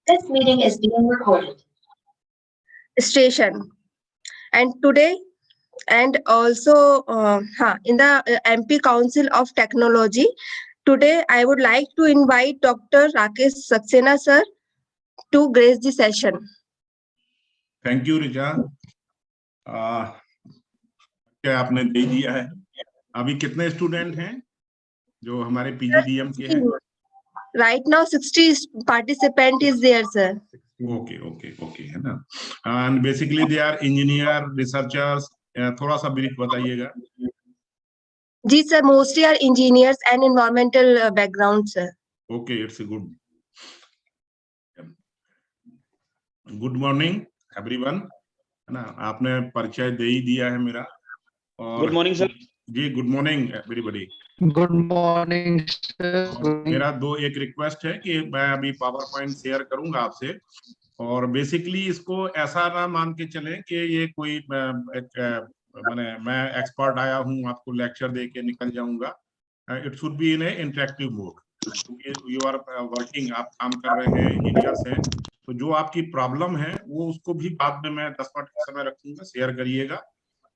This meeting is being recorded. Station. And today, and also in the MP Council of Technology, today I would like to invite Dr. Rajesh Saxena sir to grace the session. Thank you Richa. क्या आपने दे दिया है? अभी कितने student हैं जो हमारे PGDM के हैं? Right now 60 participant is there sir. Okay है ना। And basically they are engineer, researchers, थोड़ा सा ब्रीफ बताइएगा। जी sir, mostly are engineers and environmental background sir. Okay, it's good. Good morning everyone, है ना। आपने परिचय दे ही दिया है मेरा। और गुड मॉर्निंग सर। जी good morning everybody. Good morning sir. मेरा एक रिक्वेस्ट है कि मैं अभी पावर पॉइंट शेयर करूंगा आपसे, और बेसिकली इसको ऐसा ना मान के चलें कि ये कोई मैं एक्सपर्ट आया हूं आपको लेक्चर दे के निकल जाऊंगा। It should be in a interactive mode. You are working, आप काम कर रहे हैं, इंजीनियर्स हैं, तो जो आपकी प्रॉब्लम है वो उसको भी बाद में मैं 10 मिनट का समय रखूंगा, शेयर करिएगा।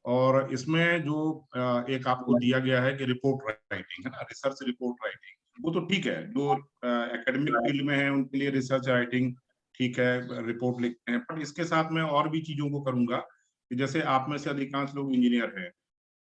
और इसमें जो एक आपको दिया गया है कि रिपोर्ट राइटिंग, है ना, रिसर्च रिपोर्ट राइटिंग, वो तो ठीक है, जो एकेडमिक फील्ड में है उनके लिए रिसर्च राइटिंग ठीक है, रिपोर्ट लिखते हैं। पर इसके साथ मैं और भी चीजों को करूंगा कि जैसे आप में से अधिकांश लोग इंजीनियर हैं,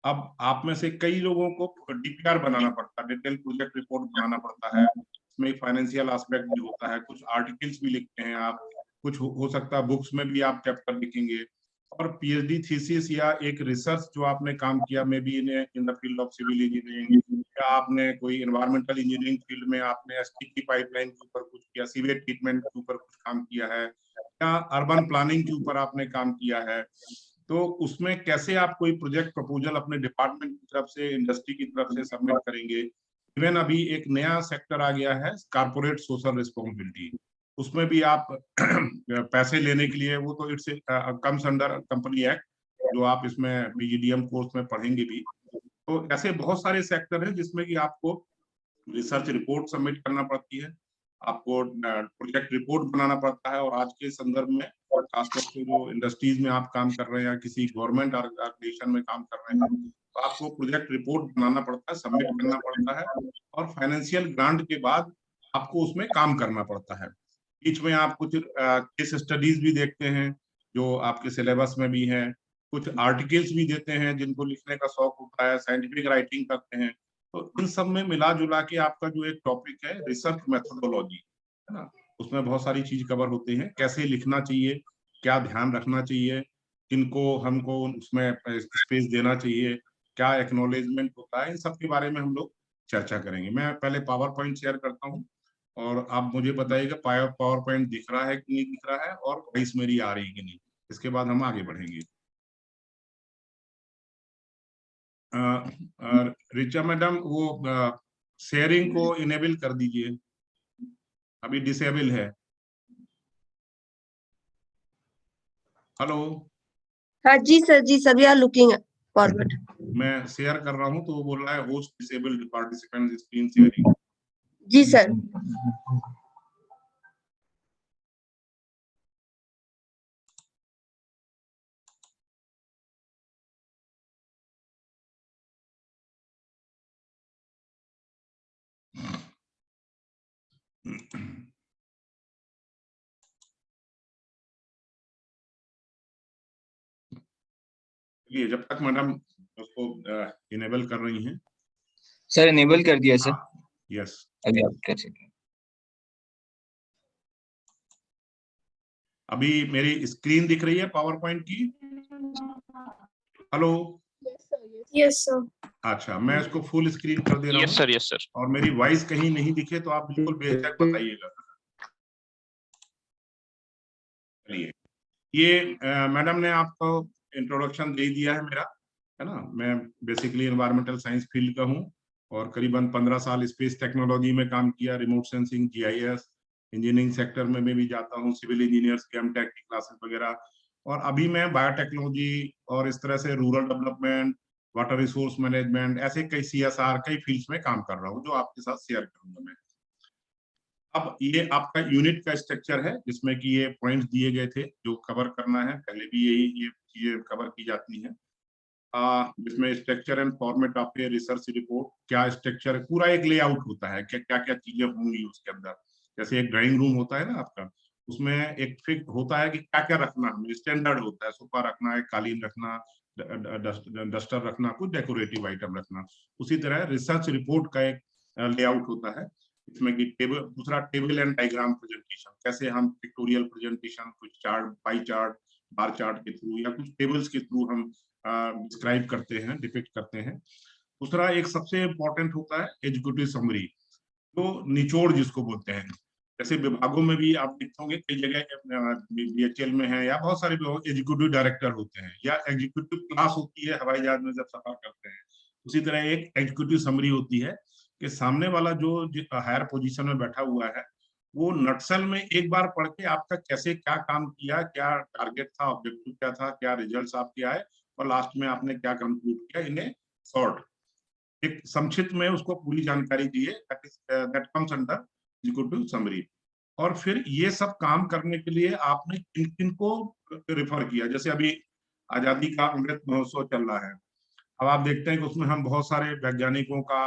अब आप में से कई लोगों को डीपीआर बनाना पड़ता है, डिटेल प्रोजेक्ट रिपोर्ट बनाना पड़ता है, इसमें फाइनेंशियल एस्पेक्ट भी होता है, कुछ आर्टिकल्स भी लिखते हैं आप, कुछ हो सकता है बुक्स में भी आप चैप्टर लिखेंगे, और पीएचडी थीसिस या एक रिसर्च जो आपने काम किया may be in the field of civil engineering, या आपने कोई एनवायरमेंटल इंजीनियरिंग फील्ड में आपने एसटीपी पाइपलाइन के ऊपर कुछ किया, सीवेज ट्रीटमेंट के ऊपर कुछ काम किया है, या अर्बन प्लानिंग के ऊपर आपने काम किया है, तो उसमें कैसे आप कोई प्रोजेक्ट प्रपोजल अपने डिपार्टमेंट की तरफ से, इंडस्ट्री की तरफ से सबमिट करेंगे। इवन अभी एक नया सेक्टर आ गया है कारपोरेट सोशल रिस्पॉन्सिबिलिटी, उसमें भी आप पैसे लेने के लिए, वो तो it's comes under company act, जो आप इसमें पीजीडीएम कोर्स में पढ़ेंगे भी। तो ऐसे बहुत सारे सेक्टर हैं जिसमें कि आपको रिसर्च रिपोर्ट सबमिट करना पड़ती है, आपको प्रोजेक्ट रिपोर्ट बनाना पड़ता है, और आज के संदर्भ में खासतौर से जो इंडस्ट्रीज में आप काम कर रहे हैं या किसी गवर्नमेंट ऑर्गेनाइजेशन में काम कर रहे हैं, तो आपको प्रोजेक्ट रिपोर्ट बनाना पड़ता है, सबमिट करना पड़ता है, और फाइनेंशियल ग्रांट के बाद आपको उसमें काम करना पड़ता है। बीच में आप कुछ केस स्टडीज भी देखते हैं जो आपके सिलेबस में भी है, कुछ आर्टिकल्स भी देते हैं जिनको लिखने का शौक होता है, साइंटिफिक राइटिंग करते हैं। तो इन सब में मिला जुला के आपका जो एक टॉपिक है रिसर्च मेथोडोलॉजी, है ना, उसमें बहुत सारी चीज कवर होती हैं, कैसे लिखना चाहिए, क्या ध्यान रखना चाहिए, किनको हमको उसमें स्पेस देना चाहिए, क्या एक्नॉलेजमेंट होता है, इन सब के बारे में हम लोग चर्चा करेंगे। मैं पहले पावर पॉइंट शेयर करता हूँ और आप मुझे बताइएगा पावर पॉइंट दिख रहा है कि नहीं दिख रहा है, और वॉइस मेरी आ रही है कि नहीं। इसके बाद हम आगे बढ़ेंगे। रिचा मैडम, वो शेयरिंग को इनेबल कर दीजिए, अभी डिसेबल है। हेलो। हाँ जी सर, जी sir, we are looking forward. मैं शेयर कर रहा हूँ तो वो बोल रहा है host disabled participant screen sharing. जी सर। ये जब तक मैडम उसको इनेबल कर रही हैं। सर इनेबल कर दिया सर। यस, अभी आप कर सकते। अभी मेरी स्क्रीन दिख रही है पावर पॉइंट की? हेलो। Yes sir. अच्छा, मैं इसको फुल स्क्रीन कर दे रहा हूँ। Yes sir, yes sir. और मेरी वॉइस कहीं नहीं दिखे तो आप बिल्कुल बेझिझक बताइएगा। चलिए, ये मैडम ने आपको इंट्रोडक्शन दे दिया है मेरा, है ना। मैं बेसिकली एनवायरमेंटल साइंस फील्ड का हूँ और करीबन 15 साल स्पेस टेक्नोलॉजी में काम किया, remote sensing, GIS, engineering sector में मैं भी जाता हूँ, सिविल इंजीनियर्स के एमटेक की क्लासेस वगैरह। और अभी मैं बायोटेक्नोलॉजी और इस तरह से rural development, water resource management, ऐसे कई सीएसआर कई फील्ड्स में काम कर रहा हूँ जो आपके साथ शेयर करूंगा मैं। अब ये आपका यूनिट का स्ट्रक्चर है जिसमें कि ये पॉइंट्स दिए गए थे जो कवर करना है, पहले भी यही ये चीजें कवर की जाती हैं। जिसमें structure and format of a research report, क्या स्ट्रक्चर, पूरा एक लेआउट होता है कि क्या क्या चीजें होंगी उसके अंदर। जैसे एक ड्राइंग रूम होता है ना आपका, उसमें एक फिक्स होता है कि क्या क्या रखना है, स्टैंडर्ड होता है, सोफा रखना है, कालीन रखना, डस्टर रखना, कुछ डेकोरेटिव आइटम रखना। उसी तरह रिसर्च रिपोर्ट का एक लेआउट होता है, इसमें कि टेबल, दूसरा टेबल एंड डायग्राम प्रेजेंटेशन, कैसे हम पिक्टोरियल प्रेजेंटेशन, कुछ chart, pie chart, bar chart के थ्रू या कुछ टेबल्स के थ्रू हम डिस्क्राइब करते हैं, डिपिक्ट करते हैं। दूसरा एक सबसे इंपॉर्टेंट होता है एग्जीक्यूटिव समरी, तो निचोड़ जिसको बोलते हैं। जैसे विभागों में भी आप देखते होंगे कई जगह बीएचएल में है या बहुत सारे एग्जीक्यूटिव डायरेक्टर होते हैं या एग्जीक्यूटिव क्लास होती है हवाई जहाज में जब सफर करते हैं। उसी तरह एक एग्जीक्यूटिव समरी होती है कि सामने वाला जो हायर पोजीशन में बैठा हुआ है वो नक्सल में एक बार पढ़ के आपका कैसे क्या काम किया, क्या टारगेट था, ऑब्जेक्टिव क्या था, क्या रिजल्ट्स आपके आए और लास्ट में आपने क्या कंक्लूड किया, इन्हें शॉर्ट एक संक्षिप्त में उसको पूरी जानकारी दिए, that comes under executive summary. और फिर ये सब काम करने के लिए आपने किन किन को रेफर किया। जैसे अभी आजादी का अमृत महोत्सव चल रहा है, अब आप देखते हैं कि उसमें हम बहुत सारे वैज्ञानिकों का,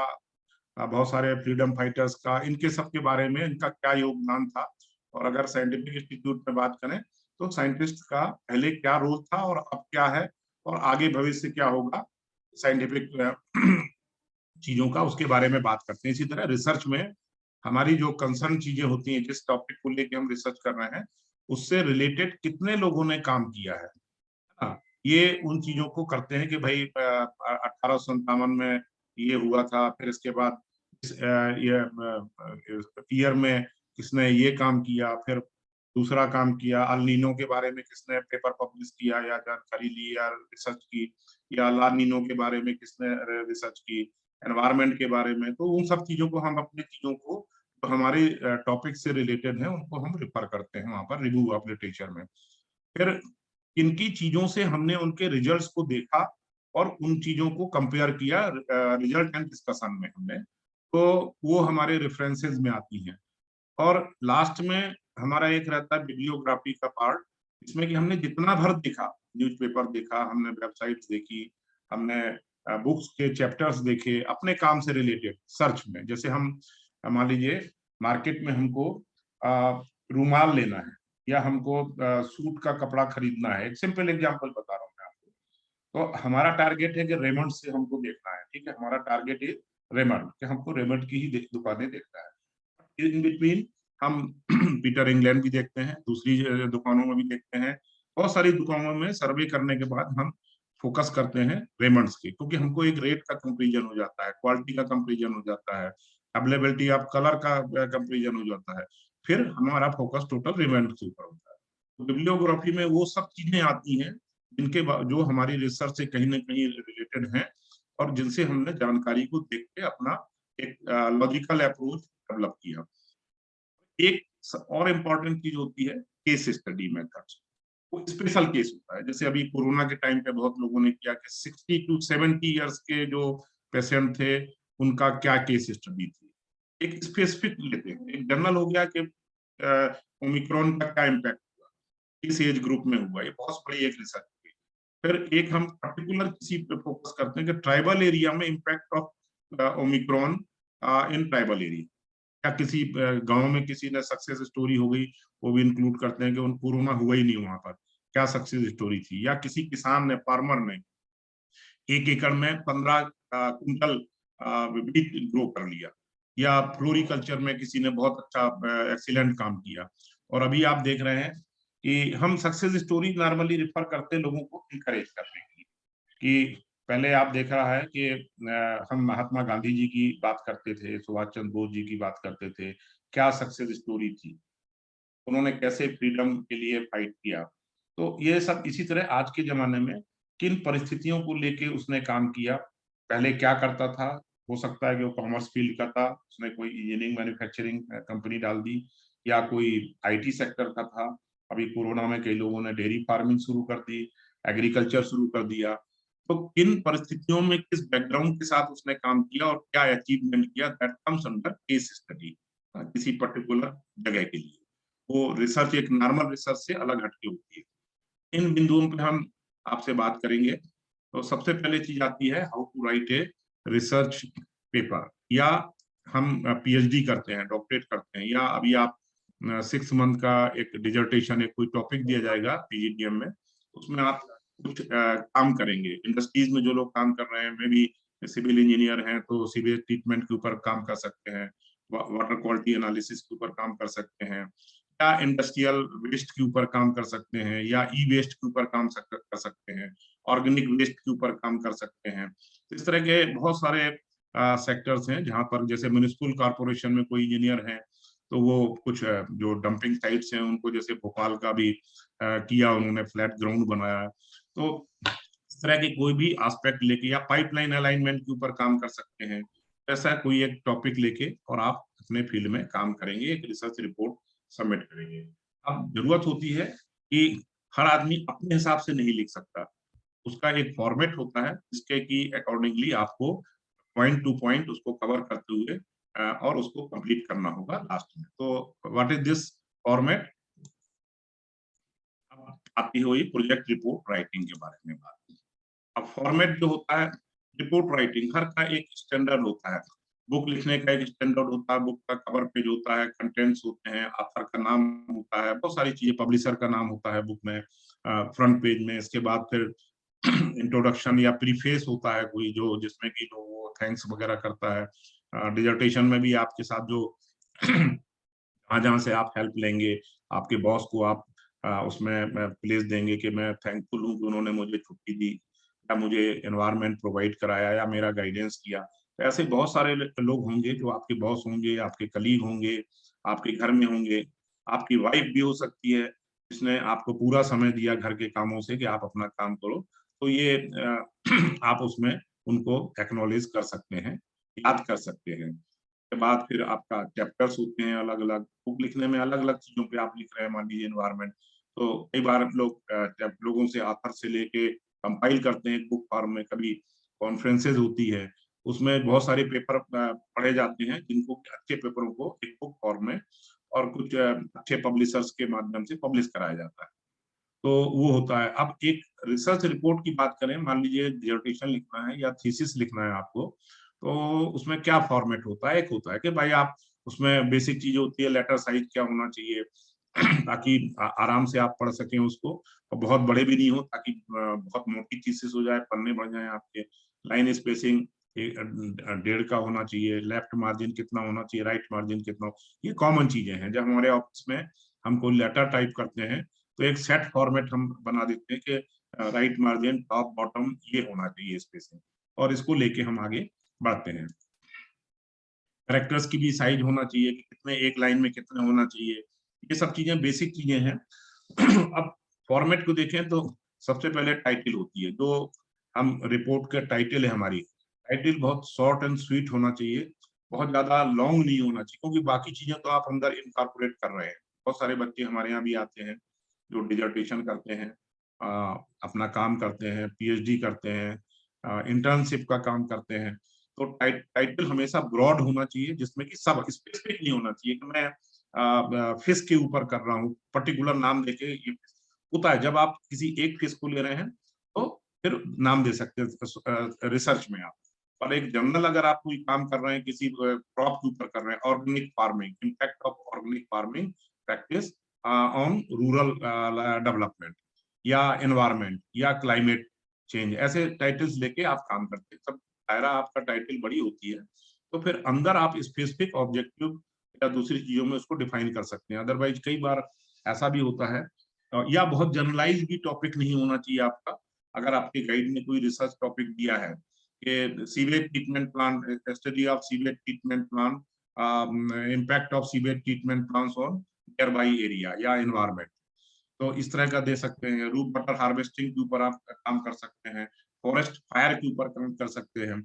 बहुत सारे फ्रीडम फाइटर्स का, इनके सब के बारे में इनका क्या योगदान था। और अगर साइंटिफिक इंस्टीट्यूट में बात करें तो साइंटिस्ट का पहले क्या रोल था और अब क्या है और आगे भविष्य क्या होगा साइंटिफिक चीजों का, उसके बारे में बात करते हैं। इसी तरह रिसर्च में हमारी जो कंसर्न चीजें होती हैं, जिस टॉपिक को लेके हम रिसर्च कर रहे हैं उससे रिलेटेड कितने लोगों ने काम किया है, ये उन चीजों को करते हैं कि भाई 1857 में ये हुआ था, फिर इसके बाद ईयर में किसने ये काम किया, फिर दूसरा काम किया, अल नीनो के बारे में किसने पेपर पब्लिश किया या जानकारी ली या रिसर्च की, या ला नीनो के बारे में किसने रिसर्च की, एनवायरमेंट के बारे में। तो उन सब चीजों को हम अपनी चीजों को तो हमारे टॉपिक से रिलेटेड है उनको हम रेफर करते हैं वहां पर रिव्यू ऑफ लिटरेचर में। फिर किनकी चीजों से हमने उनके रिजल्ट्स को देखा और उन चीजों को कंपेयर किया रिजल्ट एंड डिस्कशन में हमने, तो वो हमारे रेफरेंसेस में आती हैं। और लास्ट में हमारा एक रहता है बिब्लियोग्राफी का पार्ट, इसमें कि हमने जितना भर देखा, न्यूज़पेपर देखा, हमने वेबसाइट्स देखी, हमने बुक्स के चैप्टर्स देखे अपने काम से रिलेटेड सर्च में। जैसे हम मान लीजिए मार्केट में हमको रूमाल लेना है या हमको सूट का कपड़ा खरीदना है, एक सिंपल एग्जांपल बता रहा हूँ मैं आपको, तो हमारा टारगेट है कि रेमंड से हमको देखना है, ठीक है, हमारा टारगेट इज रेमंड, कि हमको रेमंड की ही दुकानें देखना है। इन बिटवीन हम पीटर इंग्लैंड भी देखते हैं, दूसरी दुकानों में भी देखते हैं, बहुत सारी दुकानों में सर्वे करने के बाद हम फोकस करते हैं रेमंड्स की, क्योंकि हमको एक रेट का कंपेरिजन हो जाता है, क्वालिटी का कंपेरिजन हो जाता है, अवेलेबिलिटी ऑफ कलर का कंपेरिजन हो जाता है, फिर हमारा फोकस टोटल रेमंड के ऊपर होता है। तो बिब्लियोग्राफी में वो सब चीजें आती हैं जिनके जो हमारी रिसर्च से कहीं ना कहीं रिलेटेड हैं और जिनसे हमने जानकारी को देख के अपना एक लॉजिकल अप्रोच डेवलप किया। एक और इम्पोर्टेंट चीज होती है केस स्टडी मेथड्स, वो स्पेशल केस होता है। जैसे अभी कोरोना के टाइम पे बहुत लोगों ने किया कि 60 to 70 इयर्स के जो पेशेंट थे उनका क्या केस स्टडी थी, एक स्पेसिफिक लेते हैं। एक जनरल हो गया कि ओमिक्रॉन का क्या इम्पैक्ट हुआ, किस एज ग्रुप में हुआ, ये बहुत बड़ी एक रिसर्च हुई। फिर एक हम पर्टिकुलर किसी पे फोकस करते हैं कि ट्राइबल एरिया में impact of Omicron in tribal area, या किसी गांव में किसी ने सक्सेस स्टोरी हो गई, वो भी इंक्लूड करते हैं कि उन कोरोना हुआ ही नहीं वहां पर, क्या सक्सेस स्टोरी थी, या किसी किसान ने, फार्मर ने 1 एकड़ में 15 कुंटल बीट ग्रो कर लिया, या फ्लोरिकल्चर में किसी ने बहुत अच्छा एक्सीलेंट काम किया। और अभी आप देख रहे हैं कि हम सक्सेस स्टोरी नॉर्मली रिफर करते लोगों को इंकरेज करने की, कि पहले आप देख रहा है कि हम महात्मा गांधी जी की बात करते थे, सुभाष चंद्र बोस जी की बात करते थे, क्या सक्सेस स्टोरी थी, उन्होंने कैसे फ्रीडम के लिए फाइट किया। तो ये सब इसी तरह आज के जमाने में किन परिस्थितियों को लेके उसने काम किया, पहले क्या करता था, हो सकता है कि वो कॉमर्स फील्ड का था, उसने कोई इंजीनियरिंग मैन्युफैक्चरिंग कंपनी डाल दी, या कोई आईटी सेक्टर का था, अभी कोरोना में कई लोगों ने डेयरी फार्मिंग शुरू कर दी, एग्रीकल्चर शुरू कर दिया। तो किन परिस्थितियों में किस बैकग्राउंड के साथ उसने काम किया और क्या अचीवमेंट किया, that comes under case study. किसी पर्टिकुलर जगह के लिए। वो रिसर्च एक नॉर्मल रिसर्च से अलग हटके होती है। इन बिंदुओं पे हम आपसे बात करेंगे। तो सबसे पहले चीज आती है how to write a research paper, या हम पीएचडी करते हैं, डॉक्टरेट करते हैं, या अभी आप 6 मंथ का एक डिजर्टेशन, एक कोई टॉपिक दिया जाएगा पीजीडीएम में, उसमें आप कुछ काम करेंगे। इंडस्ट्रीज में जो लोग काम कर रहे हैं, मे बी सिविल इंजीनियर हैं तो सीवेज ट्रीटमेंट के ऊपर काम कर सकते हैं, वाटर क्वालिटी एनालिसिस के ऊपर काम कर सकते हैं, या इंडस्ट्रियल वेस्ट के ऊपर काम कर सकते हैं, या ई वेस्ट के ऊपर काम कर सकते हैं, ऑर्गेनिक वेस्ट के ऊपर काम कर सकते हैं। इस तरह के बहुत सारे सेक्टर्स हैं जहां पर, जैसे म्युनिसिपल कॉर्पोरेशन में कोई इंजीनियर है तो वो कुछ जो डंपिंग साइट्स हैं उनको, जैसे भोपाल का भी किया उन्होंने, फ्लैट ग्राउंड बनाया। तो इस तरह के कोई भी एस्पेक्ट लेके, या पाइपलाइन अलाइनमेंट के ऊपर काम कर सकते हैं, ऐसा कोई एक टॉपिक लेके और आप अपने फील्ड में काम करेंगे, एक रिसर्च रिपोर्ट सबमिट करेंगे। अब जरूरत होती है कि हर आदमी अपने हिसाब से नहीं लिख सकता, उसका एक फॉर्मेट होता है जिसके की अकॉर्डिंगली आपको पॉइंट टू पॉइंट उसको कवर करते हुए और उसको कंप्लीट करना होगा लास्ट में। तो व्हाट इज दिस फॉर्मेट? आती हुई प्रोजेक्ट रिपोर्ट राइटिंग के बारे में बात। अब फॉर्मेट जो होता है रिपोर्ट राइटिंग, हर का एक स्टैंडर्ड होता है। बुक लिखने का एक स्टैंडर्ड होता है, बुक का कवर पेज होता है, कंटेंट्स होते हैं, ऑथर का नाम होता है, बहुत सारी चीजें, पब्लिशर का नाम होता है बुक में फ्रंट पेज में। इसके बाद फिर इंट्रोडक्शन या प्रीफेस होता है कोई, जो जिसमें कि लोग वो थैंक्स वगैरह करता है। डिजर्टेशन में भी आपके साथ जो जहाँ जहाँ से आप हेल्प लेंगे, आपके बॉस को आप उसमें प्लेस देंगे कि मैं थैंकफुल हूँ कि उन्होंने मुझे छुट्टी दी, या मुझे एनवायरनमेंट प्रोवाइड कराया, या मेरा गाइडेंस किया। तो ऐसे बहुत सारे लोग होंगे जो आपके बॉस होंगे, आपके कलीग होंगे, आपके घर में होंगे, आपकी वाइफ भी हो सकती है जिसने आपको पूरा समय दिया घर के कामों से कि आप अपना काम करो। तो ये आप उसमें उनको एक्नॉलेज कर सकते हैं, याद कर सकते हैं। के बाद फिर आपका चैप्टर्स होते हैं अलग अलग। बुक लिखने में अलग अलग चीजों पे आप लिख रहे हैं, मान लीजिए एनवायरनमेंट, तो कई बार लोगों से ऑथर से लेके कंपाइल करते हैं बुक फॉर्म में। कभी कॉन्फ्रेंसेज होती है, उसमें बहुत सारे पेपर पढ़े जाते हैं, जिनको अच्छे पेपरों को एक बुक फॉर्म में और कुछ अच्छे पब्लिशर्स के माध्यम से पब्लिश कराया जाता है। तो वो होता है। अब एक रिसर्च रिपोर्ट की बात करें, मान लीजिए डिसर्टेशन लिखना है या थीसिस लिखना है आपको, तो उसमें क्या फॉर्मेट होता है? एक होता है कि भाई आप उसमें बेसिक चीज होती है, लेटर साइज क्या होना चाहिए ताकि आराम से आप पढ़ सकें उसको, और बहुत बड़े भी नहीं हो ताकि बहुत मोटी थीसिस हो जाए, पन्ने बढ़ जाए आपके। लाइन स्पेसिंग 1.5 का होना चाहिए, लेफ्ट मार्जिन कितना होना चाहिए, राइट मार्जिन कितना ये कॉमन चीजें हैं। जब हमारे ऑफिस में हम कोई लेटर टाइप करते हैं तो एक सेट फॉर्मेट हम बना देते हैं कि राइट मार्जिन, टॉप, बॉटम ये होना चाहिए स्पेसिंग, और इसको लेके हम आगे बढ़ते हैं। कैरेक्टर्स की भी साइज होना चाहिए कि कितने एक लाइन में कितने होना चाहिए, ये सब चीजें बेसिक चीजें हैं। अब फॉर्मेट को देखें तो सबसे पहले टाइटल होती है, जो हम रिपोर्ट का टाइटल है हमारी, टाइटल बहुत शॉर्ट एंड स्वीट होना चाहिए, बहुत ज्यादा लॉन्ग नहीं होना चाहिए, क्योंकि बाकी चीजें तो आप अंदर इनकॉर्पोरेट कर रहे हैं। बहुत सारे बच्चे हमारे यहाँ भी आते हैं जो डिजर्टेशन करते हैं, अपना काम करते हैं, पीएचडी करते हैं, इंटर्नशिप का काम करते हैं। तो टाइटल हमेशा ब्रॉड होना चाहिए, जिसमें कि सब स्पेसिफिक नहीं होना चाहिए कि मैं फिश के ऊपर कर रहा हूँ, पर्टिकुलर नाम देके। ये होता है जब आप किसी एक फिश को ले रहे हैं तो फिर नाम दे सकते हैं रिसर्च में आप, और एक जनरल अगर आप कोई काम कर रहे हैं किसी क्रॉप के ऊपर कर रहे हैं, organic farming, impact of organic farming practice on rural development, या एनवायरमेंट, या क्लाइमेट चेंज, ऐसे टाइटल्स लेके आप काम करते हैं। तब दायरा आपका टाइटल बड़ी होती है, तो फिर अंदर आप स्पेसिफिक ऑब्जेक्टिव या दूसरी चीजों में उसको डिफाइन कर सकते हैं। अदरवाइज कई बार ऐसा भी होता है, या बहुत जनरलाइज भी टॉपिक नहीं होना चाहिए आपका। अगर आपके गाइड ने कोई रिसर्च टॉपिक दिया है कि sewage treatment plan, study of sewage treatment plan, impact of sewage treatment plan on near by area या एनवायरमेंट, तो इस तरह का दे सकते हैं। रूट वाटर हार्वेस्टिंग के ऊपर आप काम कर सकते हैं, फॉरेस्ट फायर के ऊपर काम कर सकते हैं।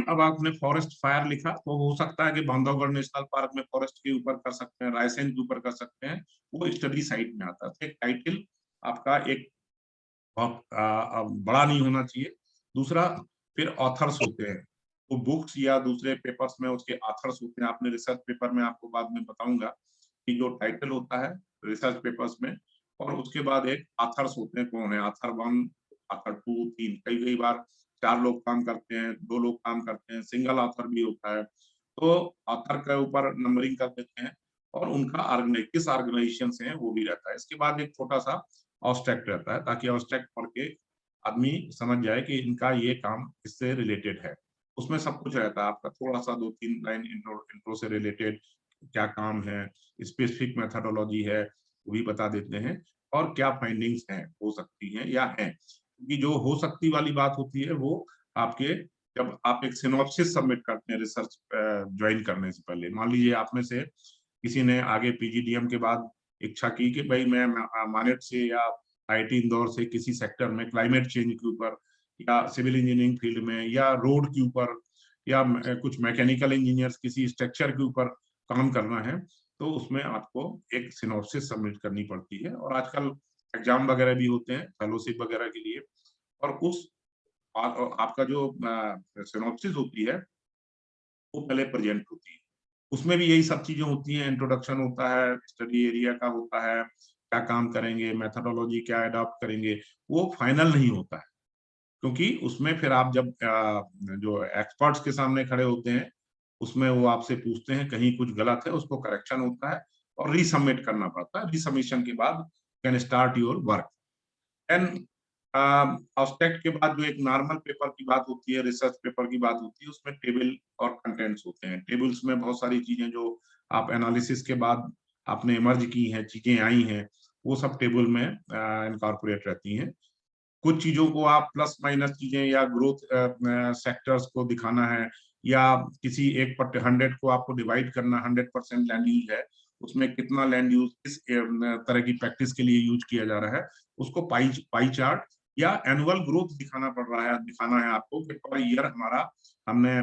अब आपने फॉरेस्ट फायर लिखा तो हो सकता है कि बांधवगढ़ नेशनल पार्क में फॉरेस्ट के ऊपर कर सकते हैं, रायसेन के ऊपर कर सकते हैं, वो स्टडी साइट में आता है। तो एक टाइटल आपका एक बहुत बड़ा नहीं होना चाहिए। दूसरा, फिर ऑथर्स होते हैं, वो बुक्स या दूसरे पेपर्स में उसके ऑथर्स होते हैं। आपने रिसर्च पेपर में, आपको बाद में बताऊंगा कि जो टाइटल होता है रिसर्च पेपर्स में, और उसके बाद एक ऑथर्स होते हैं, कौन है ऑथर 1, ऑथर 2, 3, कई बार 4 लोग काम करते हैं, 2 लोग काम करते हैं, सिंगल ऑथर भी होता है। तो ऑथर के ऊपर नंबरिंग कर देते हैं और उनका किस ऑर्गेनाइजेशन से है वो भी रहता है। इसके बाद एक छोटा सा ऑब्स्ट्रैक्ट रहता है, ताकि ऑब्स्ट्रैक्ट पढ़ के आदमी समझ जाए कि इनका ये काम इससे रिलेटेड है। उसमें सब कुछ रहता है आपका, थोड़ा सा 2-3 लाइन इंट्रो से रिलेटेड क्या काम है, स्पेसिफिक मेथोडोलॉजी है वो भी बता देते हैं, और क्या फाइंडिंग्स हैं, हो सकती हैं या हैं। क्योंकि जो हो सकती वाली बात होती है वो आपके, जब आप एक सिनॉप्सिस सबमिट करते हैं रिसर्च ज्वाइन करने से पहले, मान लीजिए आप में से किसी ने आगे पीजीडीएम के बाद इच्छा की कि भाई मैं मानिट से या आईआईटी इंदौर से किसी सेक्टर में क्लाइमेट चेंज के ऊपर या सिविल इंजीनियरिंग फील्ड में या रोड के ऊपर या कुछ मैकेनिकल इंजीनियर्स किसी स्ट्रक्चर के ऊपर काम करना है, तो उसमें आपको एक सिनॉप्सिस सबमिट करनी पड़ती है। और आजकल एग्जाम वगैरह भी होते हैं फेलोशिप वगैरह के लिए, और उस आपका जो सिनॉप्सिस होती है वो पहले प्रेजेंट होती है। उसमें भी यही सब चीजें होती हैं, इंट्रोडक्शन होता है, स्टडी एरिया का होता है, क्या काम करेंगे, मेथोडोलॉजी क्या अडॉप्ट करेंगे, वो फाइनल नहीं होता है। क्योंकि उसमें फिर आप जब जो एक्सपर्ट्स के सामने खड़े होते हैं, उसमें वो आपसे पूछते हैं, कहीं कुछ गलत है उसको करेक्शन होता है और रीसबमिट करना पड़ता है। रीसबमिशन के बाद can start your work. And obstruct के बाद जो एक नॉर्मल पेपर की बात होती है, रिसर्च पेपर की बात होती है, उसमें टेबल और कंटेंट्स होते हैं। टेबल्स में बहुत सारी चीजें जो आप एनालिसिस के बाद आपने इमर्ज की हैं, चीजें आई हैं, वो सब टेबल में इनकॉर्पोरेट रहती हैं। कुछ चीजों को आप प्लस माइनस चीजें या ग्रोथ सेक्टर्स को दिखाना है, या किसी एक 100 को आपको डिवाइड करना, 100% लैंड यूज है, उसमें कितना लैंड यूज किस तरह की प्रैक्टिस के लिए यूज किया जा रहा है, उसको पाई चार्ट या एनुअल ग्रोथ दिखाना है आपको कि पर ईयर हमारा, हमने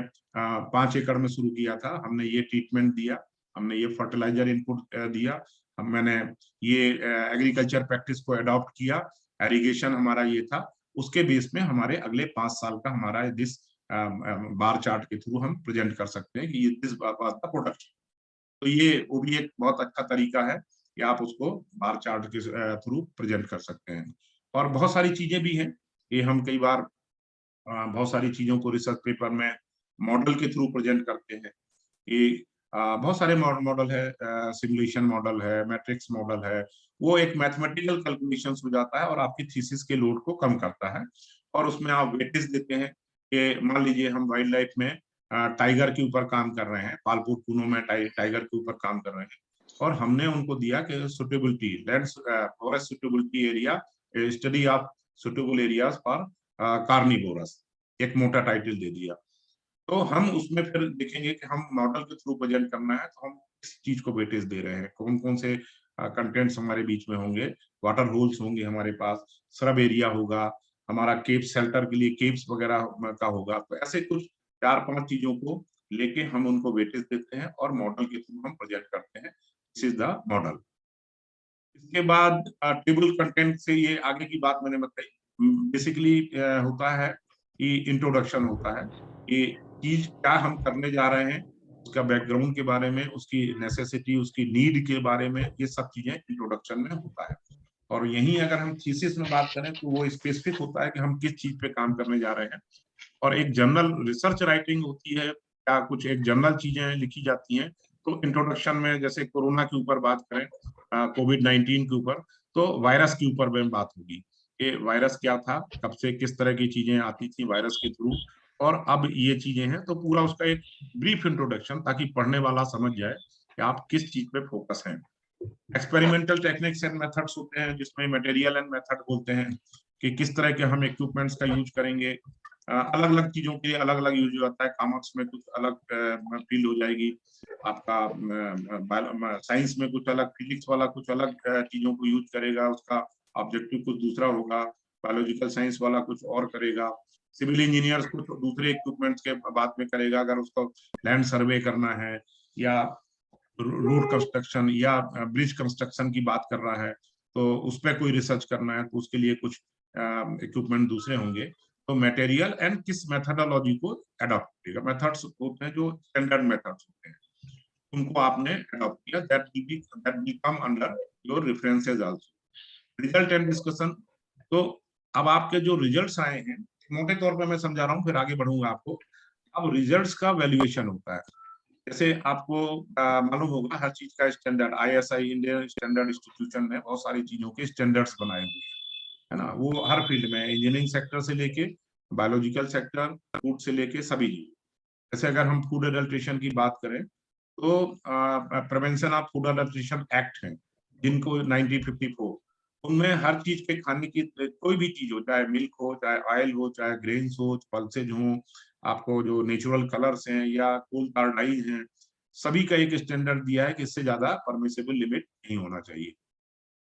5 एकड़ में शुरू किया था, हमने ये ट्रीटमेंट दिया, हमने ये फर्टिलाइजर इनपुट दिया, मैंने ये एग्रीकल्चर प्रैक्टिस को अडॉप्ट किया, एरिगेशन हमारा ये था, उसके बेस में हमारे अगले 5 साल का हमारा दिस बार चार्ट के थ्रू हम प्रेजेंट कर सकते हैं कि ये दिस वाज द प्रोडक्शन। तो ये वो भी एक बहुत अच्छा तरीका है कि आप उसको बार चार्ट के थ्रू प्रेजेंट कर सकते हैं। और बहुत सारी चीजें भी हैं, ये हम कई बार बहुत सारी चीजों को रिसर्च पेपर में मॉडल के थ्रू प्रेजेंट करते हैं। ये बहुत सारे मॉडल है, सिमुलेशन मॉडल है, मैट्रिक्स मॉडल है, वो एक मैथमेटिकल कैलकुलेशन हो जाता है और आपकी थीसिस के लोड को कम करता है। और उसमें आप वेटेज देते हैं कि मान लीजिए हम वाइल्ड लाइफ में टाइगर के ऊपर काम कर रहे हैं, पालतू कूनों में टाइगर के ऊपर काम कर रहे हैं, और हमने उनको दिया कि suitability land forest suitability area, study of suitable areas for carnivorous, एक मोटा टाइटल दे दिया। तो हम उसमें फिर देखेंगे कि हम मॉडल के थ्रू प्रेजेंट करना है तो हम किस चीज को वेटेज दे रहे हैं, कौन कौन से कंटेंट्स हमारे बीच में होंगे, वाटर होल्स होंगे हमारे पास, श्रब एरिया होगा, हमारा केप शेल्टर के लिए केप्स वगैरह का होगा। तो ऐसे कुछ 4-5 चीजों को लेके हम उनको वेटेज देते हैं और मॉडल के थ्रू हम प्रेजेंट करते हैं। This is the model. इसके बाद टेबल कंटेंट से ये आगे की बात मैंने बताई, बेसिकली होता है कि इंट्रोडक्शन होता है कि चीज क्या हम करने जा रहे हैं, उसका बैकग्राउंड के बारे में, उसकी नेसेसिटी, उसकी नीड के बारे में, ये सब चीजें इंट्रोडक्शन में होता है। और यहीं अगर हम थीसिस में बात करें तो वो स्पेसिफिक होता है कि हम किस चीज पे काम करने जा रहे हैं। और एक जनरल रिसर्च राइटिंग होती है, क्या कुछ एक जनरल चीजें लिखी जाती हैं। तो इंट्रोडक्शन में जैसे कोरोना के ऊपर बात करें, कोविड-19 के ऊपर, तो वायरस के ऊपर में बात होगी कि वायरस क्या था, कब से किस तरह की चीजें आती थी वायरस के थ्रू, और अब ये चीजें हैं। तो पूरा उसका एक ब्रीफ इंट्रोडक्शन, ताकि पढ़ने वाला समझ जाए कि आप किस चीज पे फोकस हैं। एक्सपेरिमेंटल टेक्निक्स एंड मेथड्स होते हैं, जिसमें मटेरियल एंड मेथड बोलते हैं कि किस तरह के हम इक्विपमेंट्स का यूज करेंगे। अलग अलग चीजों के लिए अलग अलग यूज होता है। कॉमर्स में कुछ अलग फील्ड हो जाएगी आपका, साइंस में कुछ अलग, फिजिक्स वाला कुछ अलग चीजों को यूज करेगा, उसका ऑब्जेक्टिव कुछ दूसरा होगा, बायोलॉजिकल साइंस वाला कुछ और करेगा, सिविल इंजीनियर्स कुछ दूसरे इक्विपमेंट्स के बात में करेगा, अगर उसको लैंड सर्वे करना है या रोड कंस्ट्रक्शन या ब्रिज कंस्ट्रक्शन की बात कर रहा है, तो उस पर कोई रिसर्च करना है तो उसके लिए कुछ इक्विपमेंट दूसरे होंगे। तो मटेरियल एंड किस मेथडोलॉजी को अडॉप्ट करेगा। मेथड्स होते हैं जो स्टैंडर्ड मेथड्स होते हैं, उनको आपने अडॉप्ट किया, that will come under your references also. Result and discussion, तो अब आपके जो रिजल्ट्स आए हैं, मोटे तौर पे मैं समझा रहा हूँ, फिर आगे बढ़ूंगा आपको। अब रिजल्ट्स का वैल्यूएशन होता है, जैसे आपको मालूम होगा हर चीज का standard, ISI Indian standard institution ने बहुत सारी चीजों के स्टैंडर्ड्स बनाए हुए हैं, है ना। वो हर फील्ड में, इंजीनियरिंग सेक्टर से लेके बायोलॉजिकल सेक्टर, फूड से लेके सभी। जैसे अगर हम फूड एडल्ट्रेशन की बात करें तो prevention of food adulteration act है जिनको 1954, उनमें हर चीज के खाने की कोई भी चीज हो, चाहे मिल्क हो, चाहे ऑयल हो, चाहे ग्रेन्स हो, पल्सेज हो, आपको जो नेचुरल कलर्स हैं या कोल कार डाइज हैं, सभी का एक स्टैंडर्ड दिया है कि इससे ज्यादा परमिसेबल लिमिट नहीं होना चाहिए।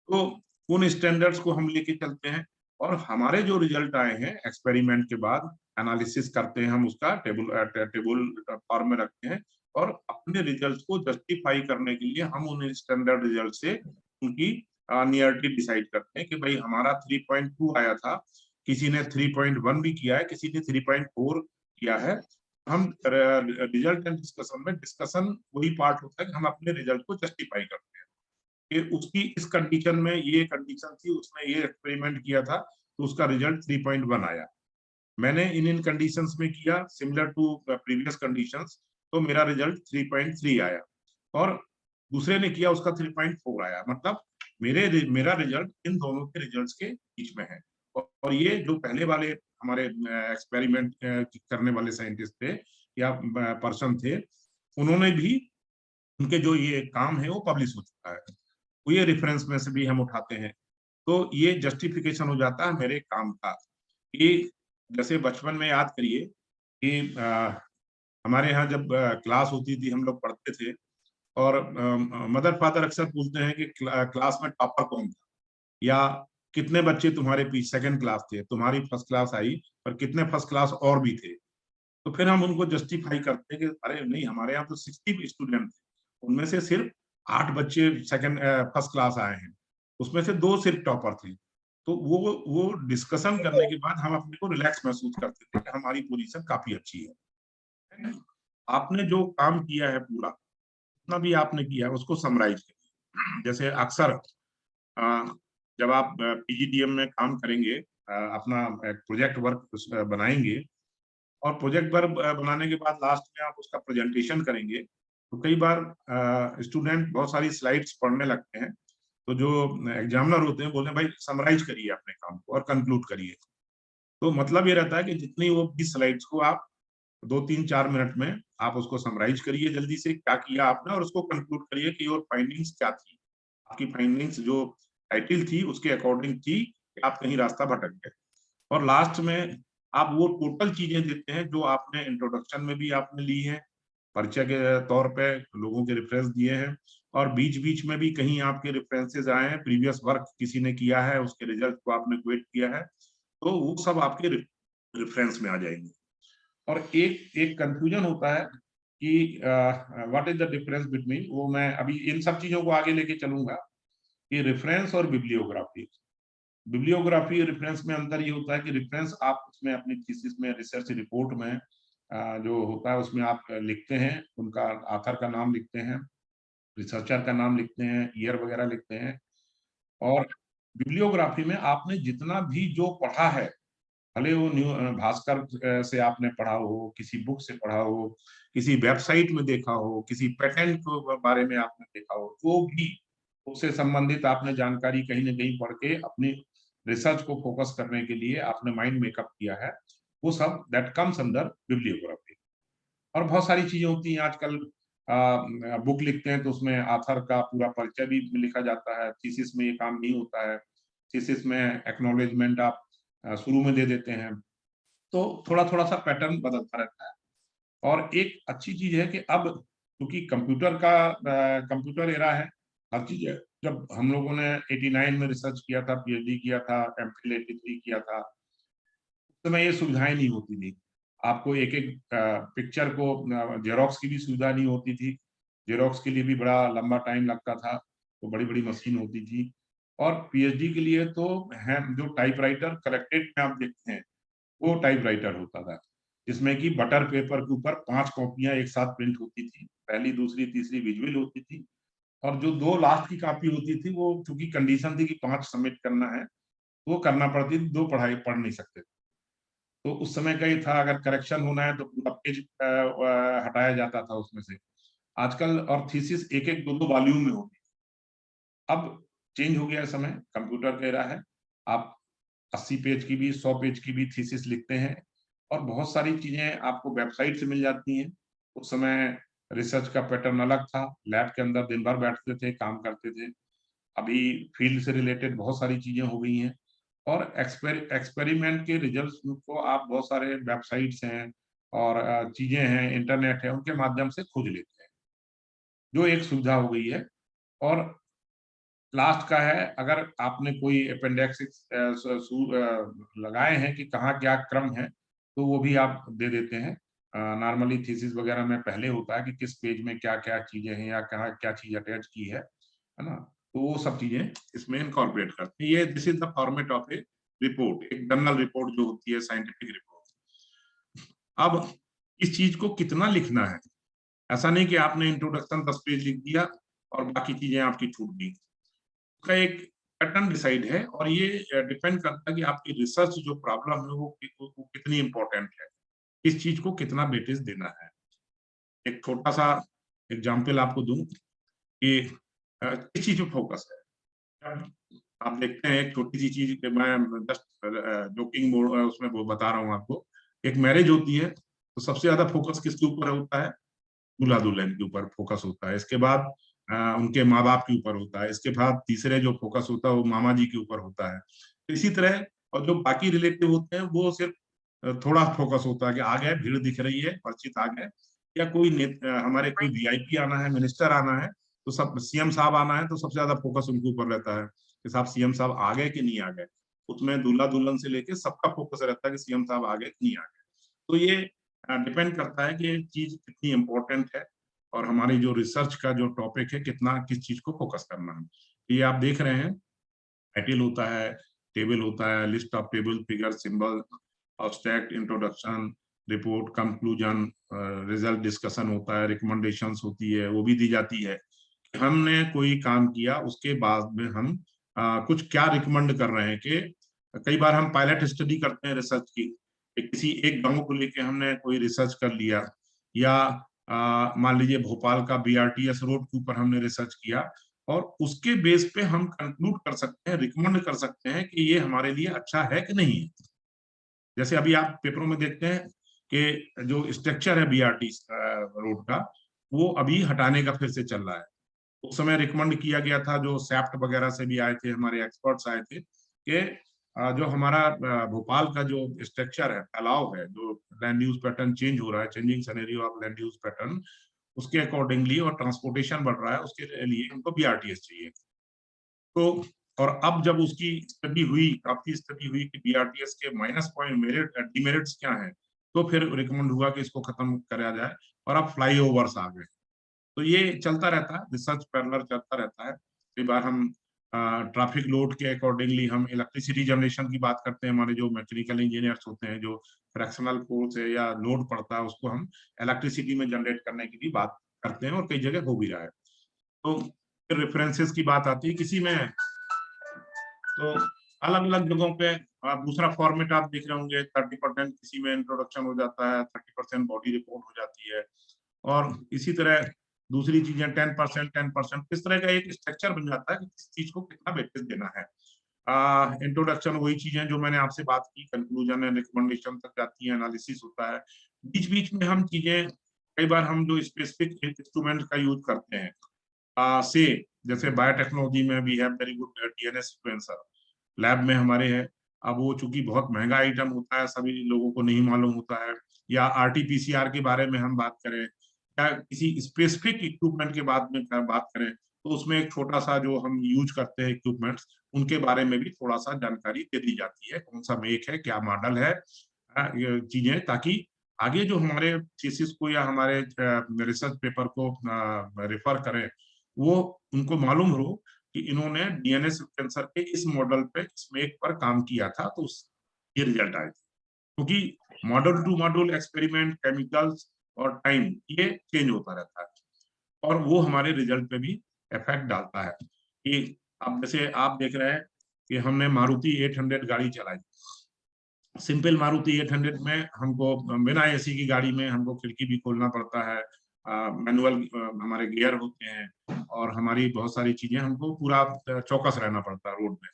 तो उन स्टैंडर्ड्स को हम लेके चलते हैं, और हमारे जो रिजल्ट आए हैं एक्सपेरिमेंट के बाद एनालिसिस करते हैं, हम उसका टेबल फॉर्म में रखते हैं, और अपने रिजल्ट को जस्टिफाई करने के लिए हम उन स्टैंडर्ड रिजल्ट से उनकी नियरिटी डिसाइड करते हैं कि भाई हमारा 3.2 आया था, किसी ने 3.1 भी किया है, किसी ने 3.4 किया है। हम रिजल्ट एंड डिस्कशन में, डिस्कशन वही पार्ट होता है कि हम अपने रिजल्ट को जस्टिफाई करते हैं कि उसकी इस कंडीशन में ये कंडीशन थी, उसने ये एक्सपेरिमेंट किया था, तो उसका रिजल्ट 3.1 आया। मैंने इन कंडीशंस में किया सिमिलर टू प्रीवियस कंडीशंस, तो मेरा रिजल्ट 3.3 आया, और दूसरे ने किया उसका 3.4 आया। मतलब मेरा रिजल्ट इन दोनों के रिजल्ट्स के बीच में है। और ये जो पहले वाले हमारे एक्सपेरिमेंट करने वाले साइंटिस्ट थे या पर्सन थे, उन्होंने भी, उनके जो ये काम है वो पब्लिश हो चुका है, तो ये रेफरेंस में से भी हम उठाते हैं। तो ये जस्टिफिकेशन हो जाता है मेरे काम का। कि जैसे बचपन में याद करिए कि हमारे यहाँ जब क्लास होती थी, हम लोग पढ़ते थे, और मदर फादर अक्सर पूछते हैं कि क्लास में टॉपर कौन था, या कितने बच्चे तुम्हारे पीछे सेकंड क्लास थे, तुम्हारी फर्स्ट क्लास आई, पर कितने फर्स्ट क्लास और भी थे। तो फिर हम उनको जस्टिफाई करते हैं कि अरे नहीं, हमारे यहाँ तो 60 स्टूडेंट थे, उनमें से सिर्फ 8 बच्चे सेकंड फर्स्ट क्लास आए हैं, उसमें से 2 सिर्फ टॉपर थे। तो वो डिस्कशन करने के बाद हम अपने को रिलैक्स महसूस करते थे कि हमारी पोजीशन काफी अच्छी है। आपने जो काम किया है पूरा, जितना भी आपने किया है, उसको समराइज करिए। जैसे अक्सर जब आप PGDEM में काम करेंगे, अपना प्रोजेक्ट वर्क बनाएंगे, और प्रोजेक्ट वर्क बनाने के बाद लास्ट में आप उसका प्रेजेंटेशन करेंगे, तो कई बार स्टूडेंट बहुत सारी स्लाइड्स पढ़ने लगते हैं, तो जो एग्जामिनर होते हैं बोलते हैं भाई समराइज करिए अपने काम को और कंक्लूड करिए। तो मतलब ये रहता है कि जितनी वो 20 स्लाइड्स को आप 2-3-4 मिनट में आप उसको समराइज करिए, जल्दी से क्या किया आपने, और उसको कंक्लूड करिए कि योर फाइंडिंग्स क्या थी, आपकी फाइंडिंग्स जो टाइटल थी उसके अकॉर्डिंग थी कि आप कहीं रास्ता भटक गए। और लास्ट में आप वो टोटल चीजें देते हैं जो आपने इंट्रोडक्शन में भी आपने ली है, परिचय के तौर पे लोगों के रेफरेंस दिए हैं, और बीच बीच में भी कहीं आपके रेफरेंसेस आए हैं, प्रीवियस वर्क किसी ने किया है, उसके रिजल्ट को आपने क्वेट किया है, तो वो सब आपके रेफरेंस में आ जाएंगे। और एक एक कंफ्यूजन होता है कि what is the difference between, वो मैं अभी इन सब चीजों को आगे लेके चलूंगा, कि रेफरेंस और बिब्लियोग्राफी। बिब्लियोग्राफी रेफरेंस में अंतर ये होता है कि रेफरेंस आप उसमें अपनी थीसिस में, रिसर्च रिपोर्ट में जो होता है उसमें आप लिखते हैं, उनका ऑथर का नाम लिखते हैं, रिसर्चर का नाम लिखते हैं, ईयर वगैरह लिखते हैं। और बिब्लियोग्राफी में आपने जितना भी जो पढ़ा है, भले वो भास्कर से आपने पढ़ा हो, किसी बुक से पढ़ा हो, किसी वेबसाइट में देखा हो, किसी पेटेंट के बारे में आपने देखा हो, जो भी उससे संबंधित आपने जानकारी कहीं ना कहीं पढ़ के अपनी रिसर्च को फोकस करने के लिए आपने माइंड मेकअप किया है, वो सब दैट कम्स अंडर बिब्लियोग्राफी। और बहुत सारी चीजें होती हैं आजकल, बुक लिखते हैं तो उसमें ऑथर का पूरा परिचय भी लिखा जाता है। थीसिस में ये काम नहीं होता है, थीसिस में एक्नॉलेजमेंट आप शुरू में दे देते हैं, तो थोड़ा थोड़ा सा पैटर्न बदलता रहता है। और एक अच्छी चीज है कि अब क्योंकि कंप्यूटर एरा है, हर चीज है। जब हम लोगों ने 89 में रिसर्च किया था, PhD किया था, MPhil 83 किया था, उस समय ये सुविधाएं नहीं होती थी। आपको एक एक पिक्चर को जेरोक्स की भी सुविधा नहीं होती थी, जेरोक्स के लिए भी बड़ा लंबा टाइम लगता था, तो बड़ी बड़ी मशीन होती थी। और PhD के लिए तो है जो टाइपराइटर करेक्टेड में आप देखते हैं, वो टाइपराइटर होता था, जिसमें कि बटर पेपर के ऊपर 5 कॉपियां एक साथ प्रिंट होती थी, पहली दूसरी तीसरी विजुअल होती थी, और जो 2 लास्ट की कॉपी होती थी वो चूंकि कंडीशन थी कि 5 सबमिट करना है, वो करना पड़ती थी, 2 पढ़ नहीं सकते थे। तो उस समय का ये था, अगर करेक्शन होना है तो पूरा पेज हटाया जाता था उसमें से। आजकल और थीसिस एक एक दो दो वॉल्यूम में होती, अब चेंज हो गया समय, कंप्यूटर का एरा है, आप 80 पेज की भी 100 पेज की भी थीसिस लिखते हैं, और बहुत सारी चीजें आपको वेबसाइट से मिल जाती हैं। उस समय रिसर्च का पैटर्न अलग था, लैब के अंदर दिन भर बैठते थे, काम करते थे। अभी फील्ड से रिलेटेड बहुत सारी चीजें हो गई हैं, और एक्सपेरिमेंट के रिजल्ट्स को आप बहुत सारे वेबसाइट्स हैं और चीजें हैं, इंटरनेट है, उनके माध्यम से खोज लेते हैं, जो एक सुविधा हो गई है। और लास्ट का है, अगर आपने कोई अपेंडिक्स लगाए हैं कि कहाँ क्या क्रम है, तो वो भी आप दे देते हैं। नॉर्मली थीसिस वगैरह में पहले होता है कि किस पेज में क्या क्या चीजें हैं या कहाँ क्या चीज अटैच की है ना, तो वो सब चीजें इसमें इनकॉर्पोरेट करते हैं। ये this is the format of A report, एक जर्नल रिपोर्ट जो होती है, साइंटिफिक रिपोर्ट। अब इस चीज को कितना लिखना है, ऐसा नहीं कि आपने इंट्रोडक्शन 10 पेज लिख दिया और बाकी चीजें आपकी छूट गई। उसका एक पैटर्न डिसाइड है, और ये डिपेंड करता है कि आपकी रिसर्च जो प्रॉब्लम है वो कितनी इंपॉर्टेंट है, इस चीज को कितना वेटेज देना है। एक छोटा सा एग्जांपल आपको दूं कि किस चीज पे फोकस है। आप देखते हैं एक छोटी सी चीज, मैं जस्ट जोकिंग मोड उसमें वो बता रहा हूँ आपको। एक मैरिज होती है तो सबसे ज्यादा फोकस किसके ऊपर होता है, दूल्हा दुल्हन के ऊपर फोकस होता है। इसके बाद उनके माँ बाप के ऊपर होता है। इसके बाद तीसरे जो फोकस होता है वो मामा जी के ऊपर होता है। तो इसी तरह, और जो बाकी रिलेटिव होते हैं वो सिर्फ थोड़ा फोकस होता है कि आ गए, भीड़ दिख रही है, परिचित आ गए, या कोई हमारे कोई वीआईपी आना है, मिनिस्टर आना है, तो सब सीएम साहब आना है, तो सबसे ज्यादा फोकस उनके ऊपर रहता है कि साहब सीएम साहब आ गए कि नहीं आ गए। उसमें दूल्हा दुल्हन से लेके सबका फोकस रहता है कि सीएम साहब आ गए कि नहीं आ गए। तो ये डिपेंड करता है कि ये चीज कितनी इंपॉर्टेंट है, और हमारी जो रिसर्च का जो टॉपिक है कितना किस चीज को फोकस करना है। ये आप देख रहे हैं, टाइटल होता है, टेबल होता है, list of table, figure, symbol, abstract, introduction, report, conclusion, result discussion होता है, रिकमेंडेशंस होती है, वो भी दी जाती है। हमने कोई काम किया उसके बाद में हम कुछ क्या रिकमेंड कर रहे हैं, कि कई बार हम पायलट स्टडी करते हैं रिसर्च की, किसी एक गांव को लेके हमने कोई रिसर्च कर लिया, या मान लीजिए भोपाल का बीआरटीएस रोड के ऊपर हमने रिसर्च किया, और उसके बेस पे हम कंक्लूड कर सकते हैं, रिकमेंड कर सकते हैं कि ये हमारे लिए अच्छा है कि नहीं है। जैसे अभी आप पेपरों में देखते हैं कि जो स्ट्रक्चर है बीआरटी रोड का, वो अभी हटाने का फिर से चल रहा है। उस समय रिकमेंड किया गया था, जो सैप्ट वगैरह से भी आए थे, हमारे एक्सपर्ट्स आए थे, कि जो हमारा भोपाल का जो स्ट्रक्चर है, फैलाव है, जो लैंड यूज पैटर्न चेंज हो रहा है, changing scenario of land use pattern, उसके अकॉर्डिंगली, और ट्रांसपोर्टेशन बढ़ रहा है, उसके लिए हमको बीआरटीएस चाहिए। तो और अब जब उसकी स्टडी हुई, काफी स्टडी हुई कि बीआरटीएस के माइनस पॉइंट, मेरिट, डिमेरिट्स क्या हैं, तो फिर रिकमेंड हुआ कि इसको खत्म करा जाए, और अब फ्लाईओवर्स आ गए। तो ये चलता रहता है, रिसर्च पैरेलल चलता रहता है। कई बार हम ट्रैफिक लोड के अकॉर्डिंगली हम इलेक्ट्रिसिटी जनरेशन की बात करते हैं, हमारे जो मैकेनिकल इंजीनियर्स होते हैं, जो फ्रैक्शनल फोर्स है या लोड पड़ता है, उसको हम इलेक्ट्रिसिटी में जनरेट करने की भी बात करते हैं, और कई जगह हो भी रहा है। तो फिर रेफरेंसेस की बात आती है किसी में, तो अलग अलग जगहों पे दूसरा फॉर्मेट आप देख रहे होंगे, 30% किसी में इंट्रोडक्शन हो जाता है, 30% बॉडी रिपोर्ट हो जाती है, और इसी तरह दूसरी चीजें 10%, इस तरह का एक स्ट्रक्चर बन जाता है कि किस चीज को कितना वेटेज देना है। इंट्रोडक्शन वही चीजें जो मैंने आपसे बात की, कंक्लूजन है, रिकमेंडेशन तक जाती है, एनालिसिस होता है, बीच बीच में हम चीजें, कई बार हम जो स्पेसिफिक इंस्ट्रूमेंट का यूज करते हैं, से जैसे बायोटेक्नोलॉजी में we have very good DNA sequencer, lab में हमारे है। अब वो चूंकि बहुत महंगा आइटम होता है, सभी लोगों को नहीं मालूम होता है, या आरटीपीसीआर के बारे में हम बात करें, या किसी स्पेसिफिक इक्विपमेंट के बाद में बात करें, तो उसमें एक छोटा सा जो हम यूज करते हैं इक्विपमेंट्स, उनके बारे में भी थोड़ा सा जानकारी दे दी जाती है, कौन सा मेक है, क्या मॉडल है, ये चीजें, ताकि आगे जो हमारे थीसिस को या हमारे रिसर्च पेपर को रेफर करें, वो उनको मालूम हो कि इन्होंने डीएनए सीक्वेंसर के इस मॉडल पे, इस मेक पर काम किया था, तो ये रिजल्ट आए थे। क्योंकि module to module experiment, chemicals और टाइम ये चेंज होता रहता है, और वो हमारे रिजल्ट पे भी इफेक्ट डालता है। कि अब जैसे आप देख रहे हैं कि हमने मारुति 800 गाड़ी चलाई, सिंपल मारुति 800 में हमको बिना एसी की गाड़ी में हमको खिड़की भी खोलना पड़ता है, मैनुअल हमारे गियर होते हैं, और हमारी बहुत सारी चीजें, हमको पूरा चौकस रहना पड़ता है रोड में।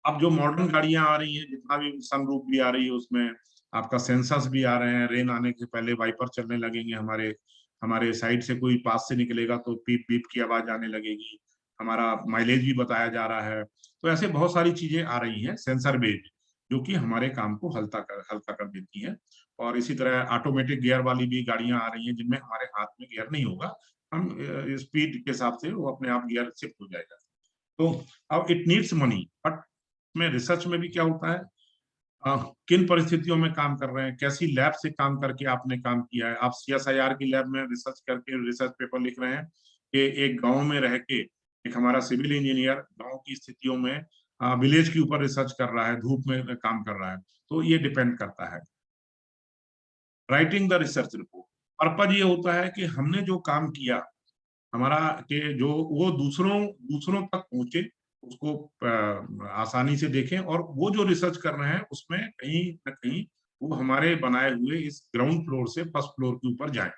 अब जो मॉडर्न गाड़ियां आ रही हैं, जितना भी सनरूफ भी आ रही है, उसमें आपका सेंसर्स भी आ रहे हैं, रेन आने से पहले वाइपर चलने लगेंगे, हमारे हमारे साइड से कोई पास से निकलेगा तो पीप पीप की आवाज आने लगेगी, हमारा माइलेज भी बताया जा रहा है। तो ऐसे बहुत सारी चीजें आ रही हैं सेंसर बेस्ड, जो कि हमारे काम को हल्का कर देती हैं। और इसी तरह ऑटोमेटिक गियर वाली भी गाड़ियां आ रही हैं, जिनमें हमारे हाथ में गियर नहीं होगा, हम स्पीड के हिसाब से वो अपने आप गियर शिफ्ट हो जाएगा। तो अब इट नीड्स मनी, बट में रिसर्च में भी क्या होता है, किन परिस्थितियों में काम कर रहे हैं, कैसी लैब से काम करके आपने काम किया है। आप CSIR की लैब में रिसर्च करके रिसर्च पेपर लिख रहे हैं, कि एक गांव में रह के एक हमारा सिविल इंजीनियर गांव की स्थितियों में विलेज के ऊपर रिसर्च कर रहा है, धूप में काम कर रहा है। तो ये डिपेंड करता है। Writing the research report, purpose ये होता है कि हमने जो काम किया हमारा, कि जो वो दूसरों तक पहुंचे, उसको आसानी से देखें, और वो जो रिसर्च कर रहे हैं उसमें कहीं ना कहीं वो हमारे बनाए हुए इस ग्राउंड फ्लोर से फर्स्ट फ्लोर के ऊपर जाए,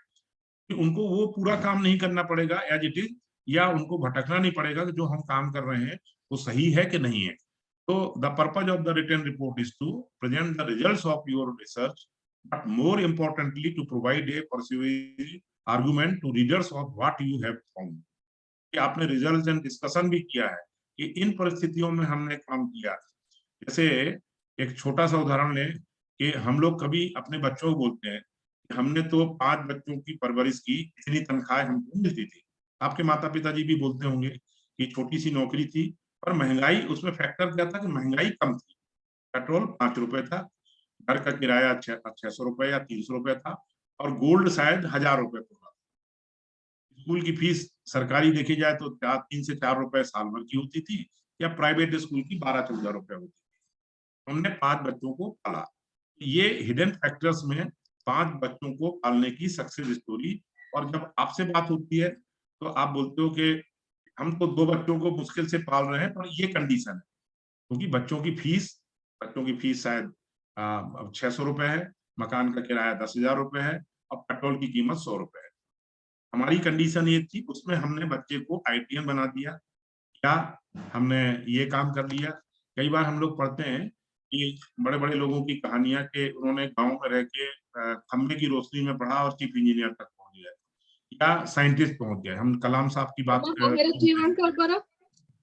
कि उनको वो पूरा काम नहीं करना पड़ेगा एज इट इज, या उनको भटकना नहीं पड़ेगा कि जो हम काम कर रहे हैं वो सही है कि नहीं है। तो the purpose of the written report is to present the results of your research, but more importantly to provide a persuasive argument to readers of what you have found. कि आपने रिजल्ट एंड डिस्कशन भी किया है कि इन परिस्थितियों में हमने काम किया। जैसे एक छोटा सा उदाहरण लें, कि हम लोग कभी अपने बच्चों को बोलते हैं कि हमने तो 5 बच्चों की परवरिश की, इतनी तनख्वाह हमको मिलती थी। आपके माता पिताजी भी बोलते होंगे कि छोटी सी नौकरी थी, पर महंगाई, उसमें फैक्टर क्या था कि महंगाई कम थी, पेट्रोल 5 रुपए था, घर का किराया 600 रुपए या 300 रुपए था, और गोल्ड शायद 1000 रुपए था। स्कूल की फीस सरकारी देखी जाए तो 3 से 4 रुपए साल भर की होती थी, या प्राइवेट स्कूल की 12-14 रुपए होती थी। हमने 5 बच्चों को पाला। ये हिडन फैक्टर्स में 5 बच्चों को पालने की सक्सेस स्टोरी। और जब आपसे बात होती है तो आप बोलते हो कि हम तो 2 बच्चों को मुश्किल से पाल रहे हैं, पर ये कंडीशन है, क्योंकि बच्चों की फीस शायद 600 रुपए है, मकान का किराया 10,000 रुपए है, और पेट्रोल की कीमत 100 रुपए है। हमारी कंडीशन ये थी, उसमें हमने बच्चे को ITN बना दिया, या हमने ये काम कर लिया। कई बार हम लोग पढ़ते हैं कि बड़े बड़े लोगों की कहानियां, कि उन्होंने गांव में रह के खंबे की रोशनी में पढ़ा और चीफ इंजीनियर तक पहुंच गए, या साइंटिस्ट पहुंच गए। हम कलाम साहब की बात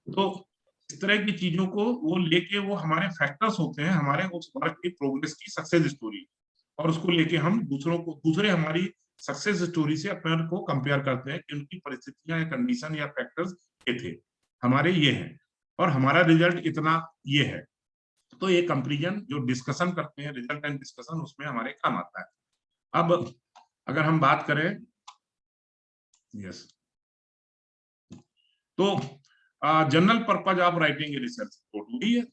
तो इस तरह की चीजों को वो लेके, वो हमारे फैक्टर्स होते हैं हमारे उस वर्क की प्रोग्रेस की सक्सेस स्टोरी, और उसको लेके हम दूसरे हमारी सक्सेस स्टोरी से अपने को कंपेयर करते हैं कि उनकी परिस्थितियां या कंडीशन या फैक्टर्स ये थे, हमारे ये हैं, और हमारा रिजल्ट इतना ये है। तो ये कंपेरिजन जो डिस्कशन करते हैं, रिजल्ट एंड डिस्कशन, उसमें हमारे काम आता है। अब अगर हम बात करें, यस, तो general purpose of writing research report वही है,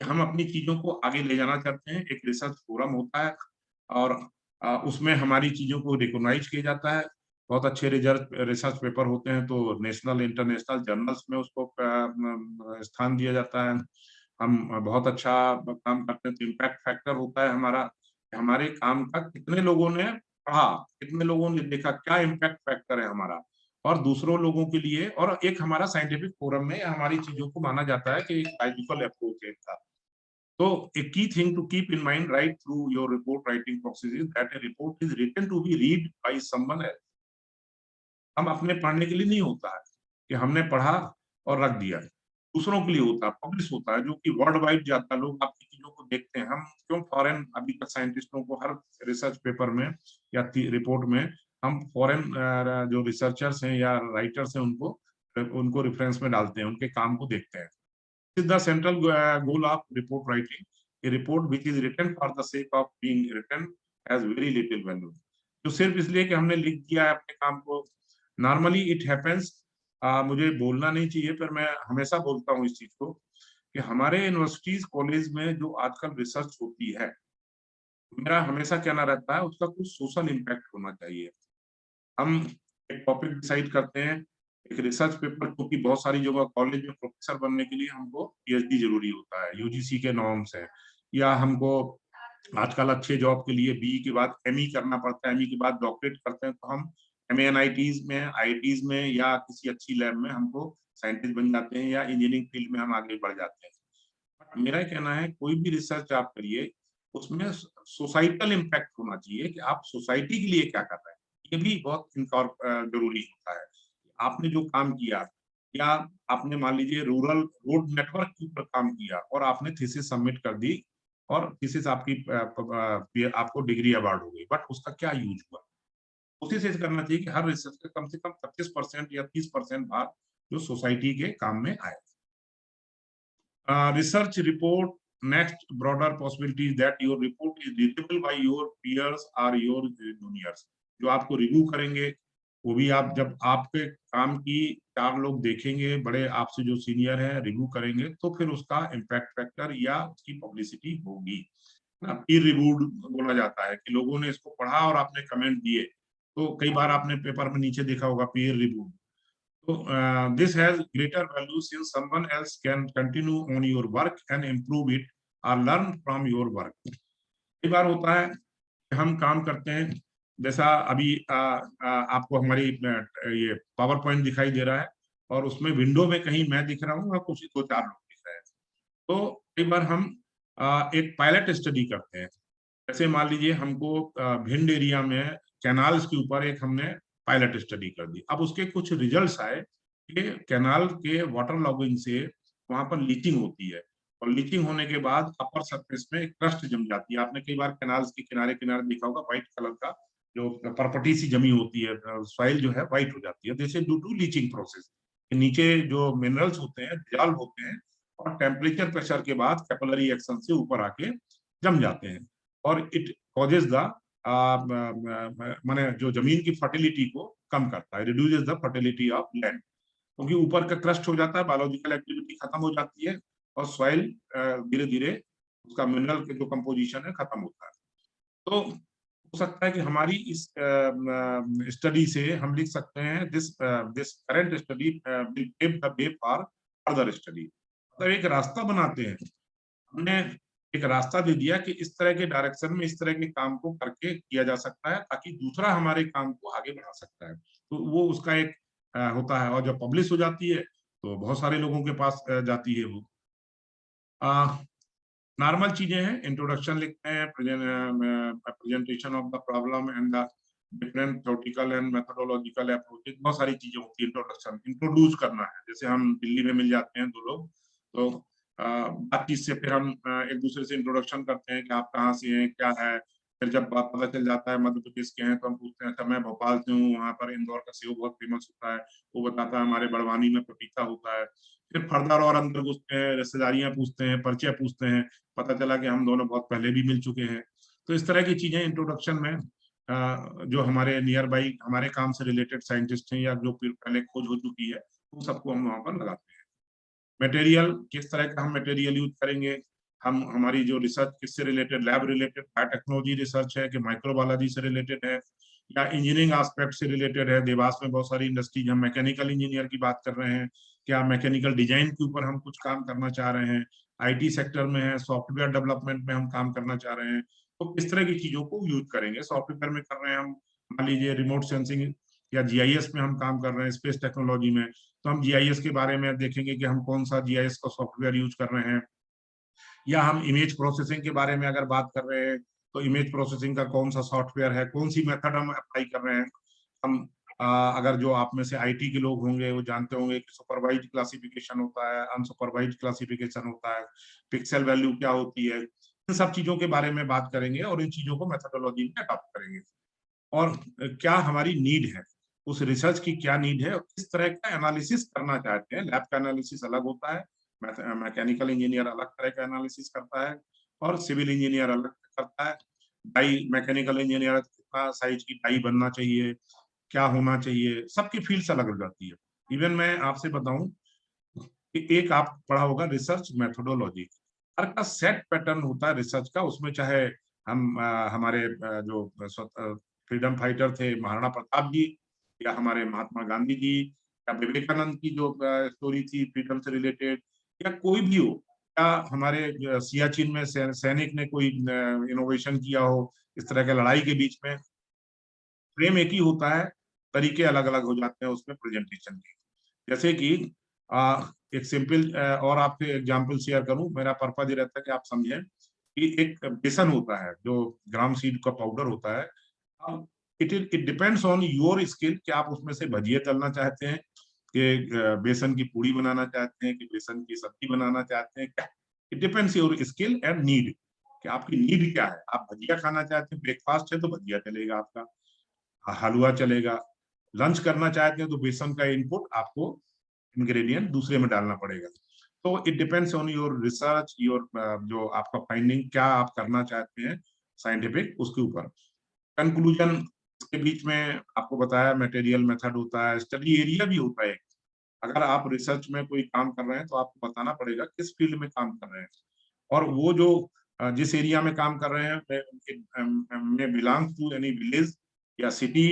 हम अपनी चीजों को आगे ले जाना चाहते हैं। एक रिसर्च फोरम होता है, और उसमें हमारी चीजों को रिकॉग्नाइज किया जाता है। बहुत अच्छे रिसर्च पेपर होते हैं तो नेशनल इंटरनेशनल जर्नल्स में उसको स्थान दिया जाता है। हम बहुत अच्छा काम करते हैं तो इम्पैक्ट फैक्टर होता है हमारा, हमारे काम का कितने लोगों ने पढ़ा, कितने लोगों ने देखा, क्या इम्पैक्ट फैक्टर है हमारा, और दूसरों लोगों के लिए। और एक हमारा साइंटिफिक फोरम में हमारी चीजों को माना जाता है कि एक लॉजिकल अप्रोच है इसका। So a key thing to keep in mind right through your report writing process is that a report is written to be read by someone else. हम अपने पढ़ने के लिए नहीं होता है कि हमने पढ़ा और रख दिया, दूसरों के लिए होता है, पब्लिश होता है, जो कि वर्ल्ड वाइड जाता है, लोग आपकी चीजों को देखते हैं। हम क्यों फॉरेन अभी तक साइंटिस्टों को हर रिसर्च पेपर में या रिपोर्ट में हम फॉरेन जो रिसर्चर्स हैं या राइटर्स हैं उनको रेफरेंस में डालते हैं, उनके काम को देखते हैं। Is the central goal of report writing. A report which is written for the sake of being written has very little value. तो सिर्फ इसलिए कि हमने लिख दिया है अपने काम को, नॉर्मली इट हैपेंस, मुझे बोलना नहीं चाहिए पर मैं हमेशा बोलता हूँ इस चीज को, कि हमारे यूनिवर्सिटीज कॉलेज में जो आजकल रिसर्च होती है मेरा हमेशा कहना रहता है उसका कुछ सोशल इम्पैक्ट होना चाहिए। हम एक टॉपिक डिसाइड करते हैं, एक रिसर्च पेपर, क्योंकि बहुत सारी जगह कॉलेज में प्रोफेसर बनने के लिए हमको पीएचडी जरूरी होता है, यूजीसी के नॉर्म्स है, या हमको आजकल अच्छे जॉब के लिए बीई के बाद एमई करना पड़ता है, एमई के बाद डॉक्टरेट करते हैं, तो हम एमएनआईटीज में, आईआईटीज में या किसी अच्छी लैब में हमको साइंटिस्ट बन जाते हैं, या इंजीनियरिंग फील्ड में हम आगे बढ़ जाते हैं। मेरा कहना है कोई भी रिसर्च आप करिए उसमें सोसाइटल इम्पैक्ट होना चाहिए, कि आप सोसाइटी के लिए क्या कर रहे हैं, ये भी बहुत जरूरी होता है। आपने जो काम किया, या आपने मान लीजिए रूरल रोड नेटवर्क के ऊपर काम किया और आपने थीसिस सबमिट कर दी, और थीसिस आपको डिग्री अवार्ड हो गई, बट उसका क्या यूज हुआ। कोशिश ये करना चाहिए कि हर रिसर्च का कम से कम 25% या 30% भाग जो सोसाइटी के काम में आए। Research report, next broader possibility is that your report is readable by your peers or your juniors। जो आपको रिव्यू करेंगे वो भी आप, जब आपके काम की 4 लोग देखेंगे, बड़े आपसे जो सीनियर है रिव्यू करेंगे, तो फिर उसका इम्पैक्ट फैक्टर या उसकी पब्लिसिटी होगी ना। पीर रिव्यूड बोला जाता है कि लोगों ने इसको पढ़ा और आपने कमेंट दिए, तो कई बार आपने पेपर में नीचे देखा होगा पीर reviewed. So this has greater value since someone else can continue on your work and improve it or learn from your work। कई बार होता है कि हम काम करते हैं, जैसा अभी आपको हमारी ये पावर पॉइंट दिखाई दे रहा है, और उसमें विंडो में कहीं मैं दिख रहा हूँ और कुछ 2-4 लोग दिख रहे हैं। तो कई बार हम एक पायलट स्टडी करते हैं, जैसे मान लीजिए हमको भिंड एरिया में कैनाल्स के ऊपर एक हमने पायलट स्टडी कर दी। अब उसके कुछ रिजल्ट्स आए कि कैनाल के वाटर लॉगिंग से वहां पर लीचिंग होती है, और लीचिंग होने के बाद अपर सरफेस में क्रस्ट जम जाती है। आपने कई बार कैनाल्स के किनारे किनारे देखा होगा व्हाइट कलर का जो परपटी सी जमी होती है, सॉइल जो है व्हाइट हो जाती है, जैसे ड्यू टू लीचिंग प्रोसेस। नीचे जो मिनरल्स होते हैं डिसॉल्व होते हैं, और टेम्परेचर प्रेशर के बाद कैपिलरी एक्शन से ऊपर आके जम जाते हैं, और इट कॉजेज द माने जो जमीन की फर्टिलिटी को कम करता है, reduces the fertility of land, क्योंकि ऊपर का क्रस्ट हो जाता है, बायोलॉजिकल एक्टिविटी खत्म हो जाती है, और सॉइल धीरे धीरे उसका मिनरल के जो कंपोजिशन है खत्म होता है। तो हो सकता है कि हमारी इस स्टडी से हम लिख सकते हैं this current study will pave the way for further study. मतलब एक रास्ता बनाते हैं, हमने एक रास्ता दे दिया कि इस तरह के डायरेक्शन में इस तरह के काम को करके किया जा सकता है, ताकि दूसरा हमारे काम को आगे बढ़ा सकता है। तो वो उसका एक होता है, और जब पब्लिश हो जाती है तो बहुत सारे लोगों के पास जाती है वो। नॉर्मल चीजें हैं, इंट्रोडक्शन लिखते हैं, presentation of the problem and the different theoretical and methodological approaches, बहुत सारी चीजें होती है। इंट्रोडक्शन इंट्रोड्यूस करना है, जैसे हम दिल्ली में मिल जाते हैं 2 लोग, तो बातचीत से फिर हम एक दूसरे से इंट्रोडक्शन करते हैं कि आप कहाँ से हैं, क्या है। फिर जब बात पता चल जाता है मध्य प्रदेश के हैं, तो हम पूछते हैं अच्छा मैं भोपाल से हूँ, वहाँ पर इंदौर का सेव बहुत फेमस होता है, वो बताता है, हमारे बड़वानी में पपीता होता है। फिर फर्दर और अंदर घुसते हैं, रिश्तेदारियां पूछते हैं, परिचय पूछते हैं, पता चला कि हम दोनों बहुत पहले भी मिल चुके हैं। तो इस तरह की चीजें इंट्रोडक्शन में जो हमारे नियर बाई हमारे काम से रिलेटेड साइंटिस्ट हैं, या जो पहले खोज हो चुकी है, उन सबको हम वहां पर लगाते हैं। मटेरियल, किस तरह का हम मटेरियल यूज करेंगे, हम हमारी जो रिसर्च किससे related, lab related biotechnology research है कि माइक्रोबायोलॉजी से रिलेटेड है, या इंजीनियरिंग एस्पेक्ट से रिलेटेड है। देवास में बहुत सारी इंडस्ट्रीज, हम मैकेनिकल इंजीनियर की बात कर रहे हैं, क्या मैकेनिकल डिजाइन के ऊपर हम कुछ काम करना चाह रहे हैं, आईटी सेक्टर में है, सॉफ्टवेयर डेवलपमेंट में हम काम करना चाह रहे हैं, तो किस तरह की चीजों को यूज करेंगे। सॉफ्टवेयर में कर रहे हैं हम, मान लीजिए रिमोट सेंसिंग या जीआईएस में हम काम कर रहे हैं, स्पेस टेक्नोलॉजी में, तो हम जीआईएस के बारे में देखेंगे कि हम कौन सा जीआईएस का सॉफ्टवेयर यूज कर रहे हैं। या हम इमेज प्रोसेसिंग के बारे में अगर बात कर रहे हैं, तो इमेज प्रोसेसिंग का कौन सा सॉफ्टवेयर है, कौन सी मेथड हम अप्लाई कर रहे हैं। हम अगर जो आप में से आईटी के लोग होंगे वो जानते होंगे कि सुपरवाइज्ड क्लासिफिकेशन होता है, अनसुपरवाइज्ड क्लासिफिकेशन होता है, पिक्सल वैल्यू क्या होती है, इन सब चीजों के बारे में बात करेंगे, और इन चीजों को मेथोडोलॉजी में अडॉप्ट करेंगे। और क्या हमारी नीड है, उस रिसर्च की क्या नीड है, और किस तरह का एनालिसिस करना चाहते हैं। लैब का एनालिसिस अलग होता है, मैकेनिकल इंजीनियर अलग तरह का एनालिसिस करता है, और सिविल इंजीनियर अलग करता है। डाई मैकेनिकल इंजीनियर कितना साइज की डाई बनना चाहिए, क्या होना चाहिए, सबकी फील्ड अलग हो जाती है। इवन मैं आपसे बताऊं कि एक आप पढ़ा होगा रिसर्च मेथोडोलॉजी, हर का सेट पैटर्न होता है रिसर्च का, उसमें चाहे हम हमारे जो फ्रीडम फाइटर थे महाराणा प्रताप जी, या हमारे महात्मा गांधी जी, या विवेकानंद की जो स्टोरी थी फ्रीडम से रिलेटेड, या कोई भी हो, या हमारे सियाचिन में सैनिक ने कोई इनोवेशन किया हो इस तरह के लड़ाई के बीच में, फ्रेम एक ही होता है, तरीके अलग अलग हो जाते हैं उसमें प्रेजेंटेशन के। जैसे कि एक सिंपल और आपसे एग्जांपल शेयर करूं, मेरा पर्पज ये रहता है कि आप समझें कि एक बेसन होता है जो ग्राम सीड का पाउडर होता है। अब it depends on your skill कि आप उसमें से भजिया तलना चाहते हैं, कि बेसन की पूड़ी बनाना चाहते हैं, कि बेसन की सब्जी बनाना चाहते हैं, क्या, it depends your skill and need, कि आपकी नीड क्या है। आप भजिया खाना चाहते हैं, ब्रेकफास्ट है तो भजिया चलेगा आपका, हलवा चलेगा। लंच करना चाहते हैं तो बेसन का इनपुट आपको इंग्रेडिएंट दूसरे में डालना पड़ेगा। तो it depends on your research, your जो आपका फाइंडिंग, क्या आप करना चाहते हैं साइंटिफिक, उसके ऊपर। कंक्लूजन के बीच में आपको बताया, मटेरियल मेथड होता है, स्टडी एरिया भी होता है। अगर आप रिसर्च में कोई काम कर रहे हैं तो आपको बताना पड़ेगा किस फील्ड में काम कर रहे हैं, और वो जो जिस एरिया में काम कर रहे हैं में बिलोंग टू एनी विलेज या सिटी,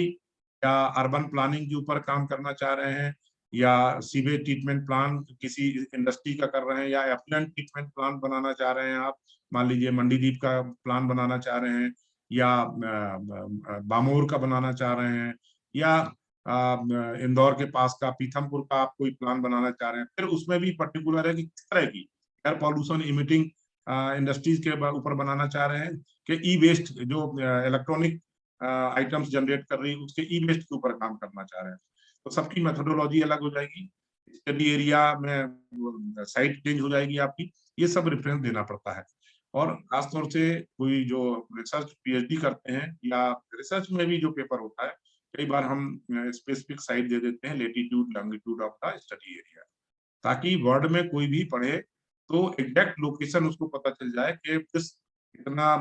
या अर्बन प्लानिंग के ऊपर काम करना चाह रहे हैं, या सीवेज ट्रीटमेंट प्लान किसी इंडस्ट्री का कर रहे हैं, या एफ्लुएंट ट्रीटमेंट प्लान बनाना चाह रहे हैं आप, मान लीजिए मंडीदीप का प्लान बनाना चाह रहे हैं, या बामोर का बनाना चाह रहे हैं, या इंदौर के पास का पीथमपुर का आप कोई प्लान बनाना चाह रहे हैं, फिर उसमें भी पर्टिकुलर है कि किस तरह की एयर पॉल्यूशन इमिटिंग इंडस्ट्रीज के ऊपर बनाना चाह रहे हैं, कि ई वेस्ट जो इलेक्ट्रॉनिक आइटम्स जनरेट कर रही है उसके ई वेस्ट के ऊपर काम करना चाह रहे हैं। तो सबकी मेथोडोलॉजी अलग हो जाएगी, स्टडी एरिया में साइट चेंज हो जाएगी आपकी, ये सब रेफरेंस देना पड़ता है। और खासतौर से कोई जो रिसर्च पीएचडी करते हैं, या रिसर्च में भी जो पेपर होता है, कई बार हम स्पेसिफिक साइट दे देते हैं, latitude longitude of the study area, ताकि वर्ल्ड में कोई भी पढ़े तो एग्जैक्ट लोकेशन उसको पता चल जाए कि किस इतना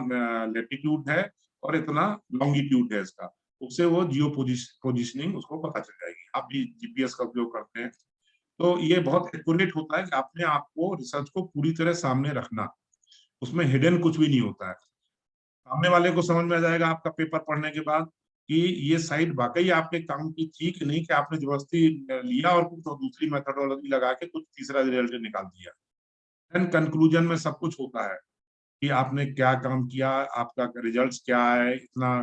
लेटीट्यूड है और इतना लॉन्गिट्यूड है इसका, उससे वो जियो पोजिशनिंग उसको पता चल जाएगी। आप भी जीपीएस का उपयोग करते हैं, तो ये बहुत एक्यूरेट होता है कि अपने आप को रिसर्च को पूरी तरह सामने रखना, उसमें हिडन कुछ भी नहीं होता है। सामने वाले को समझ में आ जाएगा आपका पेपर पढ़ने के बाद कि ये साइट वाकई आपके काम की थी कि नहीं, कि आपने जबरदस्ती लिया और कुछ और दूसरी मेथोडोलॉजी लगा के कुछ तीसरा रिजल्ट निकाल दिया। एंड कंक्लूजन में सब कुछ होता है कि आपने क्या काम किया, आपका रिजल्ट्स क्या है, इतना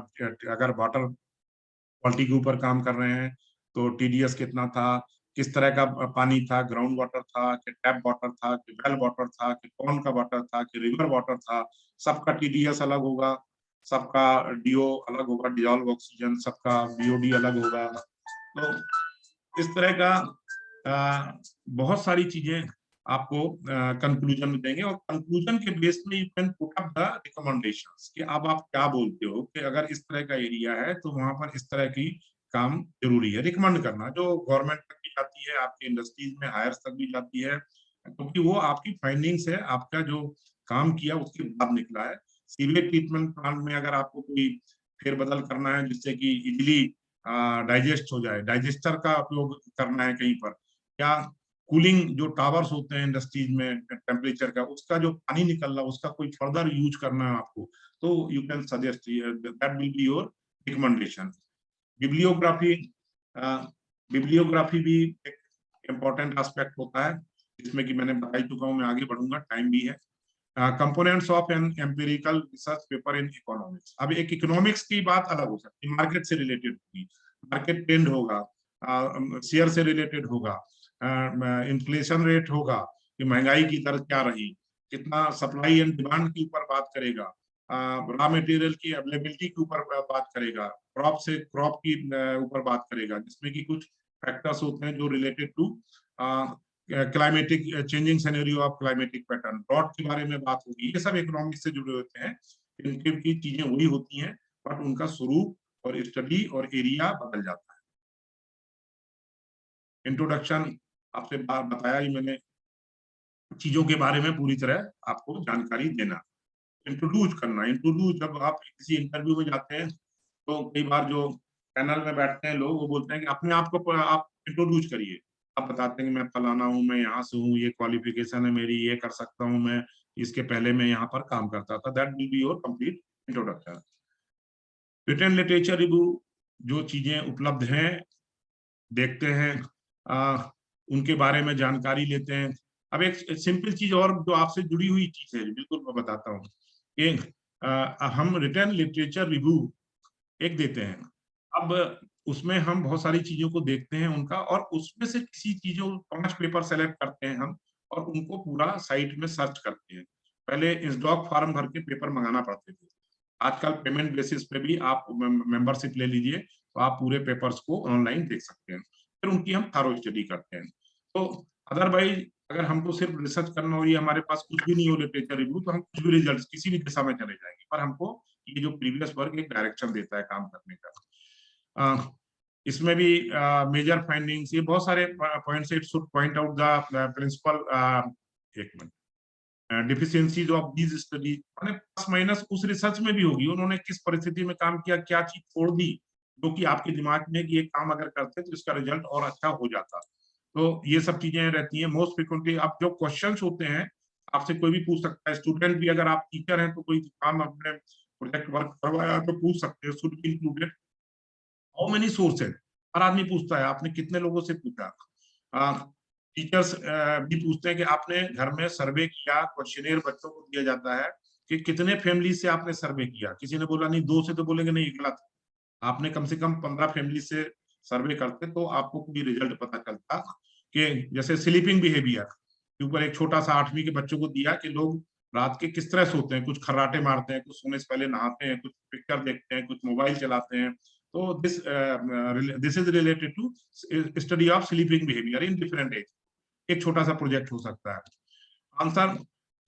अगर वाटर क्वालिटी के ऊपर काम कर रहे हैं तो टीडीएस कितना था, किस तरह का पानी था, ग्राउंड वाटर था कि टैप वाटर था कि वेल वाटर था कि पॉन्ड का वाटर था कि रिवर वाटर था, सबका टीडीएस अलग होगा, सबका डीओ अलग होगा, डिजॉल्व ऑक्सीजन, सबका बीओडी अलग होगा। तो इस तरह का बहुत सारी चीजें आपको कंक्लूजन में देंगे, और कंक्लूजन के बेस में you can put up the recommendations कि अब आप क्या बोलते हो कि अगर इस तरह का एरिया है तो वहां पर इस तरह की काम जरूरी है। रिकमेंड करना जो गवर्नमेंट तक भी जाती है, आपके इंडस्ट्रीज में हायर्स तक भी जाती है, क्योंकि वो आपकी फाइंडिंग्स है, आपका जो काम किया उसके बाद निकला है। सीवेज ट्रीटमेंट प्लांट में अगर आपको कोई फेरबदल करना है जिससे कि इजिली डाइजेस्ट हो जाए, डाइजेस्टर का उपयोग करना है कहीं पर, या कूलिंग जो टावर्स होते हैं इंडस्ट्रीज में टेम्परेचर का, उसका जो पानी निकल रहा है उसका कोई फर्दर यूज करना है आपको, तो you can suggest that will be your recommendation. Bibliography, bibliography भी एक इम्पोर्टेंट एस्पेक्ट होता है, जिसमें कि मैंने बता ही चुका हूँ, मैं आगे बढ़ूंगा, टाइम भी है। Components of an empirical research paper in economics. अब एक इकोनॉमिक्स की बात अलग हो सकती है, मार्केट से रिलेटेड होगी, मार्केट ट्रेंड होगा, शेयर से रिलेटेड होगा, इन्फ्लेशन रेट होगा कि महंगाई की दर क्या रही, कितना सप्लाई एंड डिमांड के ऊपर बात करेगा, रॉ मटेरियल की अवेलेबिलिटी के ऊपर बात करेगा, क्रॉप से क्रॉप की ऊपर बात करेगा, जिसमें कि कुछ फैक्टर्स होते हैं जो related to climatic changing scenario of climatic pattern, drought के बारे में बात होगी, ये सब इकोनॉमिक्स से जुड़े होते हैं। इनकी चीजें वही होती हैं, बट उनका स्वरूप और स्टडी और एरिया बदल जाता है। इंट्रोडक्शन आपसे बताया ही मैंने, चीजों के बारे में पूरी तरह आपको जानकारी देना, इंट्रोड्यूस करना। इंट्रोड्यूस, जब आप किसी इंटरव्यू में जाते हैं तो कई बार जो पैनल में बैठते हैं लोग, वो बोलते हैं कि अपने आप को आप इंट्रोड्यूस करिए। आप बताते हैं कि मैं फलाना हूँ, मैं यहाँ से हूँ, ये क्वालिफिकेशन है मेरी, ये कर सकता हूँ मैं, इसके पहले मैं यहाँ पर काम करता था। That will be your complete introduction. Written literature review, जो चीजें उपलब्ध हैं देखते हैं, उनके बारे में जानकारी लेते हैं। अब एक सिंपल चीज और जो आपसे जुड़ी हुई चीज है, बिल्कुल मैं बताता हूँ कि हम रिटन लिटरेचर रिव्यू एक देते हैं। अब उसमें हम बहुत सारी चीजों को देखते हैं उनका, और उसमें से किसी चीजों 5 पेपर सेलेक्ट करते हैं हम, और उनको पूरा साइट में सर्च करते हैं। पहले इंस्टॉक फॉर्म भर के पेपर मंगाना पड़ते थे, आजकल पेमेंट बेसिस पे भी आप मेंबरशिप ले लीजिए तो आप पूरे पेपर्स को ऑनलाइन देख सकते हैं, फिर उनकी हम थारो स्टडी करते हैं। तो अदरवाइज अगर हमको सिर्फ रिसर्च करना हो, ये हमारे पास कुछ भी नहीं हो लिटरेचर रिव्यू, तो हम कुछ भी रिजल्ट किसी भी दिशा में चले जाएंगे, पर हमको ये जो प्रीवियस वर्क एक डायरेक्शन देता है काम करने का। इसमें भी मेजर फाइंडिंग्स, ये बहुत सारे points, it should point out the principal, एक minute, deficiencies of these study, माने प्लस माइनस उस रिसर्च में भी होगी, उन्होंने किस परिस्थिति में काम किया, क्या चीज छोड़ दी जो कि आपके दिमाग में कि ये काम अगर करते तो इसका रिजल्ट और अच्छा हो जाता। तो ये सब चीजें रहती हैं मोस्ट फ्रिक्वेंटली। आप जो क्वेश्चंस होते हैं आपसे कोई भी पूछ सकता है, स्टूडेंट भी, अगर आप टीचर हैं तो कोई काम अपने प्रोजेक्ट वर्क करवाया तो पूछ सकते हैं, should be included how many sources, हर आदमी पूछता है आपने कितने लोगों से पूछा। टीचर्स भी पूछते हैं कि आपने घर में सर्वे किया, क्वेश्चनेयर बच्चों को दिया जाता है कि कितने फैमिली से आपने सर्वे किया, किसी ने बोला नहीं 2 से, तो बोलेंगे नहीं गलत, आपने कम से कम 15 फैमिली से सर्वे करते तो आपको कोई रिजल्ट पता चलता। कि जैसे स्लीपिंग बिहेवियर के ऊपर एक छोटा सा 8वीं के बच्चों को दिया कि लोग रात के किस तरह सोते हैं, कुछ खर्राटे मारते हैं, कुछ सोने से पहले नहाते हैं, कुछ पिक्चर देखते हैं, कुछ मोबाइल चलाते हैं। तो this is related to study of sleeping behaviour in different age, एक छोटा सा प्रोजेक्ट हो सकता है। Answer,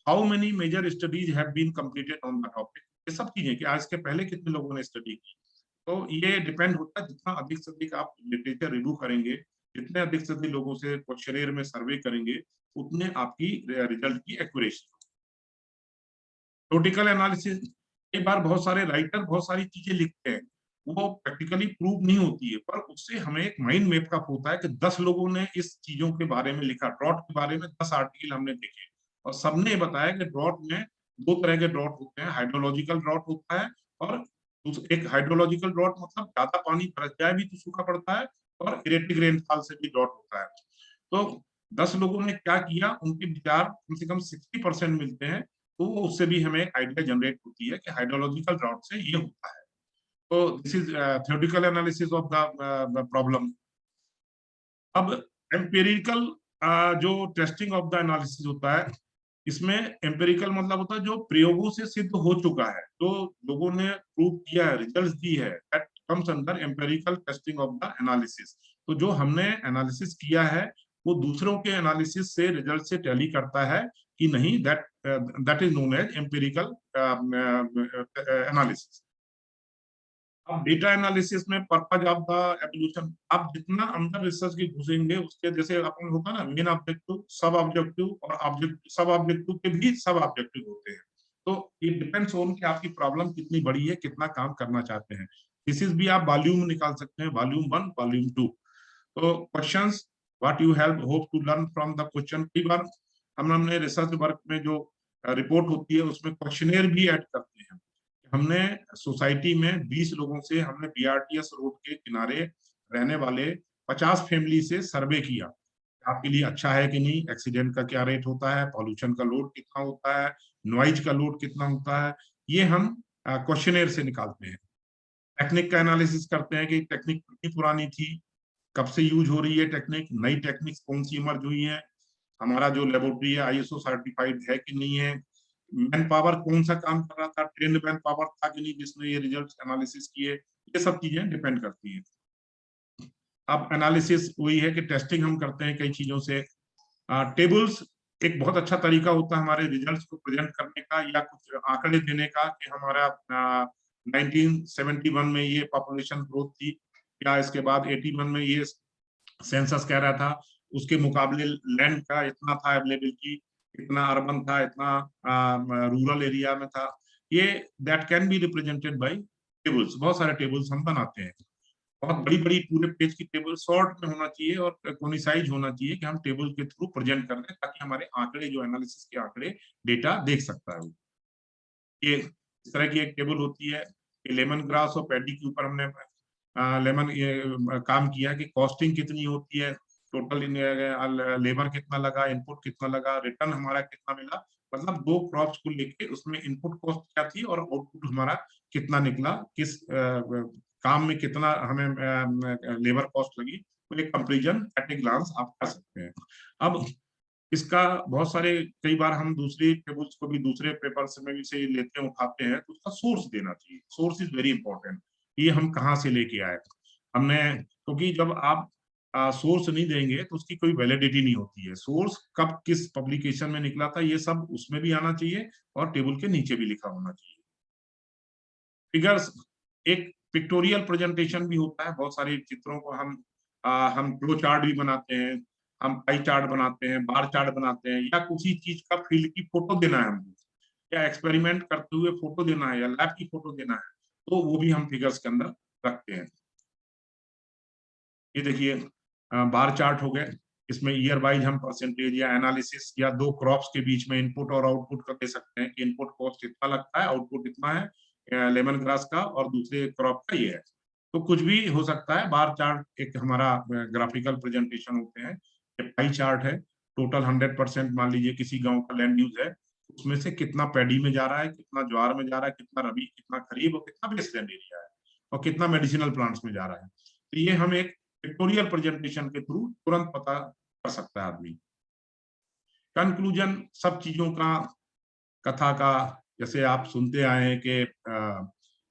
how many major studies have been completed on the topic, ये सब चीजें कि आज के पहले कितने लोगों ने स्टडी की। तो ये डिपेंड होता है, जितना अधिक से अधिक आप लिटरेचर रिव्यू करेंगे, जितने अधिक से अधिक लोगों से क्वेश्चनेयर में सर्वे करेंगे, उतने आपकी रिजल्ट की एक्यूरेसी। थ्योरेटिकल एनालिसिस, कई बार बहुत सारे राइटर बहुत सारी चीजें लिखते हैं, वो प्रैक्टिकली प्रूव नहीं होती है, पर उससे हमें एक माइंड मैप अप होता है कि 10 लोगों ने इस चीजों के बारे में लिखा, ड्रॉट के बारे में 10 आर्टिकल हमने देखे, और सबने बताया कि ड्रॉट में 2 तरह के ड्रॉट होते हैं, हाइड्रोलॉजिकल ड्रॉट होता है, और एक हाइड्रोलॉजिकल ड्रॉट मतलब ज्यादा पानी बरस जाए भी तो सूखा पड़ता है, और इरेटिक रेनफॉल से भी ड्रॉट होता है। तो 10 लोगों ने क्या किया, उनके विचार कम से कम 60% मिलते हैं, तो उससे भी हमें आइडिया जनरेट होती है कि हाइड्रोलॉजिकल ड्रॉट से ये होता है। तो this is theoretical analysis of the problem. अब एम्पिरिकल जो टेस्टिंग ऑफ द एनालिसिस होता है, इसमें एम्पिरिकल मतलब होता है जो प्रयोगों से सिद्ध हो चुका है, जो लोगों ने प्रूव किया है, रिजल्ट्स दी है, that comes under empirical testing of the analysis. तो जो हमने एनालिसिस किया है वो दूसरों के एनालिसिस से, रिजल्ट से टैली करता है कि नहीं, that is known as empirical analysis. अब डेटा एनालिसिस में पर्पज ऑफ द एवोल्यूशन, आप जितना अंदर रिसर्च के घुसेंगे उसके, जैसे अपन होता है ना मेन ऑब्जेक्टिव, सब ऑब्जेक्टिव, और ऑब्जेक्टिव सब ऑब्जेक्टिव के भी सब ऑब्जेक्टिव होते हैं। तो ये डिपेंड्स ऑन कि आपकी प्रॉब्लम कितनी बड़ी है, कितना काम करना चाहते हैं। थीसिस भी आप वॉल्यूम निकाल सकते हैं, वॉल्यूम 1, वॉल्यूम 2। तो questions, what you have hope to learn from the question. कई बार हमने रिसर्च वर्क में जो रिपोर्ट होती है उसमें क्वेश्चनेयर भी ऐड करते हैं। हमने सोसाइटी में 20 लोगों से, हमने बीआरटीएस रोड के किनारे रहने वाले 50 फैमिली से सर्वे किया, आपके लिए अच्छा है कि नहीं, एक्सीडेंट का क्या रेट होता है, पॉल्यूशन का लोड कितना होता है, नॉइज का लोड कितना होता है, ये हम क्वेश्चनेयर से निकालते हैं। टेक्निक का एनालिसिस करते हैं कि टेक्निक कितनी पुरानी थी, कब से यूज हो रही है टेक्निक, नई टेक्निक्स कौन सी इमर्ज हुई है, हमारा जो लेबोरेटरी है आईएसओ सर्टिफाइड है कि नहीं है, मैन पावर कौन सा काम कर रहा था, ट्रेंड मैन पावर था कि नहीं जिसने ये रिजल्ट एनालिसिस किए, ये सब चीजें डिपेंड करती है। अब एनालिसिस वही है कि टेस्टिंग हम करते हैं कई चीजों से। टेबल्स एक बहुत अच्छा तरीका होता है हमारे रिजल्ट्स को प्रेजेंट करने का, या कुछ आंकड़े देने का कि हमारा 1971 में ये पॉपुलेशन ग्रोथ थी, या इसके बाद 81 में ये सेंसस कह रहा था, उसके मुकाबले लैंड का इतना था अवेलेबिलिटी, इतना अर्बन था, इतना रूरल एरिया में था। ये that can be represented by tables. बहुत सारे टेबल्स हम बनाते हैं, बहुत बड़ी बड़ी पूरे पेज की टेबल, शॉर्ट में होना चाहिए और कोनिसाइज होना चाहिए कि हम टेबल के थ्रू प्रेजेंट कर दें, ताकि हमारे आंकड़े जो एनालिसिस के आंकड़े डेटा देख सकता है। ये इस तरह की एक टेबल होती है कि लेमन ग्रास और पैडी के ऊपर हमने काम किया कि कॉस्टिंग कितनी होती है, टोटल लेबर कितना लगा, इनपुट कितना लगा, रिटर्न हमारा कितना मिला, मतलब 2 क्रॉप्स को लेके उसमें इनपुट कॉस्ट क्या थी और आउटपुट हमारा कितना निकला, किस काम में कितना हमें लेबर कॉस्ट लगी, तो एक कंपैरिजन एट ए ग्लांस आप कर सकते हैं। अब इसका बहुत सारे, कई बार हम दूसरी टेबल्स को भी दूसरे पेपर्स में भी से लेते हैं, उठाते हैं, तो उसका सोर्स देना चाहिए। सोर्स इज वेरी इंपॉर्टेंट, ये हम कहाँ से लेके आए हमने, क्योंकि जब आप सोर्स नहीं देंगे तो उसकी कोई वैलिडिटी नहीं होती है। सोर्स कब किस पब्लिकेशन में निकला था ये सब उसमें भी आना चाहिए और टेबल के नीचे भी लिखा होना चाहिए। फिगर्स, एक पिक्टोरियल प्रेजेंटेशन भी होता है, बहुत सारे चित्रों को हम फ्लो चार्ट भी बनाते हैं, हम पाई चार्ट बनाते हैं, बार चार्ट बनाते हैं, या किसी चीज का फील्ड की फोटो देना है हमको, या एक्सपेरिमेंट करते हुए फोटो देना है, या लैब की फोटो देना है, तो वो भी हम फिगर्स के अंदर रखते हैं। ये देखिए बार चार्ट हो गए, इसमें ईयर वाइज हम परसेंटेज या एनालिसिस या 2 क्रॉप्स के बीच में इनपुट और आउटपुट का दे सकते हैं कि इनपुट कॉस्ट इतना लगता है, आउटपुट इतना है लेमन ग्रास का और दूसरे क्रॉप का ये है। तो कुछ भी हो सकता है। बार चार्ट एक हमारा ग्राफिकल प्रेजेंटेशन होते हैं। पाई चार्ट है, टोटल 100% मान लीजिए किसी गांव का लैंड यूज है, उसमें से कितना पैडी में जा रहा है, कितना ज्वार में जा रहा है, कितना रबी, कितना खरीफ और कितना वेस्टलैंड एरिया है और कितना मेडिसिनल प्लांट्स में जा रहा है। तो ये हम एक पिक्टोरियल प्रेजेंटेशन के थ्रू तुरंत पता कर सकता है आदमी। कंक्लूजन, सब चीजों का, कथा का, जैसे आप सुनते आए हैं कि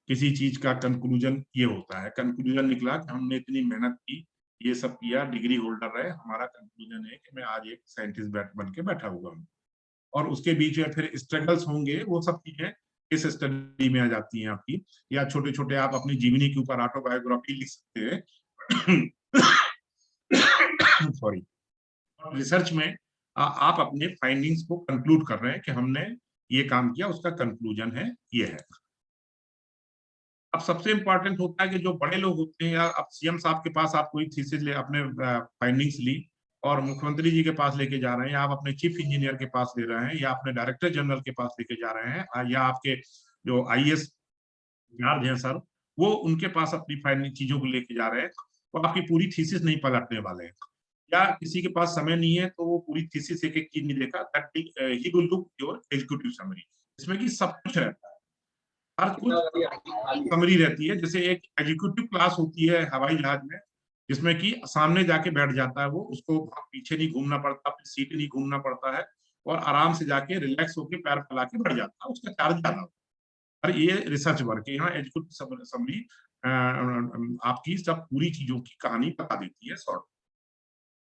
किसी चीज का कंक्लूजन ये होता है, कंक्लूजन निकला कि हमने इतनी मेहनत की, ये सब किया, डिग्री होल्डर रहे, हमारा कंक्लूजन है कि मैं आज एक साइंटिस्ट बन के बैठा हुआ हूँ। और उसके बीच में फिर स्ट्रगल्स होंगे, वो सब चीजें इस स्टडी में आ जाती हैं आपकी, या छोटे छोटे आप अपनी जीवनी के ऊपर ऑटोबायोग्राफी लिख सकते हैं। सॉरी। रिसर्च में आप अपने फाइंडिंग्स को कंक्लूड कर रहे हैं कि हमने ये काम किया, उसका कंक्लूजन है ये है। अब सबसे इंपॉर्टेंट होता है कि जो बड़े लोग होते हैं, या अब सीएम साहब के पास आप कोई थीसिस ले, अपने फाइंडिंग्स ली और मुख्यमंत्री जी के पास लेके जा रहे हैं, या आप अपने चीफ इंजीनियर के पास ले रहे हैं, या अपने डायरेक्टर जनरल के पास लेके जा रहे हैं, या आपके जो आईएएस इंचार्ज हैं सर, वो उनके पास अपनी फाइंडिंग चीजों को लेके जा रहे हैं, तो आपकी पूरी थीसिस नहीं पलटने वाले हैं। या किसी के पास समय नहीं है तो वो पूरी थीसिस एक एक चीज नहीं देखा, that he will look your executive summary, इसमें कि सब कुछ रहता है, हर कुछ समरी रहती है। जैसे एक एग्जीक्यूटिव क्लास होती है हवाई जहाज में, जिसमें कि सामने जाके बैठ जाता है वो, उसको पीछे नहीं घूमना पड़ता, अपनी सीट नहीं घूमना पड़ता है, और आराम से जाके रिलैक्स होके पैर फैला के बैठ जाता है, उसका चार्ज ज्यादा होता है। और ये रिसर्च वर्क है, यहाँ एग्जीक्यूटिव समरी आपकी सब पूरी चीजों की कहानी बता देती है शॉर्ट,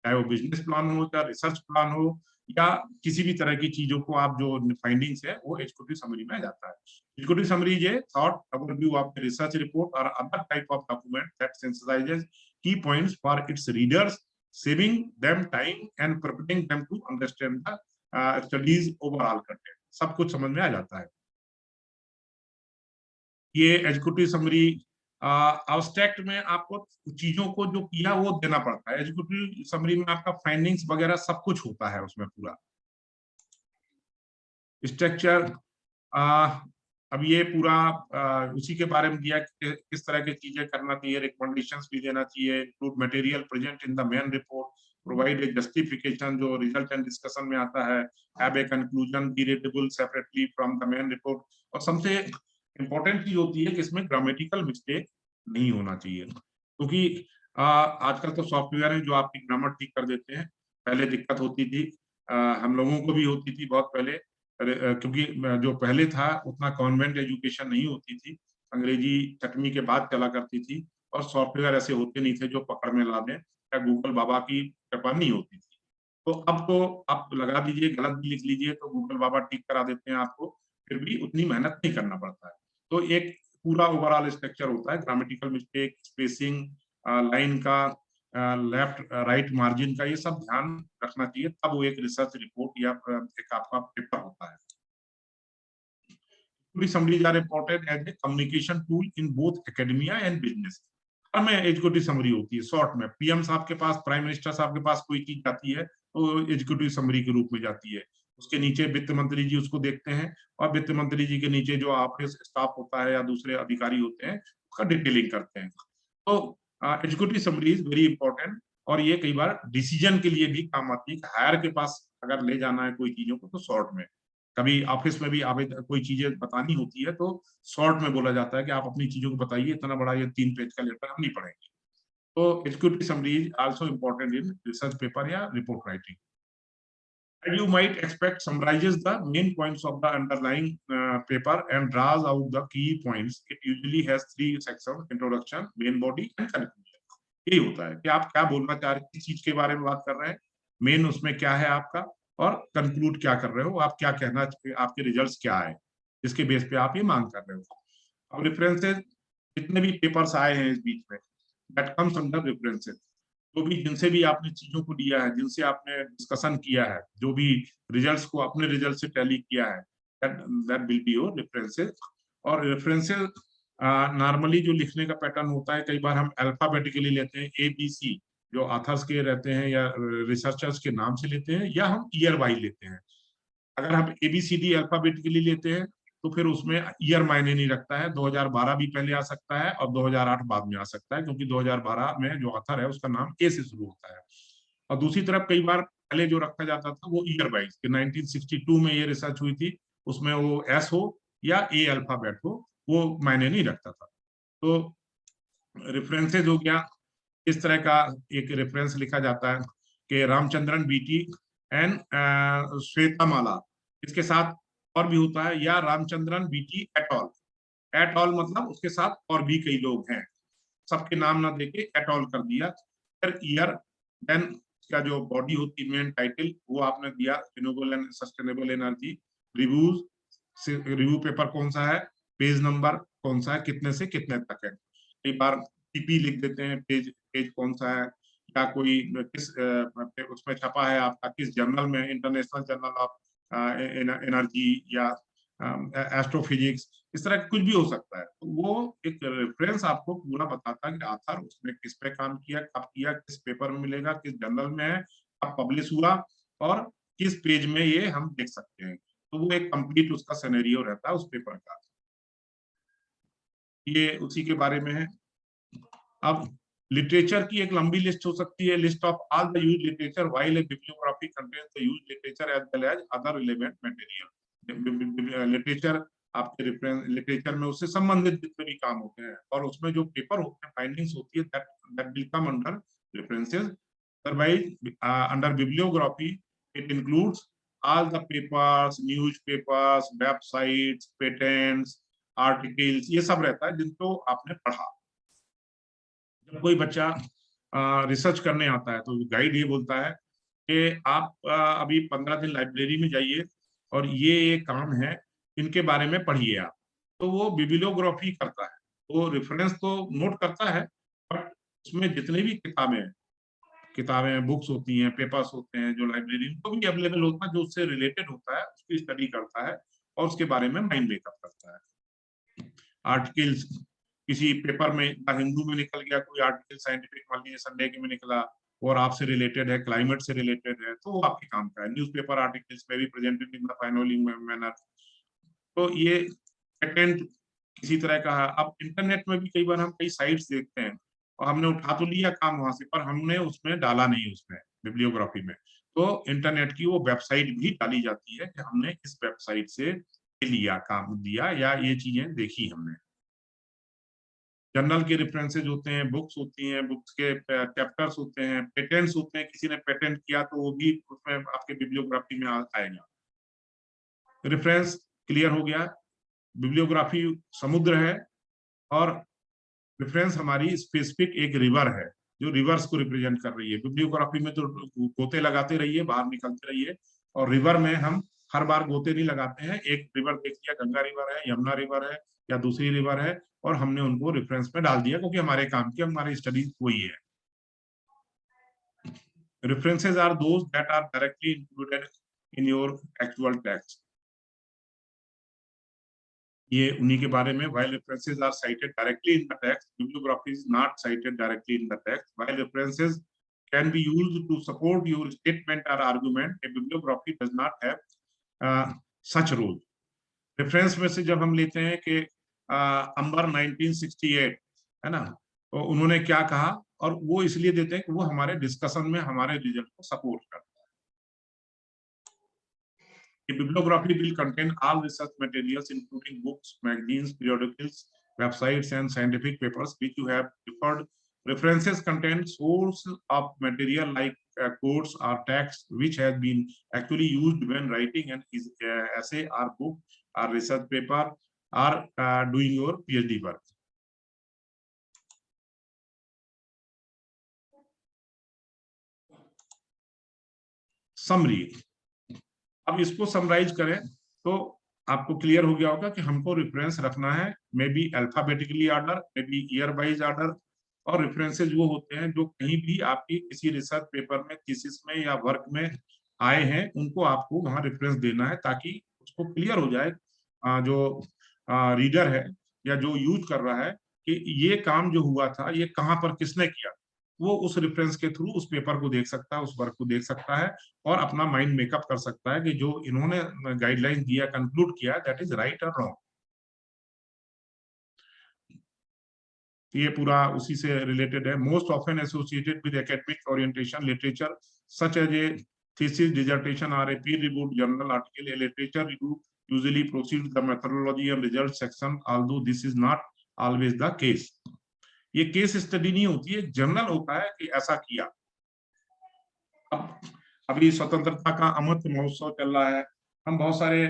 चाहे वो बिजनेस प्लान हो, चाहे रिसर्च प्लान हो, या किसी भी तरह की चीजों को आप जो फाइंडिंग्स है वो एग्जीक्यूटिव समरी में आ जाता है। Executive summary is a thought overview of the research report और other type of document that synthesizes key points for its readers, saving them time and permitting them to understand the study's overall content. सब कुछ समझ में आ जाता है। ये executive summary abstract में आपको चीजों को जो किया वो देना पड़ता है, एग्जीक्यूटिव समरी में आपका फाइंडिंग्स वगैरह सब कुछ होता है उसमें पूरा। स्ट्रक्चर, अब ये पूरा उसी के बारे में दिया कि किस तरह की चीजें करना चाहिए, रिकमेंडेशंस भी देना चाहिए, include material present in the main report, provide a justification जो रिजल्ट एंड डिस्कशन में आता है, have a conclusion be readable separately from the main report. और सबसे इंपॉर्टेंट चीज होती है कि इसमें ग्रामेटिकल मिस्टेक नहीं होना चाहिए, क्योंकि आजकल तो सॉफ्टवेयर है जो आपकी ग्रामर ठीक कर देते हैं। पहले दिक्कत होती थी, हम लोगों को भी होती थी बहुत पहले, क्योंकि जो पहले था उतना कॉन्वेंट एजुकेशन नहीं होती थी, अंग्रेजी 6वीं के बाद चला करती थी, और सॉफ्टवेयर ऐसे होते नहीं थे जो पकड़ में ला दें, या गूगल बाबा की कृपा नहीं होती थी। तो आप लगा दीजिए, गलत भी लिख लीजिए तो गूगल बाबा ठीक करा देते हैं आपको, फिर भी उतनी मेहनत नहीं करना पड़ता है। तो एक पूरा ओवरऑल स्ट्रक्चर होता है, ग्रामेटिकल मिस्टेक, स्पेसिंग, लाइन का लेफ्ट राइट मार्जिन का, ये सब ध्यान रखना चाहिए, तब वो एक रिसर्च रिपोर्ट या एक आपका पेपर होता है। Summaries are important as a communication tool in both academia and business। हमें एग्जीक्यूटिव समरी होती है शॉर्ट में, पीएम साहब के पास, प्राइम मिनिस्टर साहब के पास कोई चीज आती है वो एग्जीक्यूटिव समरी के रूप में जाती है। उसके नीचे वित्त मंत्री जी उसको देखते हैं, और वित्त मंत्री जी के नीचे जो ऑफिस स्टाफ होता है या दूसरे अधिकारी होते हैं उसका डिटेलिंग करते हैं। तो executive summary is very important, और ये कई बार डिसीजन के लिए भी काम आती है। हायर के पास अगर ले जाना है कोई चीजों को तो शॉर्ट में, कभी ऑफिस में भी आवेदन कोई चीजें बतानी होती है तो शॉर्ट में बोला जाता है कि आप अपनी चीजों को बताइए, इतना बड़ा ये 3 पेज का लेटर हम नहीं पढ़ेंगे। तो executive summary is also important in research paper या report writing. And you might expect summarizes the main points of the underlying paper and draws out the key points. It usually has 3 sections: introduction, main body and conclusion. यही होता है कि आप क्या बोलना चाह रहे हैं, किस चीज के बारे में बात कर रहे हैं, मेन उसमें क्या है आपका, और कंक्लूड क्या कर रहे हो, आप क्या कहना, आपके रिजल्ट्स क्या है, जिसके बेस पे आप ये मांग कर रहे हो। अब रेफरेंसेस, जितने भी पेपर्स आए हैं इस बीच में, दैट कम्स अंडर रेफरेंसेस। जो भी जिनसे भी आपने चीजों को लिया है, जिनसे आपने डिस्कशन किया है, जो भी रिजल्ट्स को अपने रिजल्ट से टैली किया है, that will be your references. और रेफरेंसेस नॉर्मली जो लिखने का पैटर्न होता है, कई बार हम अल्फाबेटिकली लेते हैं, ABC जो ऑथर्स के रहते हैं या रिसर्चर्स के नाम से लेते हैं, या हम ईयर वाइज लेते हैं। अगर हम ABCD अल्फाबेटिकली लेते हैं तो फिर उसमें ईयर मायने नहीं रखता है, 2012 भी पहले आ सकता है और 2008 बाद में आ सकता है, क्योंकि 2012 में जो ऑथर है उसका नाम A से शुरू होता है। और दूसरी तरफ कई बार पहले जो रखा जाता था वो ईयर वाइज, 1962 में ये रिसर्च हुई थी, उसमें वो S हो या A अल्फाबेट हो, वो मायने नहीं रखता था। तो रेफरेंसेज हो गया, इस तरह का एक रेफरेंस लिखा जाता है कि रामचंद्रन बीटी एंड श्वेता माला, इसके साथ और भी होता है, या Ramachandran BT at all. At all मतलब उसके साथ और भी कई लोग हैं, सबके नाम ना देके एट ऑल कर दिया। फिर ईयर, देन का जो बॉडी होती है, मेन टाइटल वो आपने दिया, renewable and sustainable energy, reviews, review paper कौन सा है, पेज नंबर कौन सा है, कितने से कितने तक है। कई बार टीपी लिख देते हैं, पेज पेज कौन सा है, या कोई किस उसमें छपा है आपका, किस जर्नल में, इंटरनेशनल जर्नल ऑफ एनर्जी या एस्ट्रोफिजिक्स, इस तरह कुछ भी हो सकता है। तो वो एक रेफरेंस आपको पूरा बताता है कि आथर उसने किस पे काम किया, कब किया, किस पेपर में मिलेगा, किस जर्नल में है, कब पब्लिश हुआ, और किस पेज में ये हम देख सकते हैं। तो वो एक कंप्लीट उसका सिनेरियो रहता है उस पेपर का, ये उसी के बारे में है। अब लिटरेचर की एक लंबी लिस्ट हो सकती है, list of all the used literature while a bibliography contains the used literature as well as other relevant material. Literature, आपके रेफरेंस लिटरेचर में उससे संबंधित जितने भी काम होते हैं, और उसमें जो पेपर होते हैं, फाइंडिंग्स होती है, that will come under references. Otherwise under bibliography it includes all the papers, newspapers, websites, patents, articles, ये सब रहता है जिनको आपने पढ़ा। जब कोई बच्चा रिसर्च करने आता है तो गाइड ये बोलता है कि आप अभी 15 दिन लाइब्रेरी में जाइए और ये काम है, इनके बारे में पढ़िए आप। तो वो बिब्लियोग्राफी करता है, वो रेफरेंस तो नोट करता है, बट उसमें जितनी भी किताबें बुक्स होती हैं, पेपर्स होते हैं जो लाइब्रेरी में तो भी अवेलेबल होता है, जो उससे रिलेटेड होता है उसकी स्टडी करता है और उसके बारे में माइंड मेकअप करता है। आर्टिकल्स, किसी पेपर में द हिंदू में निकल गया कोई आर्टिकल, साइंटिफिक मान लीजिए संडे के में निकला और आपसे रिलेटेड है, क्लाइमेट से रिलेटेड है, तो वो आपके काम का है। न्यूज़पेपर आर्टिकल्स में भी presented in the following manner. तो ये पेटेंट किसी तरह का है। अब इंटरनेट में भी कई बार हम कई साइट्स देखते हैं और हमने उठा तो लिया काम वहां से, पर हमने उसमें डाला नहीं, उसमें बिब्लियोग्राफी में। तो इंटरनेट की वो वेबसाइट भी डाली जाती है कि हमने इस वेबसाइट से लिया, काम दिया, या ये चीजें देखी हमने। जर्नल के रेफरेंसेज होते हैं, बुक्स होती हैं, बुक्स के चैप्टर्स होते हैं, पेटेंट्स होते हैं, किसी ने पेटेंट किया तो वो भी उसमें आपके बिब्लियोग्राफी में आएगा। रेफरेंस क्लियर हो गया। बिब्लियोग्राफी समुद्र है और रेफरेंस हमारी स्पेसिफिक एक रिवर है जो रिवर्स को रिप्रेजेंट कर रही है। बिब्लियोग्राफी में तो गोते लगाते रहिए, बाहर निकलते रहिए, और रिवर में हम हर बार गोते नहीं लगाते हैं। एक रिवर देख लिया, गंगा रिवर है, यमुना रिवर है या दूसरी रिवर है, और हमने उनको रेफरेंस में डाल दिया क्योंकि हमारे काम की, हमारी स्टडी वही है। References are those that are directly included in your actual text. ये उन्हीं के बारे में। while references are cited directly in the text, bibliography is not cited directly in the text. While references can be used to support your statement or argument. A bibliography does not have such role. Reference में से जब हम लेते हैं कि अंबर 1968 है ना, तो उन्होंने क्या कहा, और वो इसलिए देते हैं कि वो हमारे डिस्कशन में हमारे रिजल्ट को सपोर्ट करता है. A bibliography will contain all research materials including books, magazines, periodicals, websites and scientific papers which you have referred. References contain source of material like quotes or text which has been actually used when writing an essay or book or research paper or doing your PhD work. Summary. अब इसको summarise करें तो आपको clear हो गया होगा कि हमको रेफरेंस रखना है, may be alphabetically order, may be year wise order, और रेफरेंसेज वो होते हैं जो कहीं भी आपकी किसी रिसर्च पेपर में, थीसिस में या वर्क में आए हैं, उनको आपको वहां रेफरेंस देना है ताकि उसको क्लियर हो जाए जो रीडर है या जो यूज कर रहा है कि ये काम जो हुआ था ये कहाँ पर किसने किया. वो उस रेफरेंस के थ्रू उस पेपर को देख सकता है, उस वर्क को देख सकता है और अपना माइंड मेकअप कर सकता है कि जो इन्होंने गाइडलाइन दिया, कंक्लूड किया, दैट इज राइट और रॉन्ग. ये पूरा उसी से रिलेटेड है. Most often associated with academic orientation literature such as a thesis, dissertation और a peer reviewed journal article. A literature review usually proceeds the methodology and result section, although this is not always the case. ये case study नहीं होती है, journal होता है कि ऐसा किया. अब अभी स्वतंत्रता का अमृत महोत्सव चल रहा है, हम बहुत सारे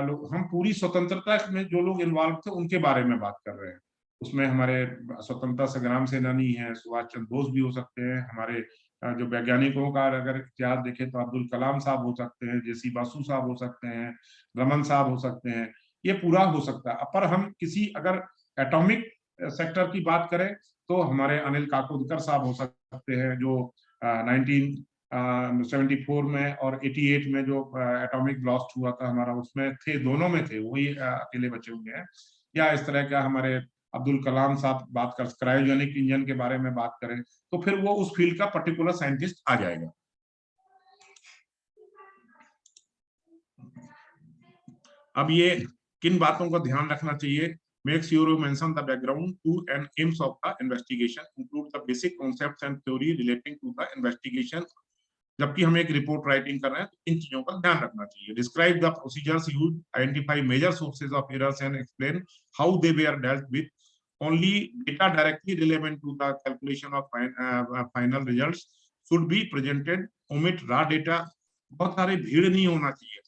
लोग, हम पूरी स्वतंत्रता में जो लोग इन्वॉल्व थे उनके बारे में बात कर रहे हैं. उसमें हमारे स्वतंत्रता संग्राम सेनानी हैं, सुभाष चंद्र बोस भी हो सकते हैं, हमारे जो वैज्ञानिकों का अगर इतिहास देखें तो अब्दुल कलाम साहब हो सकते हैं, जेसी बासु साहब हो सकते हैं, रमन साहब हो सकते हैं, ये पूरा हो सकता है. पर हम किसी अगर एटॉमिक सेक्टर की बात करें तो हमारे अनिल काकोदकर साहब हो सकते हैं जो 1974 में और 88 में जो एटॉमिक ब्लास्ट हुआ था हमारा, उसमें थे, दोनों में थे, वही अकेले बचे हुए हैं. या इस तरह का हमारे अब्दुल कलाम साहब बात कर, क्रायोजेनिक इंजन के बारे में बात करें तो फिर वो उस फील्ड का पर्टिकुलर साइंटिस्ट आ जाएगा. अब ये किन बातों का ध्यान रखना चाहिए? Make sure you mention the background to and aims of the investigation, include the basic concepts and theory relating to the investigation. जबकि हम एक रिपोर्ट राइटिंग कर रहे हैं तो इन चीजों का ध्यान रखना चाहिए. Describe the procedures used, identify major sources of errors and explain how they were dealt with. Only data directly relevant to the calculation of final results should be presented. Omit raw data. बहुत सारे भीड़ नहीं होना चाहिए.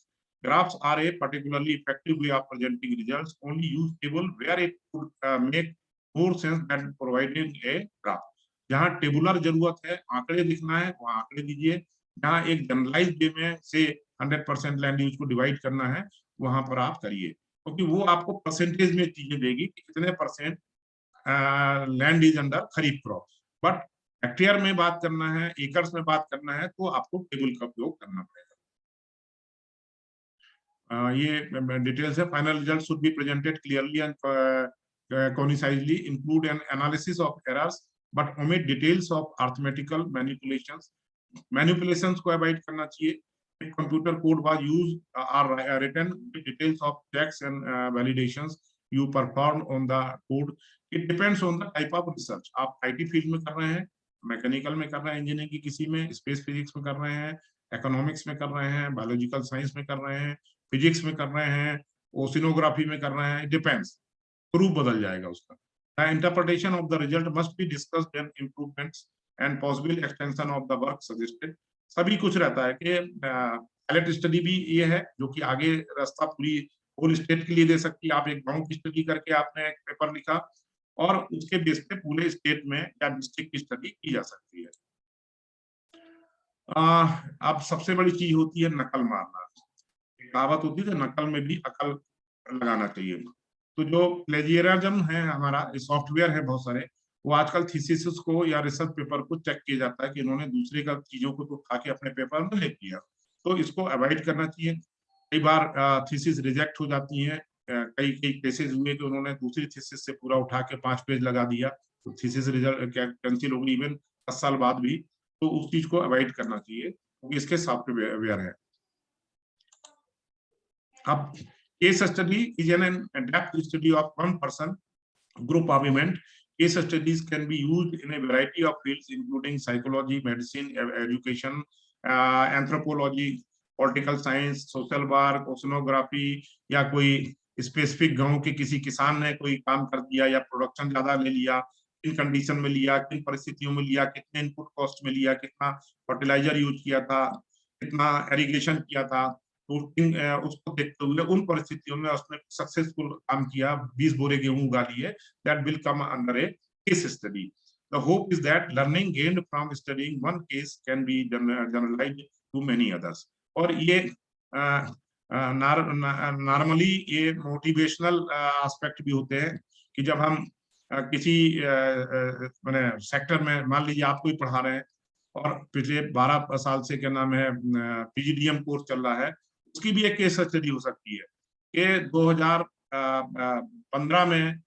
Graphs are a particularly effective way of presenting results. Only use table where it would make more sense than providing a graph. जहाँ tabular जरूरत है, आंकड़े लिखना है, वहाँ आंकड़े दीजिए. जहाँ एक जनरलाइज्ड वे में से 100% लैंड यूज को डिवाइड करना है, वहां पर आप करिए, क्योंकि वो आपको परसेंटेज में चीजें देगी कि कितने percent land is under kharif crop. But hectare में बात करना है, एकर्स में बात करना है, तो आपको टेबल का उपयोग करना पड़ेगा. ये डिटेल्स है. Final result should be presented clearly and concisely, include an analysis of errors but omit details of arithmetical manipulations. Manipulations को अवॉइड करना चाहिए. Computer code was used or written with details of checks and validations you perform on the code. It depends on the type of research. आप IT field में कर रहे हैं, mechanical में कर रहे हैं, इंजीनियरिंग की किसी में, स्पेस फिजिक्स में कर रहे हैं, इकोनॉमिक्स में कर रहे हैं, बायोलॉजिकल साइंस में कर रहे हैं, फिजिक्स में कर रहे हैं, ओशिनोग्राफी में कर रहे हैं. इट डिपेंड्स, रूप बदल जाएगा उसका. The interpretation of the result must be discussed and improvements and possible extension of the work suggested. सभी कुछ रहता है कि पायलट स्टडी भी ये है जो कि आगे रास्ता पूरी होल स्टेट के लिए दे सकती है. आप एक गांव की स्टडी करके आपने एक पेपर लिखा और उसके बेस पे पूरे स्टेट में या डिस्ट्रिक्ट की स्टडी की जा सकती है. अब सबसे बड़ी चीज होती है नकल मारना. कहावत होती है नकल में भी अकल लगाना चाहिए. तो जो प्लेजियरिज्म है, हमारा सॉफ्टवेयर है बहुत सारे, वो आजकल थीसिस को या रिसर्च पेपर को चेक किया जाता है कि इन्होंने दूसरे का चीजों को तो उठा के अपने पेपर में ले किया, तो इसको अवॉइड करना चाहिए. कई बार थीसिस रिजेक्ट हो जाती हैं. कई केसेस हुए कि उन्होंने दूसरी थीसिस से पूरा उठा के 5 पेज लगा दिया, तो थीसिस रिजल्ट कैंसिल हो गई इवन 10 साल बाद भी. तो उस चीज को अवॉइड करना चाहिए क्योंकि इसके सॉफ्टवेयर है। अब case study is an depth study of one person group of event. Case studies can be used in a variety of fields including psychology, medicine, education, anthropology, political science, social work, oceanography, या कोई specific गांव के किसी किसान ने कोई काम कर दिया या प्रोडक्शन ज्यादा ले लिया, किन कंडीशन में लिया, किन परिस्थितियों में लिया, कितने इनपुट कॉस्ट में लिया, कितना फर्टिलाइजर यूज किया था, कितना एरिगेशन किया था, तो उसको देखते हुए उन परिस्थितियों में उसने सक्सेसफुल काम किया, 20 बोरे गेहूं उगा लिए, that will come under a case study. The hope is that learning gained from studying one case can be generalized to many others. और ये नॉर्मली ये मोटिवेशनल एस्पेक्ट भी होते हैं कि जब हम किसी मैंने सेक्टर में, मान लीजिए आप कोई पढ़ा रहे हैं और पिछले 12 साल से क्या नाम है PGDEM कोर्स चल रहा है, उसकी भी एक केस स्टडी हो सकती है कि 2015 में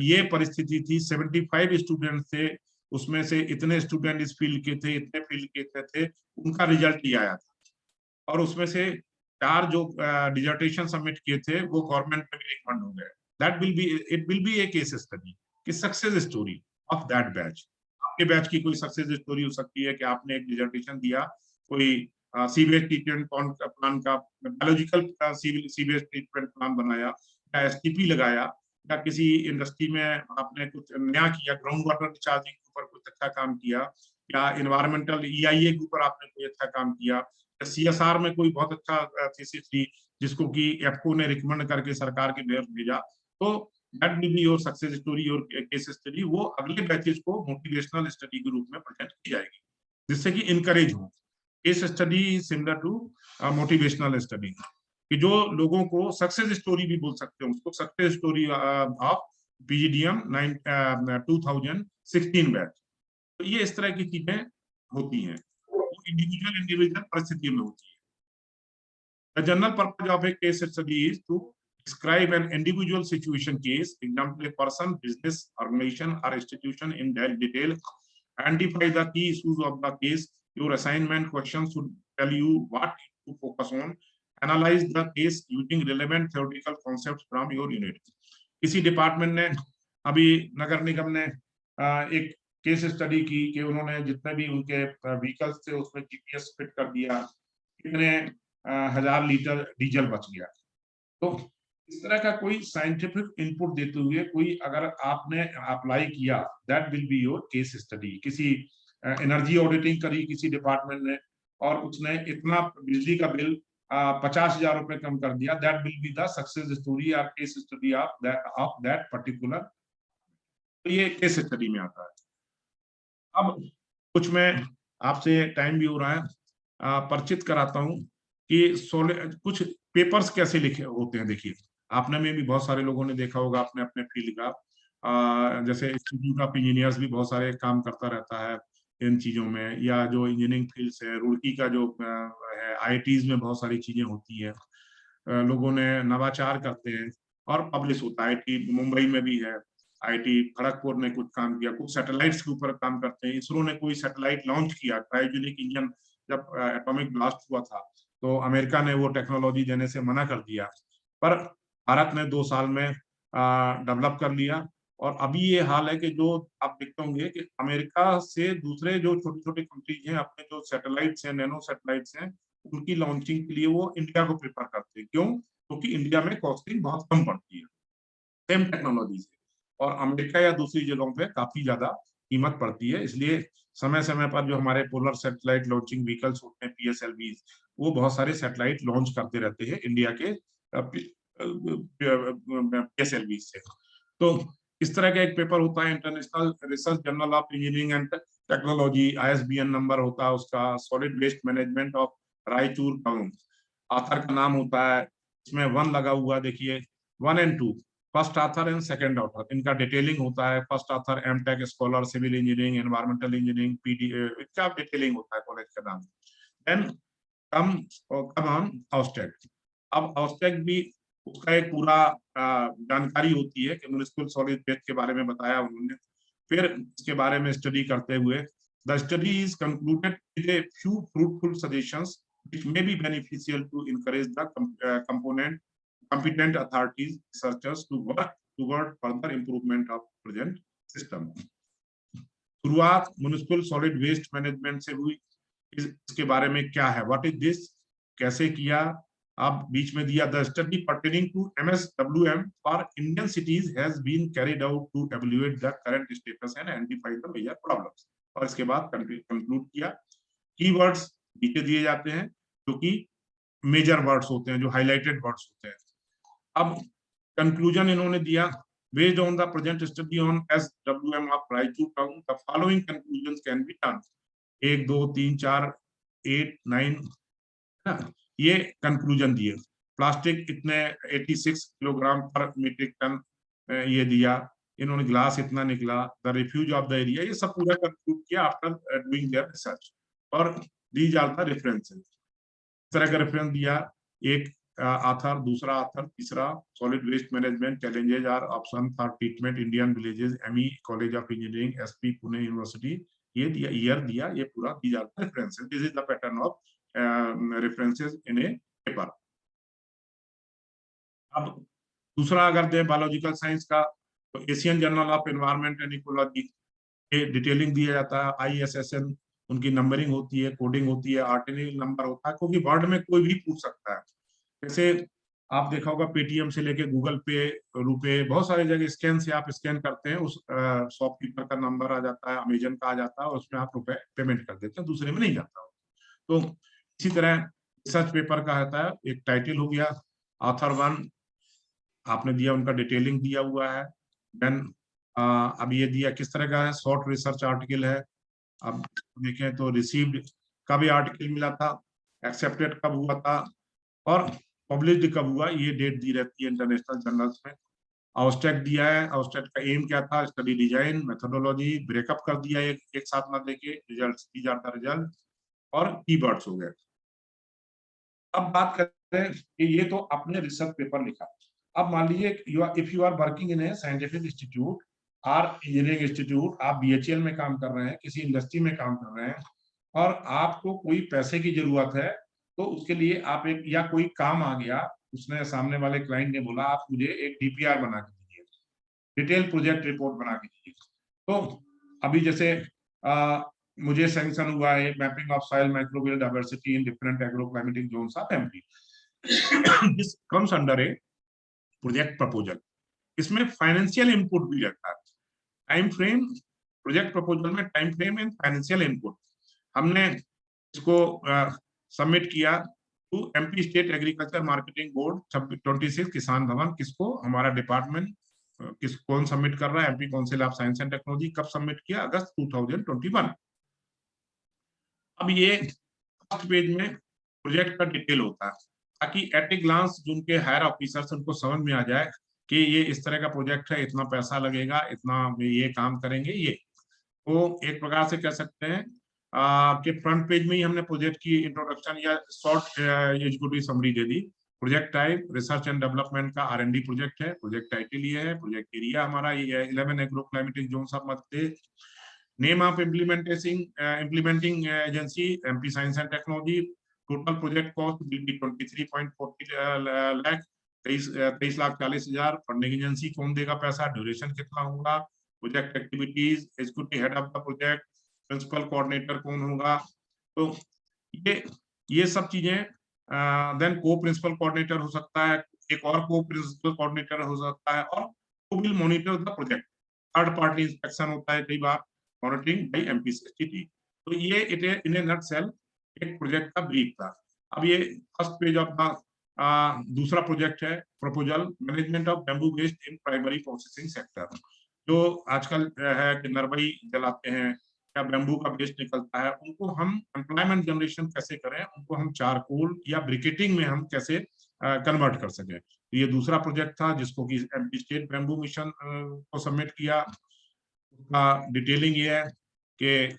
ये परिस्थिति थी, 75 स्टूडेंट थे, उसमें से इतने स्टूडेंट इस फील्ड के थे, इतने फील्ड के थे, उनका रिजल्ट ये आया था, और उसमें से 4 जो डिसर्टेशन सबमिट किए थे वो गवर्नमेंट में भी रिकमेंड हो गए। That will be, it will be a case study कि success story of that batch. आपके बैच की कोई सक्सेस स्टोरी हो सकती है कि आपने एक डिसर्टेशन दिया, कोई सीवेज ट्रीटमेंट प्लान का बायोलॉजिकल सीवेज ट्रीटमेंट प्लान बनाया, या STP लगाया, या किसी इंडस्ट्री में आपने कुछ नया किया, ग्राउंड वाटर रिचार्जिंग के ऊपर कुछ अच्छा काम किया, या इन्वायरमेंटल EIA के ऊपर आपने कोई अच्छा काम किया, या CSR में कोई बहुत अच्छा थीसिस थी जिसको कि एफको ने रिकमेंड करके सरकार के भेजा, तो that will be your success story, your case study. वो अगले बैचेस को मोटिवेशनल स्टडी के रूप में प्रेजेंट की जाएगी जिससे कि इनकरेज हो। Case study similar to motivational study, कि जो लोगों को सक्सेस स्टोरी भी बोल सकते हैं, उसको success story of PGDEM 2016 batch. तो ये इस तरह की चीजें होती हैं, वो इंडिविजुअल परिस्थितियों में होती है। The general purpose of a case study is to describe an individual situation case, example, a person, business, organization, or institution in detail, identify the key issues of the case. Your assignment questions should tell you what to focus on. Analyze the case using relevant theoretical concepts from your unit. किसी department ने, अभी नगर निगम ने एक case study की कि उन्होंने जितने भी उनके व्हीकल्स थे उसमें GPS फिट कर दिया, कितने 1000 लीटर डीजल बच गया। तो इस तरह का कोई साइंटिफिक इनपुट देते हुए कोई अगर आपने अप्लाई किया, that will be your case study. किसी एनर्जी ऑडिटिंग करी किसी डिपार्टमेंट ने और उसने इतना बिजली का बिल 50,000 रुपए कम कर दिया, that will be the success story और case study of that particular. तो ये केस स्टडी में आता है। अब कुछ मैं आपसे, टाइम भी हो रहा है, परिचित कराता हूँ कि कुछ पेपर्स कैसे लिखे होते हैं। देखिए, आपने में भी बहुत सारे लोगों ने देखा होगा अपने अपने फील्ड का, जैसे इंस्टीट्यूट ऑफ इंजीनियर्स भी बहुत सारे काम करता रहता है इन चीजों में, या जो इंजीनियरिंग फील्ड्स है, रुड़की का जो है, IITs में बहुत सारी चीजें होती है, लोगों ने नवाचार करते हैं और पब्लिश होता है। IIT मुंबई में भी है, IIT खड़गपुर ने कुछ काम किया, कुछ सैटेलाइट्स के ऊपर काम करते हैं। इसरो ने कोई सैटेलाइट लॉन्च किया, क्रायोजेनिक इंजन, जब एटॉमिक ब्लास्ट हुआ था तो अमेरिका ने वो टेक्नोलॉजी देने से मना कर दिया, पर भारत ने 2 साल में डेवलप कर लिया। और अभी ये हाल है कि जो आप देखते होंगे कि अमेरिका से दूसरे जो छोटे छोटे कंट्रीज हैं, अपने जो सैटेलाइट्स हैं, नैनो सैटेलाइट्स हैं, उनकी लॉन्चिंग के लिए वो इंडिया को प्रेफर करते हैं। क्यों? क्योंकि इंडिया में कॉस्टिंग बहुत कम पड़ती है सेम टेक्नोलॉजी से, और अमेरिका या दूसरी जगहों पे काफी ज्यादा कीमत पड़ती है। इसलिए समय समय पर जो हमारे पोलर सैटेलाइट लॉन्चिंग व्हीकल्स होते हैं, PSLVs, वो बहुत सारे सैटेलाइट लॉन्च करते रहते हैं इंडिया के PSLV से। तो इस तरह का एक पेपर होता है, international research journal of engineering and technology, ISBN number होता है उसका, solid waste management of Raichur town. Author का नाम होता है, इसमें 1 लगा हुआ, देखिए 1 and 2, first author and second author. इनका डिटेलिंग होता है, first author MTech scholar, civil engineering, environmental engineering, इसका डिटेलिंग होता है कॉलेज का नाम। Then come on abstract. अब ऑस्टेक भी उसका एक पूरा जानकारी होती है कि म्युनिसिपल सॉलिड वेस्ट के बारे में बताया उन्होंने। फिर इसके बारे में स्टडी करते हुए The study is concluded with a few fruitful suggestions which may be beneficial to encourage the competent authorities, researchers to work toward further improvement of present system. शुरुआत म्युनिसिपल सॉलिड वेस्ट मैनेजमेंट से हुई। इसके बारे में क्या है, what is this, कैसे किया, आप बीच में दिया the study pertaining to MSWM for Indian cities has been carried out to evaluate the current status and identify the major problems. और इसके बाद कंक्लूड किया। कीवर्ड्स नीचे दिए जाते हैं जो कि मेजर वर्ड्स होते हैं, जो हाईलाइटेड वर्ड्स होते हैं। अब कंक्लूजन इन्होंने दिया, based on the present study on SWM of Raichu town, the following conclusions can be done. 1 2 3 4 8 9 ना, ये कंक्लूजन दिए। प्लास्टिक इतने 86 किलोग्राम पर मीट्रिक टन ये दिया, इन्होंने ग्लास इतना निकला, the refuse of the area, ये सब पूरा कंक्लूड किया आफ्टर डूइंग देयर रिसर्च। और दीज आर द रेफरेंसेस, इस तरह का रेफरेंस दिया, एक author, दूसरा author, तीसरा solid waste management challenges are option for treatment Indian villages, ME College of Engineering, SP Pune University, ये दिया, year दिया, ये पूरा these are the references. This is the pattern of references in a paper. अब दूसरा अगर दें biological science का, तो Asian journal of environment and ecology, ये डिटेलिंग दिया जाता है, ISSN, उनकी नंबरिंग होती है, कोडिंग होती है, आर्टिनरी नंबर होता है, क्योंकि वर्ड में कोई भी पूछ सकता है। जैसे आप देखा होगा पेटीएम से लेके गूगल पे, रुपए, बहुत सारी जगह स्कैन से आप स्कैन करते हैं, उस शॉपकीपर का नंबर आ जाता है, अमेजन का आ जाता है, उसमें आप रुपए पेमेंट कर देते हैं, दूसरे में नहीं जाता। तो इसी तरह रिसर्च पेपर का होता है, एक टाइटल हो गया, ऑथर 1 आपने दिया, उनका डिटेलिंग दिया हुआ है। देन अब ये दिया किस तरह का है, शॉर्ट रिसर्च आर्टिकल है। अब देखें तो रिसीव्ड का भी आर्टिकल मिला था, एक्सेप्टेड कब हुआ था और पब्लिश्ड कब हुआ, ये डेट दी रहती है इंटरनेशनल जर्नल्स में। आउटस्टेट दिया है, आउटस्टेट का एम क्या था, स्टडी डिजाइन, मेथोडोलॉजी, ब्रेकअप कर दिया एक साथ ना देके, results, these are the result, और कीवर्ड्स हो गए। अब बात करते हैं कि ये तो आपने रिसर्च पेपर लिखा। अब मान लीजिए if you are working in a scientific institute और इंजीनियरिंग इंस्टीट्यूट, आप BHEL में काम कर रहे हैं, किसी इंडस्ट्री में काम कर रहे हैं, और आपको कोई पैसे की जरूरत है, तो उसके लिए आप एक, या कोई काम आ गया, उसने सामने वाले क्लाइंट ने बोला आप मुझे एक DPR बना के दीजिए, डिटेल प्रोजेक्ट रिपोर्ट बना के दीजिए। तो अभी जैसे मुझे सैंक्शन हुआ है mapping of soil microbial diversity in different agroclimatic zones of MP, this comes under a project proposal. इसमें फाइनेंशियल इनपुट भी रहता है, टाइम फ्रेम, प्रोजेक्ट प्रपोजल में time frame and financial input. हमने इसको सबमिट किया to MP state agriculture marketing board 26 Kisan भवन, किसको, हमारा डिपार्टमेंट, कौन सबमिट कर रहा है, MP council of science and technology. कब सबमिट किया, अगस्त 2021। अब ये फर्स्ट पेज में प्रोजेक्ट का डिटेल होता है, ताकि एट ए ग्लांस जो उनके हायर ऑफिसर्स, उनको समझ में आ जाए कि ये इस तरह का प्रोजेक्ट है, इतना पैसा लगेगा, इतना ये काम करेंगे। ये वो एक प्रकार से कह सकते हैं कि फ्रंट पेज में ही हमने प्रोजेक्ट की इंट्रोडक्शन या short executive summary they the. Project type research and development का R&D प्रोजेक्ट है, प्रोजेक्ट टाइटल ये है, प्रोजेक्ट एरिया हमारा ये है 11 agroclimatic zones of Madhya Pradesh, name of implementing agency MP science and technology, total project cost will be 23.40 lakh, 23,40,000, funding agency कौन देगा पैसा, ड्यूरेशन कितना होगा, project activities, executive head of the project, principal coordinator कौन होगा। तो ये सब चीजें, देन को प्रिंसिपल कोऑर्डिनेटर हो सकता है, एक और को प्रिंसिपल कोऑर्डिनेटर हो सकता है, और who will monitor the project, third party inspection होता है कई बार, मॉनिटरिंग बाय MPSCT। तो ये इट इन ए नटसेल एक प्रोजेक्ट का ब्रीफ था। अब ये फर्स्ट पेज ऑफ द दूसरा प्रोजेक्ट है proposal, management of bamboo waste in primary processing sector. जो आजकल है कि नरबई जलाते हैं या बैम्बू का वेस्ट निकलता है, उनको हम एम्प्लॉयमेंट जनरेशन कैसे करें, उनको हम चारकोल या ब्रिकेटिंग में हम कैसे कन्वर्ट कर सकें। ये दूसरा प्रोजेक्ट था जिसको कि MP स्टेट बैम्बू मिशन को सबमिट किया। उसका डिटेलिंग ये है कि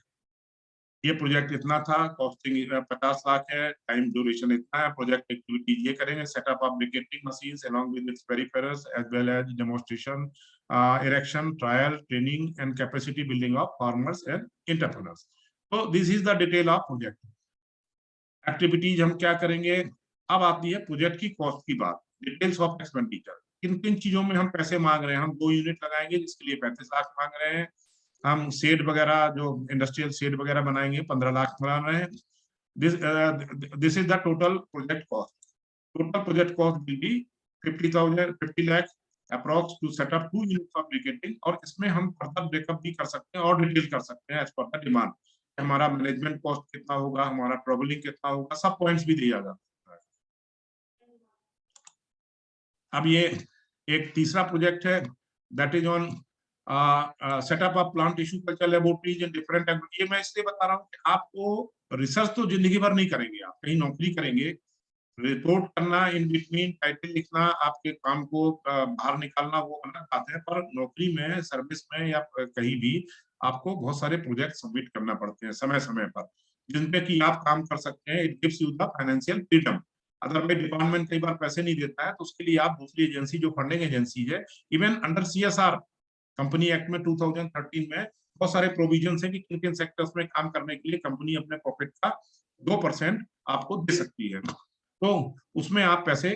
ये प्रोजेक्ट इतना था, कॉस्टिंग 50 लाख है, टाइम ड्यूरेशन इतना है, प्रोजेक्ट एक्टिविटीज ये करेंगे, setup of briquetting machines along with its peripherals as well as demonstration, erection, trial, training and capacity building of farmers and entrepreneurs. तो this is the detail of project activities. हम क्या करेंगे, अब आती है project की कॉस्ट की बात। डिटेल्स ऑफ एक्सपेंडिचर, किन किन चीजों में हम पैसे मांग रहे हैं। हम 2 यूनिट लगाएंगे जिसके लिए 35 लाख मांग रहे हैं। हम शेड वगैरह जो इंडस्ट्रियल शेड वगैरह बनाएंगे 15 लाख मांग रहे हैं। This is the total project cost. Total project cost will be 50 lakh approx to setup 2 units of briquetting. और इसमें हम फर्दर ब्रेकअप भी कर सकते हैं और डिटेल कर सकते हैं एज पर द डिमांड। हमारा मैनेजमेंट कॉस्ट कितना होगा, हमारा ट्रेवलिंग कितना होगा, सब पॉइंट्स भी दिया जाता है। अब ये एक तीसरा प्रोजेक्ट है, that is on setup of plant tissue culture laboratories in different. ये मैं इसलिए बता रहा हूँ कि आपको रिसर्च तो जिंदगी भर नहीं करेंगे, आप कहीं नौकरी करेंगे, रिपोर्ट करना, इन बिटवीन टाइटल लिखना, आपके काम को बाहर निकालना, वो अलग बात है। पर नौकरी में, सर्विस में या कहीं भी आपको बहुत सारे प्रोजेक्ट सबमिट करना पड़ते हैं समय समय पर, जिनपे कि आप काम कर सकते हैं। It gives you the financial freedom. अगर कोई डिपार्टमेंट कई बार पैसे नहीं देता है तो उसके लिए आप दूसरी एजेंसी, जो फंडिंग एजेंसी है, even under CSR company act में 2013 में बहुत सारे प्रोविजन है कि किन किन सेक्टर्स में काम करने के लिए कंपनी अपने प्रॉफिट का 2% आपको दे सकती है। तो उसमें आप पैसे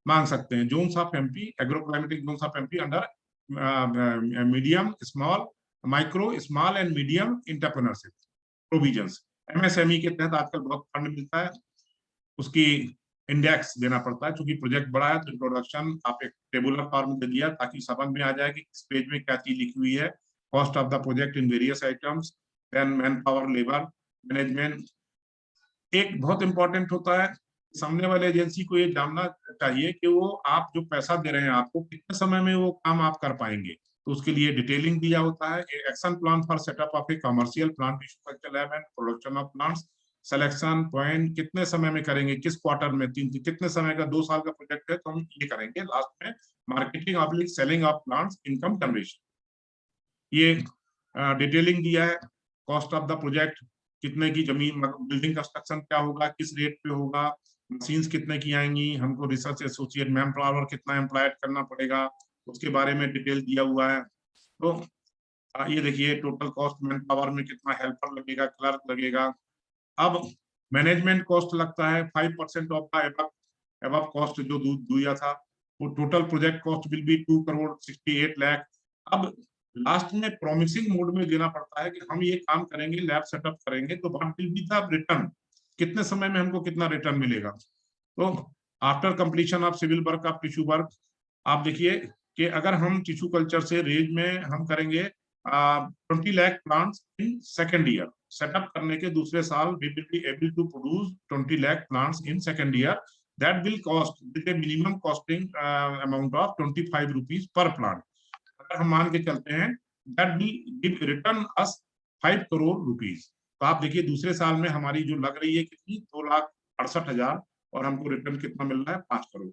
मांग सकते हैं। Zones of MP, agro climatic zones of MP under medium small, micro small and medium entrepreneurship provisions. MSME के तहत आजकल बहुत फंड मिलता है, उसकी इंडेक्स देना पड़ता है। क्योंकि प्रोजेक्ट बड़ा है तो इंट्रोडक्शन आप एक टेबुलर फॉर्म में दे दिया ताकि समझ में आ जाए कि इस पेज में क्या चीज लिखी हुई है। Cost of the project in various items, then man power, labour, management. एक बहुत इंपॉर्टेंट होता है, सामने वाले एजेंसी को ये जानना चाहिए कि वो आप जो पैसा दे रहे हैं आपको कितने समय में वो काम आप कर पाएंगे। तो उसके लिए डिटेलिंग दिया होता है। Action plan for setup of A commercial plant tissue culture lab and production of plants, selection point कितने समय में करेंगे, किस क्वार्टर में, कितने समय का, 2 साल का प्रोजेक्ट है तो हम ये करेंगे। लास्ट में marketing oblique selling of plants, income generation, ये डिटेलिंग दिया है। कॉस्ट ऑफ द प्रोजेक्ट, कितने की जमीन, बिल्डिंग कंस्ट्रक्शन क्या होगा, किस रेट पे होगा, मशीन्स कितने की आएंगी, हमको रिसर्च एसोसिएट मैन पावर कितना एम्प्लॉयड करना पड़ेगा, उसके बारे में डिटेल दिया हुआ है। तो ये देखिए टोटल कॉस्ट, मैन पावर में कितना हेल्पर लगेगा, क्लर्क लगेगा। अब मैनेजमेंट कॉस्ट लगता है 5% ऑफ द एबव कॉस्ट जो दिया था। वो total project cost will be 2,68,00,000। अब लास्ट में प्रॉमिसिंग मोड में देना पड़ता है कि हम ये काम करेंगे, लैब सेटअप करेंगे, तो what will be the return, कितने समय में हमको कितना रिटर्न मिलेगा। तो after completion of civil work of tissue work, आप देखिए कि अगर हम टिश्यू कल्चर से रेंज में हम करेंगे 20 lakh plants in second year, setup करने के दूसरे साल we will be able to produce 20 lakh plants in second year. That will cost with a minimum costing amount of 25 rupees per plant. अगर हम मान के चलते हैं that will give return us 5 crore rupees. तो आप देखिए दूसरे साल में हमारी जो लग रही है कितनी, 2,68,000, और हमको रिटर्न कितना मिल रहा है, 5 करोड़।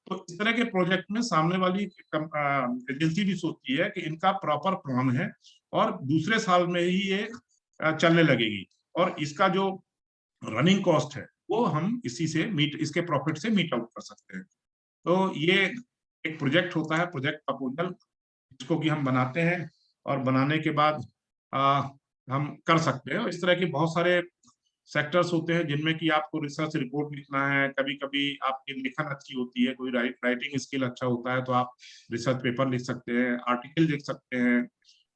तो इस तरह के प्रोजेक्ट में सामने वाली एजेंसी भी सोचती है कि इनका प्रॉपर प्लान है और दूसरे साल में ही ये चलने लगेगी, और इसका जो रनिंग कॉस्ट है वो हम इसी से इसके प्रॉफिट से मीट आउट कर सकते हैं। तो ये एक प्रोजेक्ट होता है, प्रोजेक्ट प्रपोजल, जिसको कि हम बनाते हैं और बनाने के बाद हम कर सकते हैं। इस तरह के बहुत सारे सेक्टर्स होते हैं जिनमें कि आपको रिसर्च रिपोर्ट लिखना है, कभी कभी आपकी लेखन अच्छी होती है, कोई राइटिंग स्किल अच्छा होता है तो आप रिसर्च पेपर लिख सकते हैं, आर्टिकल लिख सकते हैं।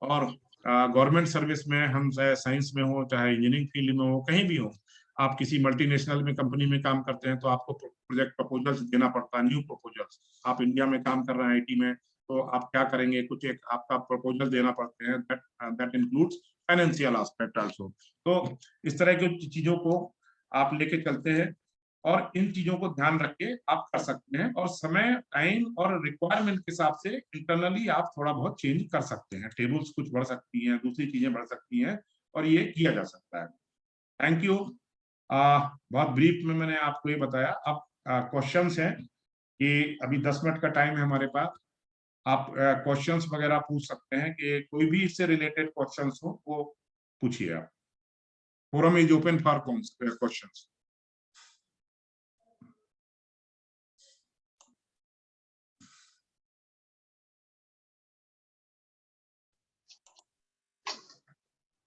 और गवर्नमेंट सर्विस में हम चाहे साइंस में हो, चाहे इंजीनियरिंग फील्ड में हो, कहीं भी हो, आप किसी मल्टीनेशनल में कंपनी में काम करते हैं तो आपको प्रोजेक्ट प्रपोजल्स देना पड़ता है, न्यू प्रपोजल्स। आप इंडिया में काम कर रहे हैं IT में, तो आप क्या करेंगे, कुछ एक आपका प्रपोजल देना पड़ते हैं, that includes financial aspect also. तो इस तरह की चीजों को आप लेके चलते हैं और इन चीजों को ध्यान रख के आप कर सकते हैं, और समय, टाइम और रिक्वायरमेंट के हिसाब से इंटरनली आप थोड़ा बहुत चेंज कर सकते हैं। टेबल्स कुछ बढ़ सकती हैं, दूसरी चीजें बढ़ सकती हैं, और ये किया जा सकता है। Thank you. बहुत ब्रीफ में मैंने आपको ये बताया। अब क्वेश्चंस हैं कि अभी 10 मिनट का टाइम है हमारे पास। आप क्वेश्चंस वगैरह पूछ सकते हैं, कि कोई भी इससे रिलेटेड क्वेश्चंस हो वो पूछिए आप। Forum is open for questions.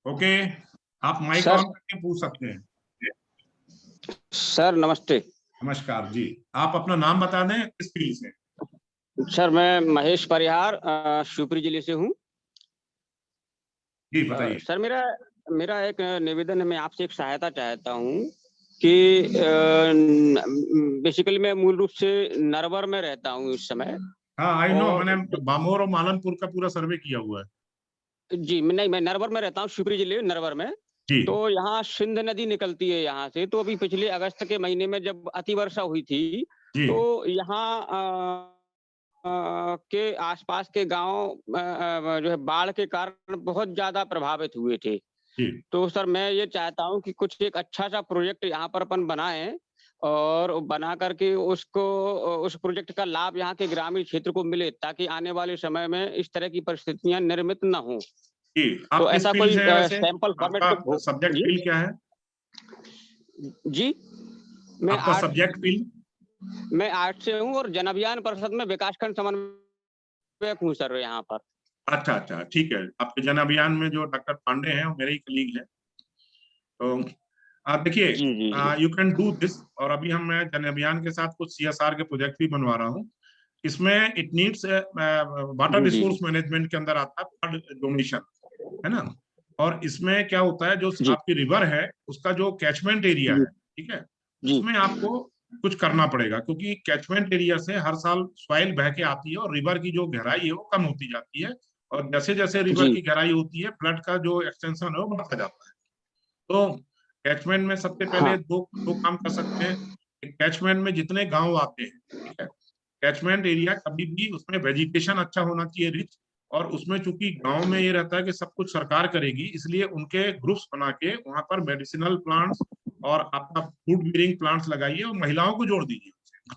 Okay, आप माइक सर। ऑन करके पूछ सकते हैं। सर नमस्ते। नमस्कार जी, आप अपना नाम बता दें, किस फील्ड से? सर मैं महेश परिहार शिवपुरी जिले से हूँ। जी बताइए। सर मेरा मेरा एक निवेदन है, मैं आपसे एक सहायता चाहता हूँ कि बेसिकली मैं मूल रूप से नरवर में रहता हूँ इस समय। हाँ आई नो, और- मैंने बामोर और मालनपुर का पूरा सर्वे किया हुआ है। जी मैं नरवर में रहता हूँ, शिवपुरी जिले नरवर में। जी तो यहाँ सिंध नदी निकलती है यहाँ से। तो अभी पिछले अगस्त के महीने में जब अतिवर्षा हुई थी, जी तो यहाँ के आसपास के गांव जो है बाढ़ के कारण बहुत ज्यादा प्रभावित हुए थे। जी तो सर मैं ये चाहता हूँ कि कुछ एक अच्छा सा प्रोजेक्ट यहाँ पर अपन बनाएं और बना करके उसको उस प्रोजेक्ट का लाभ यहाँ के ग्रामीण क्षेत्र को मिले, ताकि आने वाले समय में इस तरह की परिस्थितियां निर्मित न हो। जी। आप तो किस ऐसा फील्ड कोई से हैं वैसे? सैंपल फॉर्मेट आपका में सब्जेक्ट जी फील्ड क्या है? जी मैं आपका आर्ट सब्जेक्ट फील्ड? मैं आर्ट से हूँ और जन अभियान परिषद में विकासखंड समन्वयक हूँ सर यहाँ पर। अच्छा अच्छा, ठीक है। आपके जन अभियान में जो डॉक्टर पांडे हैं वो मेरे ही कलीग हैं। तो आप देखिए, जी जी जी यू कैन डू दिस। और अभी मैं जन अभियान के साथ कुछ CSR के प्रोजेक्ट भी बनवा रहा हूँ। इसमें इट नीड्स वाटर जी जी रिसोर्स मैनेजमेंट के अंदर आता है फ्लड डोनेशन, है ना। और इसमें क्या होता है, जो जी आपकी रिवर है उसका जो कैचमेंट एरिया जी है, ठीक है, जी उसमें आपको कुछ करना पड़ेगा, क्योंकि कैचमेंट एरिया से हर साल सॉइल बह के आती है और रिवर की जो गहराई है वो कम होती जाती है। और जैसे जैसे रिवर जी की गहराई होती है, फ्लड का जो एक्सटेंशन है वो बढ़ता जाता है। तो कैचमेंट में सबसे पहले हाँ दो दो काम कर सकते हैं। कैचमेंट में जितने गांव आते हैं, ठीक है, कैचमेंट एरिया कभी भी उसमें वेजिटेशन अच्छा होना चाहिए, रिच। और उसमें चूंकि गांव में ये रहता है कि सब कुछ सरकार करेगी, इसलिए उनके ग्रुप्स बना के वहां पर मेडिसिनल प्लांट्स और आपका फूड बीरिंग प्लांट्स लगाइए और महिलाओं को जोड़ दीजिए।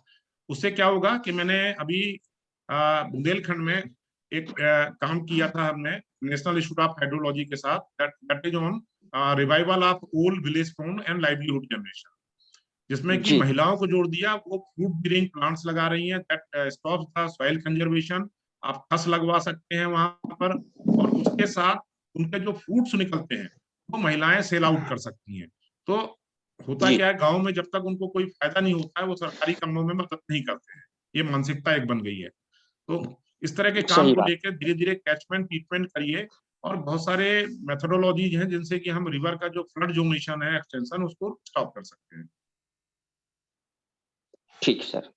उससे क्या होगा कि मैंने अभी बुंदेलखंड में एक काम किया था हमने नेशनल इंस्टीट्यूट ऑफ हाइड्रोलॉजी के साथ, that is on revival of old village found and livelihood generation, जिसमें कि जी महिलाओं को जोड़ दिया। वो फूड ग्रीन प्लांट्स लगा रही हैं, that stops the soil conservation. आप खस लगवा सकते हैं वहां पर, और उसके साथ उनके जो फ्रूट्स निकलते हैं वो महिलाएं सेल आउट कर सकती हैं। तो होता जी क्या है, गांव में जब तक उनको कोई फायदा नहीं होता है वो सरकारी कामों में मदद नहीं करते हैं। ये मानसिकता एक बन गई है। तो इस तरह के काम सही को बात। लेकर धीरे धीरे कैचमेंट ट्रीटमेंट करिए। और बहुत सारे मेथोडोलॉजीज हैं जिनसे कि हम रिवर का जो फ्लड जोनेशन है, एक्सटेंशन, उसको स्टॉप कर सकते हैं। ठीक सर।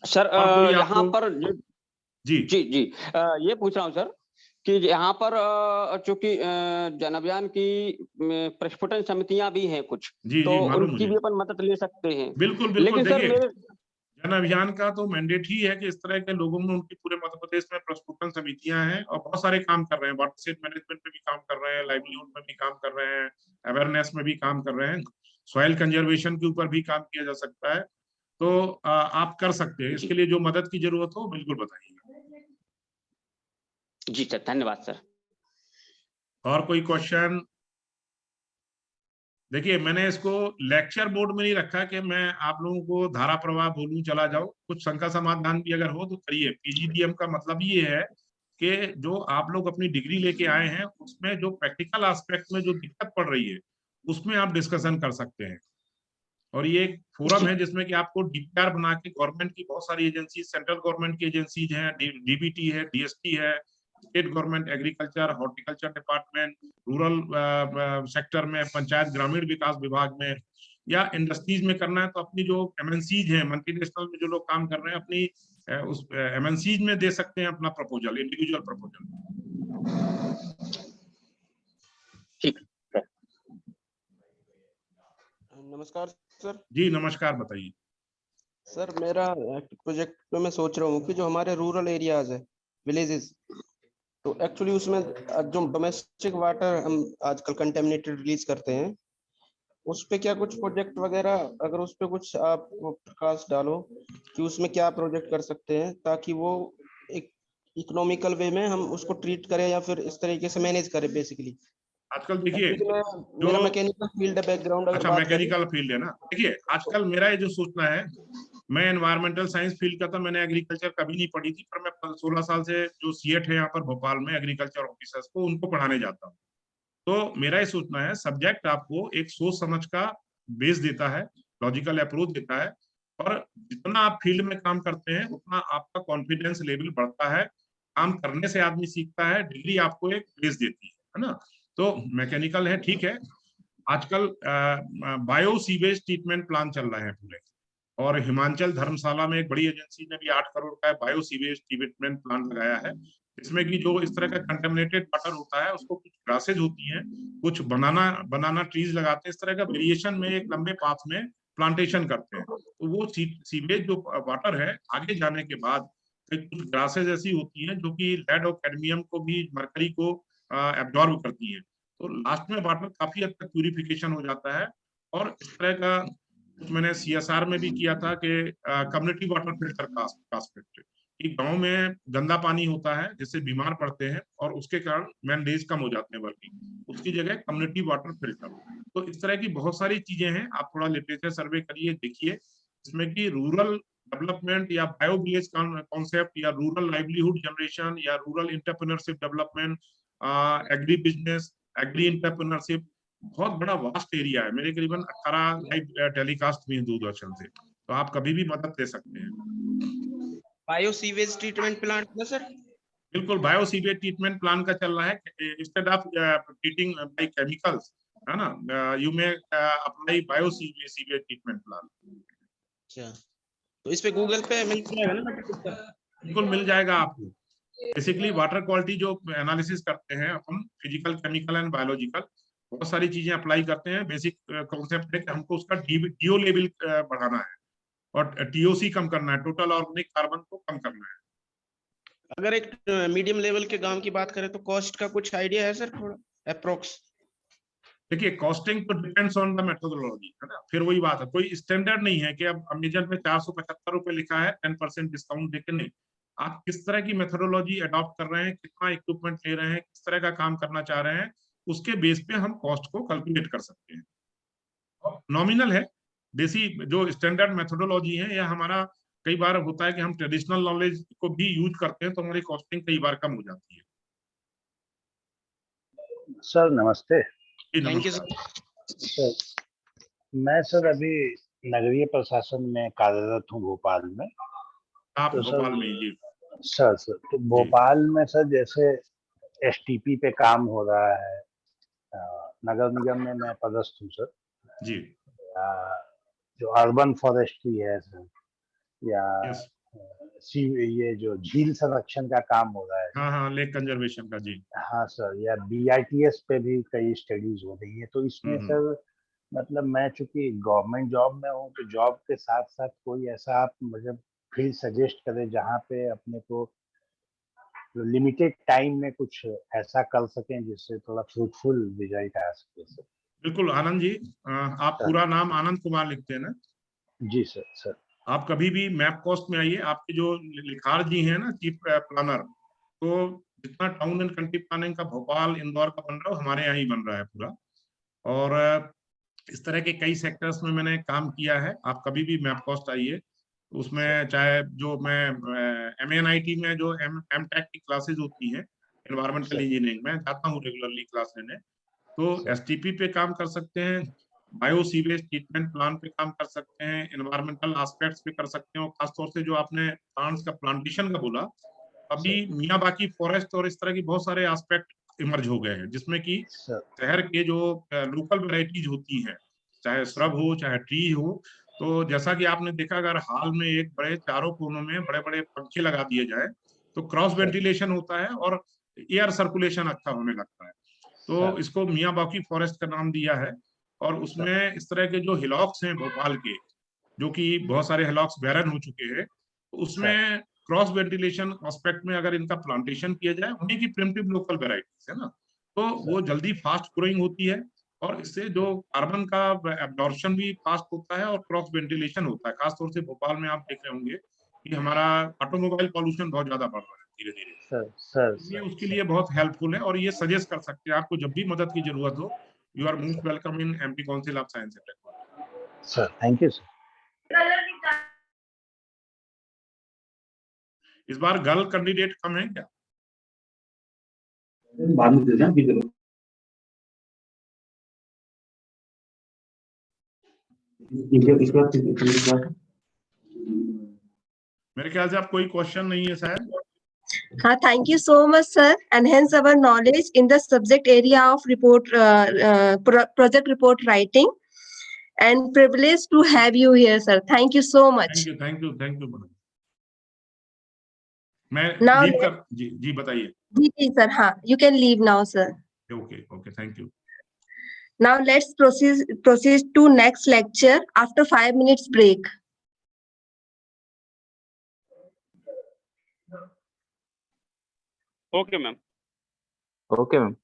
सर और कोई यहाँ आपको? पर जी जी जी ये पूछ रहा हूँ सर कि यहाँ पर चूंकि जन अभियान की प्रस्फुटन समितियां भी हैं कुछ, जी तो जी, मालूम उनकी मुझे। भी अपन मदद ले सकते हैं। बिल्कुल बिल्कुल। लेकिन सर देखिए, मेरे जन अभियान का तो मैंडेट ही है कि इस तरह के लोगों में, उनकी पूरे मध्य प्रदेश में प्रस्फुटन समितियां हैं और बहुत सारे काम कर रहे हैं। वाटर सेट मैनेजमेंट में भी काम कर रहे हैं, लाइवलीहुड में भी काम कर रहे हैं, अवेयरनेस में भी काम कर रहे हैं, सॉइल कंजर्वेशन के ऊपर भी काम किया जा सकता है। तो आप कर सकते हैं। जी इसके लिए जो मदद की जरूरत हो बिल्कुल बताइएगा। जी सर, धन्यवाद सर। और कोई क्वेश्चन? देखिए, मैंने इसको लेक्चर बोर्ड में नहीं रखा कि मैं आप लोगों को धारा प्रवाह बोलूं चला जाऊं। कुछ शंका समाधान भी अगर हो तो करिए। PGDM का मतलब ये है कि जो आप लोग अपनी डिग्री लेके आए हैं उसमें जो प्रैक्टिकल एस्पेक्ट में जो दिक्कत पड़ रही है उसमें आप डिस्कशन कर सकते हैं। और ये एक फोरम जी है जिसमें कि आपको DPR बना के, गवर्नमेंट की बहुत सारी एजेंसी, सेंट्रल गवर्नमेंट की एजेंसीज हैं, DBT है, DST है, state government, agriculture, horticulture department, rural sector में, पंचायत ग्रामीण विकास विभाग में, या इंडस्ट्रीज में करना है तो अपनी जो MNCs हैं, मल्टीनेशनल में जो लोग काम कर रहे हैं, अपनी उस MNCs में दे सकते हैं अपना प्रपोजल, इंडिविजुअल प्रपोजल। ठीक है। नमस्कार सर। जी नमस्कार, बताइए। सर मेरा प्रोजेक्ट में मैं सोच रहा हूँ कि जो हमारे रूरल एरियाज है, विलेजेस, तो एक्चुअली उसमें जो डोमेस्टिक वाटर हम आजकल कंटेमिनेटेड रिलीज करते हैं, उस पे क्या कुछ प्रोजेक्ट वगैरह, अगर उस पे कुछ आप प्रकाश डालो कि उसमें क्या प्रोजेक्ट कर सकते हैं ताकि वो एक इकोनॉमिकल वे में हम उसको ट्रीट करें या फिर इस तरीके से मैनेज करें बेसिकली। आजकल देखिए, जो मेरा मैकेनिकल फील्ड बैकग्राउंड अगर अच्छा बात करें, मैकेनिकल फील्ड है ना, देखिए आजकल मेरा ये जो सोचना है, मैं एनवायरमेंटल साइंस फील्ड का था, मैंने एग्रीकल्चर कभी नहीं पढ़ी थी, पर मैं 16 साल से जो सीएट है यहाँ पर भोपाल में, एग्रीकल्चर ऑफिसर्स को उनको पढ़ाने जाता हूँ। तो मेरा ये सोचना है सब्जेक्ट आपको एक सोच समझ का बेस देता है, लॉजिकल अप्रोच देता है, और जितना आप फील्ड में काम करते हैं उतना आपका कॉन्फिडेंस लेवल बढ़ता है। काम करने से आदमी सीखता है, डिग्री आपको एक बेस देती है ना। तो मैकेनिकल है, ठीक है। आजकल बायो सीवेज ट्रीटमेंट प्लान चल रहे हैं पूरे, और हिमाचल धर्मशाला में एक बड़ी एजेंसी ने भी 8 करोड़ का बायो सीवेज ट्रीटमेंट प्लान लगाया है, इसमें कि जो इस तरह का कंटेमिनेटेड वाटर होता है उसको कुछ ग्रासेज होती हैं, कुछ बनाना ट्रीज लगाते हैं, इस तरह का वेरिएशन में एक लंबे पाथ में प्लांटेशन करते हैं। तो वो सीवेज जो वाटर है आगे जाने के बाद कुछ ग्रासेज ऐसी होती हैं जो कि लेड और कैडमियम को भी, मरकरी को एब्जॉर्ब करती हैं, तो लास्ट में वाटर काफी हद तक प्यूरिफिकेशन हो जाता है। और इस तरह का मैंने सीएसआर में भी किया था कि कम्युनिटी वाटर फिल्टर का आस्पेक्ट, कि गांव में गंदा पानी होता है जिससे बीमार पड़ते हैं और उसके कारण मैंडेज कम हो जाते हैं वर्किंग, उसकी जगह कम्युनिटी वाटर फिल्टर। तो इस तरह की बहुत सारी चीजें हैं, आप थोड़ा लिटरेचर सर्वे करिए, देखिए इसमें कि रूरल डेवलपमेंट या बायो विलेज कॉन्सेप्ट या रूरल लाइवलीहुड जनरेशन या rural entrepreneurship development, agri business, agri entrepreneurship, बहुत बड़ा वास्ट एरिया है। मेरे करीबन 18 लाइव टेलीकास्ट भी हैं दूरदर्शन से, तो आप कभी भी मदद ले सकते हैं। बायो सीवेज ट्रीटमेंट प्लांट ना सर? बिल्कुल, बायो सीवेज ट्रीटमेंट प्लान का चल रहा है, instead of treating by chemicals, है ना, you may apply bio sewage treatment plan. अच्छा, तो इस पे गूगल पे मिल जाएगा ना? बिल्कुल मिल जाएगा आपको। बेसिकली वाटर क्वालिटी जो एनालिसिस करते हैं अपन, फिजिकल, केमिकल एंड बायोलॉजिकल, बहुत सारी चीजें अप्लाई करते हैं। बेसिक कॉन्सेप्ट है कि हमको उसका डीओ लेवल बढ़ाना है और टीओसी कम करना है, टोटल ऑर्गेनिक कार्बन को कम करना है। अगर एक मीडियम लेवल के गांव की बात करें तो कॉस्ट का कुछ आइडिया है सर, थोड़ा अप्रोक्स? देखिए, कॉस्टिंग तो डिपेंड्स ऑन द मेथोडोलॉजी, है ना, फिर वही बात है, कोई स्टैंडर्ड नहीं है कि अब अमेजन में 475 रुपए लिखा है 10% डिस्काउंट देके, नहीं। आप किस तरह की मेथोडोलॉजी अडॉप्ट कर रहे हैं, कितना इक्विपमेंट ले रहे हैं, किस तरह का काम करना चाह रहे हैं, उसके बेस पे हम कॉस्ट को कैलकुलेट कर सकते हैं। नॉमिनल है, देसी जो स्टैंडर्ड मेथोडोलॉजी है, या हमारा कई बार होता है कि हम ट्रेडिशनल नॉलेज को भी यूज करते हैं, तो हमारी कॉस्टिंग कई बार कम हो जाती है। सर नमस्ते। थैंक यू सर, मैं सर अभी नगरीय प्रशासन में कार्यरत हूँ भोपाल में। आप तो भोपाल में जी? सर तो भोपाल में सर जैसे एसटीपी पे काम हो रहा है, नगर निगम में मैं पदस्थ हूँ सर जी। जो अर्बन फॉरेस्ट्री है सर, या यस। ये जो झील संरक्षण का काम हो रहा है, हाँ हाँ, लेक कंजर्वेशन का, जी। हाँ सर, या बीआईटीएस पे भी कई स्टडीज हो रही है। तो इसमें सर मतलब मैं चूंकि गवर्नमेंट जॉब में हूँ, तो जॉब के साथ साथ कोई ऐसा आप मुझे फील्ड सजेस्ट करें जहाँ पे अपने को लिमिटेड टाइम में कुछ ऐसा कर सकें जिससे थोड़ा फ्रूटफुल रिजल्ट आ सके सर। बिल्कुल आनंद जी, आप पूरा नाम आनंद कुमार लिखते हैं ना? जी सर। आप कभी भी मैप कॉस्ट में आइए, आपके जो लिखार जी हैं ना, चीफ प्लानर, तो जितना टाउन एंड कंट्री प्लानिंग का भोपाल इंदौर का बन रहा है हमारे यहाँ ही बन रहा है पूरा। और इस तरह के कई सेक्टर्स में मैंने काम किया है। आप कभी भी मैप कॉस्ट आइए, उसमें चाहे जो मैं MANIT में जो एमटेक की क्लासेस होती हैं, एनवायरमेंटल इंजीनियरिंग में जाता हूँ रेगुलरली क्लास लेने, तो एसटीपी पे काम कर सकते हैं, बायो सीवेज ट्रीटमेंट प्लान पे काम कर सकते हैं, एनवायरमेंटल एस्पेक्ट्स पे कर सकते हैं। और खासतौर से जो आपने प्लांट्स का प्लांटेशन का बोला, अभी मियाबाकी फॉरेस्ट और इस तरह की बहुत सारे एस्पेक्ट इमर्ज हो गए हैं, जिसमें कि शहर के जो लोकल वेराइटीज होती हैं, चाहे श्रब हो चाहे ट्री हो, तो जैसा कि आपने देखा, अगर हाल में एक बड़े चारों कोनों में बड़े बड़े पंखे लगा दिए जाए तो क्रॉस वेंटिलेशन होता है और एयर सर्कुलेशन अच्छा होने लगता है। तो इसको मियाबाकी फॉरेस्ट का नाम दिया है। और उसमें इस तरह के जो हिलॉक्स हैं भोपाल के, जो कि बहुत सारे हिलॉक्स बैरन हो चुके हैं, तो उसमें क्रॉस वेंटिलेशन एस्पेक्ट में अगर इनका प्लांटेशन किया जाए, उन्हीं की प्रिमिटिव लोकल वेराइटीज है ना, तो वो जल्दी फास्ट ग्रोइंग होती है, और इससे जो कार्बन का एब्जॉर्प्शन भी फास्ट होता है और क्रॉस वेंटिलेशन होता है। खासतौर से भोपाल में आप देख रहे होंगे कि हमारा ऑटोमोबाइल पॉल्यूशन बहुत ज्यादा बढ़ रहा है धीरे धीरे, ये उसके लिए बहुत हेल्पफुल है। और ये सजेस्ट कर सकते हैं, आपको जब भी मदद की जरूरत हो, you are most welcome in MP council of science and technology. Sir thank you sir. इस बार गर्ल कैंडिडेट कम है क्या? बाद में दे दें, अभी करो। मेरे ख्याल से आप कोई क्वेश्चन नहीं है शायद. Thank you so much, sir. Enhance our knowledge in the subject area of project report writing. And privileged to have you here, sir. Thank you so much. Thank you. मैं Now, लीव कर जी बताइए. जी sir. You can leave now, sir. Okay thank you. Now let's proceed to next lecture after 5 minutes break. Okay ma'am. Okay ma'am.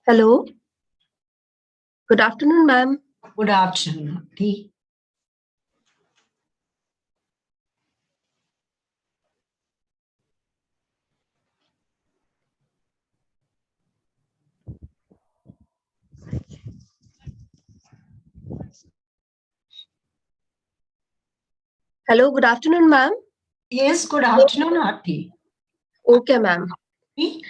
Hello. Good afternoon, ma'am. Good afternoon. Aarti. Hello, good afternoon, ma'am. Yes, good afternoon, Aarti. Okay, ma'am. Me?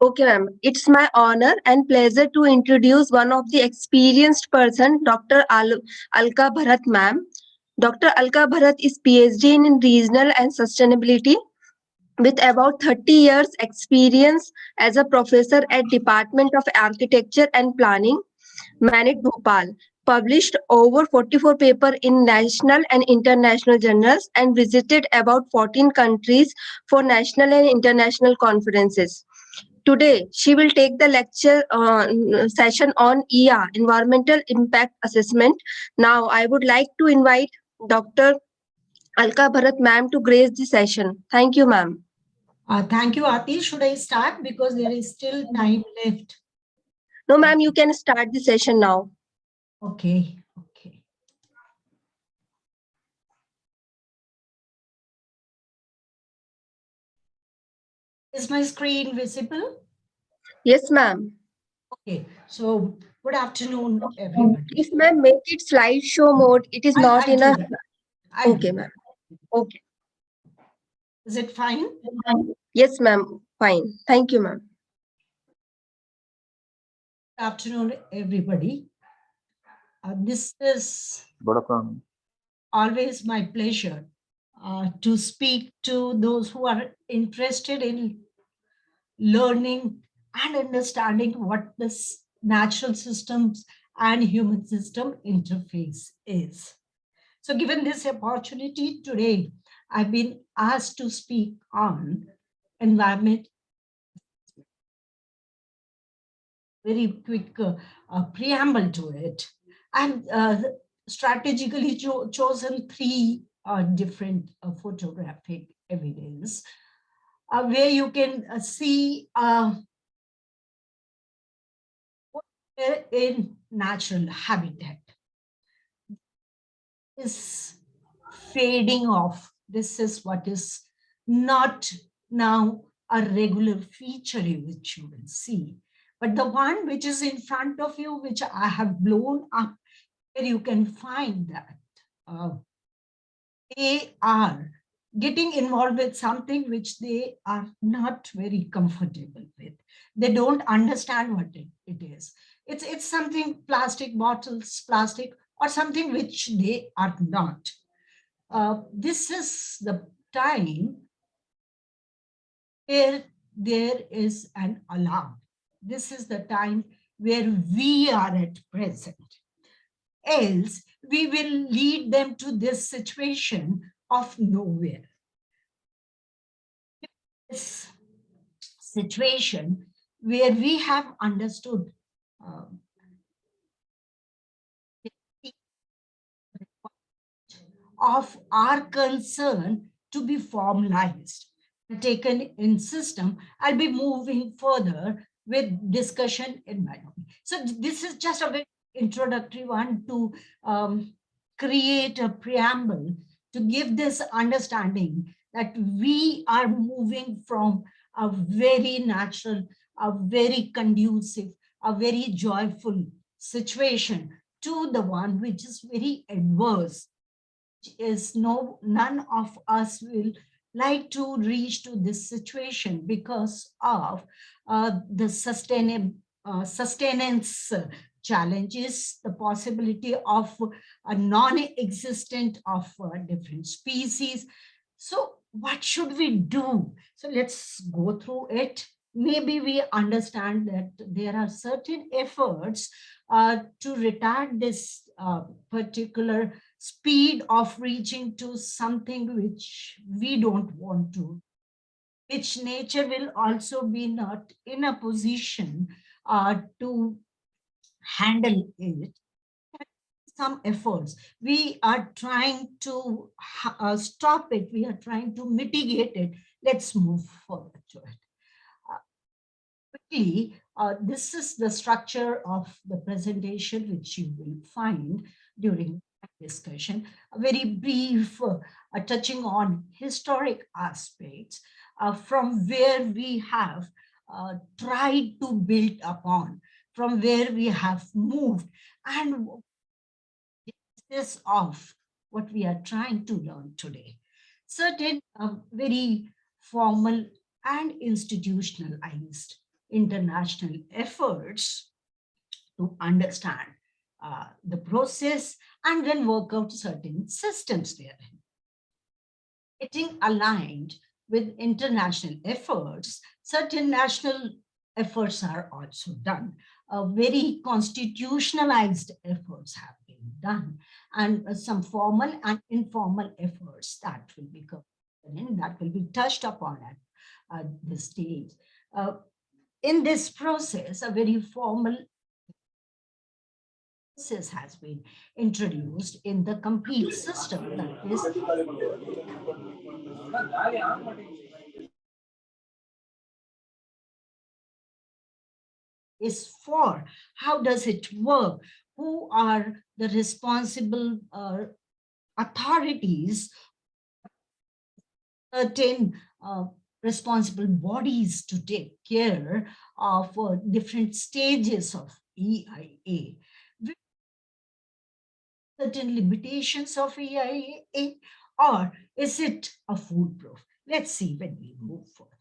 Okay, ma'am. It's my honor and pleasure to introduce one of the experienced person, Dr. Alka Bharat, ma'am. Dr. Alka Bharat is PhD in regional and sustainability with about 30 years experience as a professor at Department of Architecture and Planning, MANIT Bhopal. Published over 44 papers in national and international journals and visited about 14 countries for national and international conferences. Today, she will take the lecture session on EA, Environmental Impact Assessment. Now, I would like to invite Dr. Alka Bharat ma'am to grace the session. Thank you, ma'am. Thank you, Aarti. Should I start? Because there is still time left. No, ma'am, you can start the session now. Okay. Okay. Is my screen visible? Yes, ma'am. Okay. So, good afternoon, everybody. If ma'am make it slideshow mode, it is not I'll in do a. that. I'll Okay, do ma'am. Okay. Is it fine? Yes, ma'am. Fine. Thank you, ma'am. Good afternoon, everybody. This is Good afternoon. always my pleasure to speak to those who are interested in learning and understanding what this natural systems and human system interface is. So given this opportunity today, I've been asked to speak on environment. Very quick preamble to it. And strategically chosen three different photographic evidence where you can see in natural habitat is fading off. This is what is not now a regular feature which you will see. But the one which is in front of you, which I have blown up, where you can find that they are getting involved with something which they are not very comfortable with. They don't understand what it is. It's something plastic bottles, plastic, or something which they are not. This is the time where there is an alarm. This is the time where we are at present. Else, we will lead them to this situation of nowhere. This situation where we have understood of our concern to be formalized, taken in system. I'll be moving further with discussion in my own. So this is just a very introductory one to create a preamble to give this understanding that we are moving from a very natural, a very conducive, a very joyful situation to the one which is very adverse. Is none of us will like to reach to this situation because of the sustenance challenges, the possibility of a non-existent of different species. So what should we do? So let's go through it. Maybe we understand that there are certain efforts to retard this particular speed of reaching to something which we don't want to, which nature will also be not in a position to handle it. Some efforts. We are trying to stop it. We are trying to mitigate it. Let's move forward to it. this is the structure of the presentation which you will find during discussion. A very brief touching on historic aspects from where we have tried to build upon, from where we have moved, and this of what we are trying to learn today. Certain very formal and institutionalized international efforts to understand the process and then work out certain systems there. Getting aligned with international efforts, certain national efforts are also done. Very constitutionalized efforts have been done, and some formal and informal efforts that will be covered, that will be touched upon at this stage. In this process, a very formal process has been introduced in the complete system, that is for how does it work, who are the responsible authorities, certain responsible bodies to take care of different stages of EIA, certain limitations of EIA, or is it a foolproof? Let's see when we move further.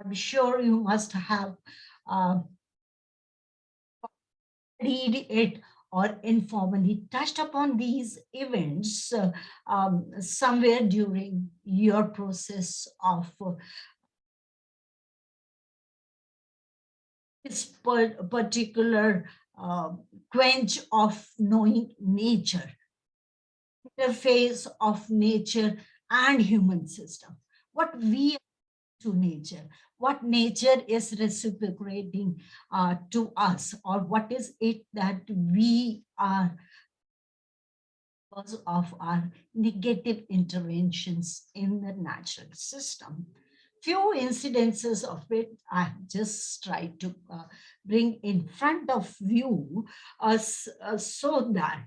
I'm sure you must have read it or informally touched upon these events somewhere during your process of this particular quench of knowing nature, interface of nature and human system. What we to nature, what nature is reciprocating to us, or what is it that we are because of our negative interventions in the natural system. Few incidences of it I just tried to bring in front of you so that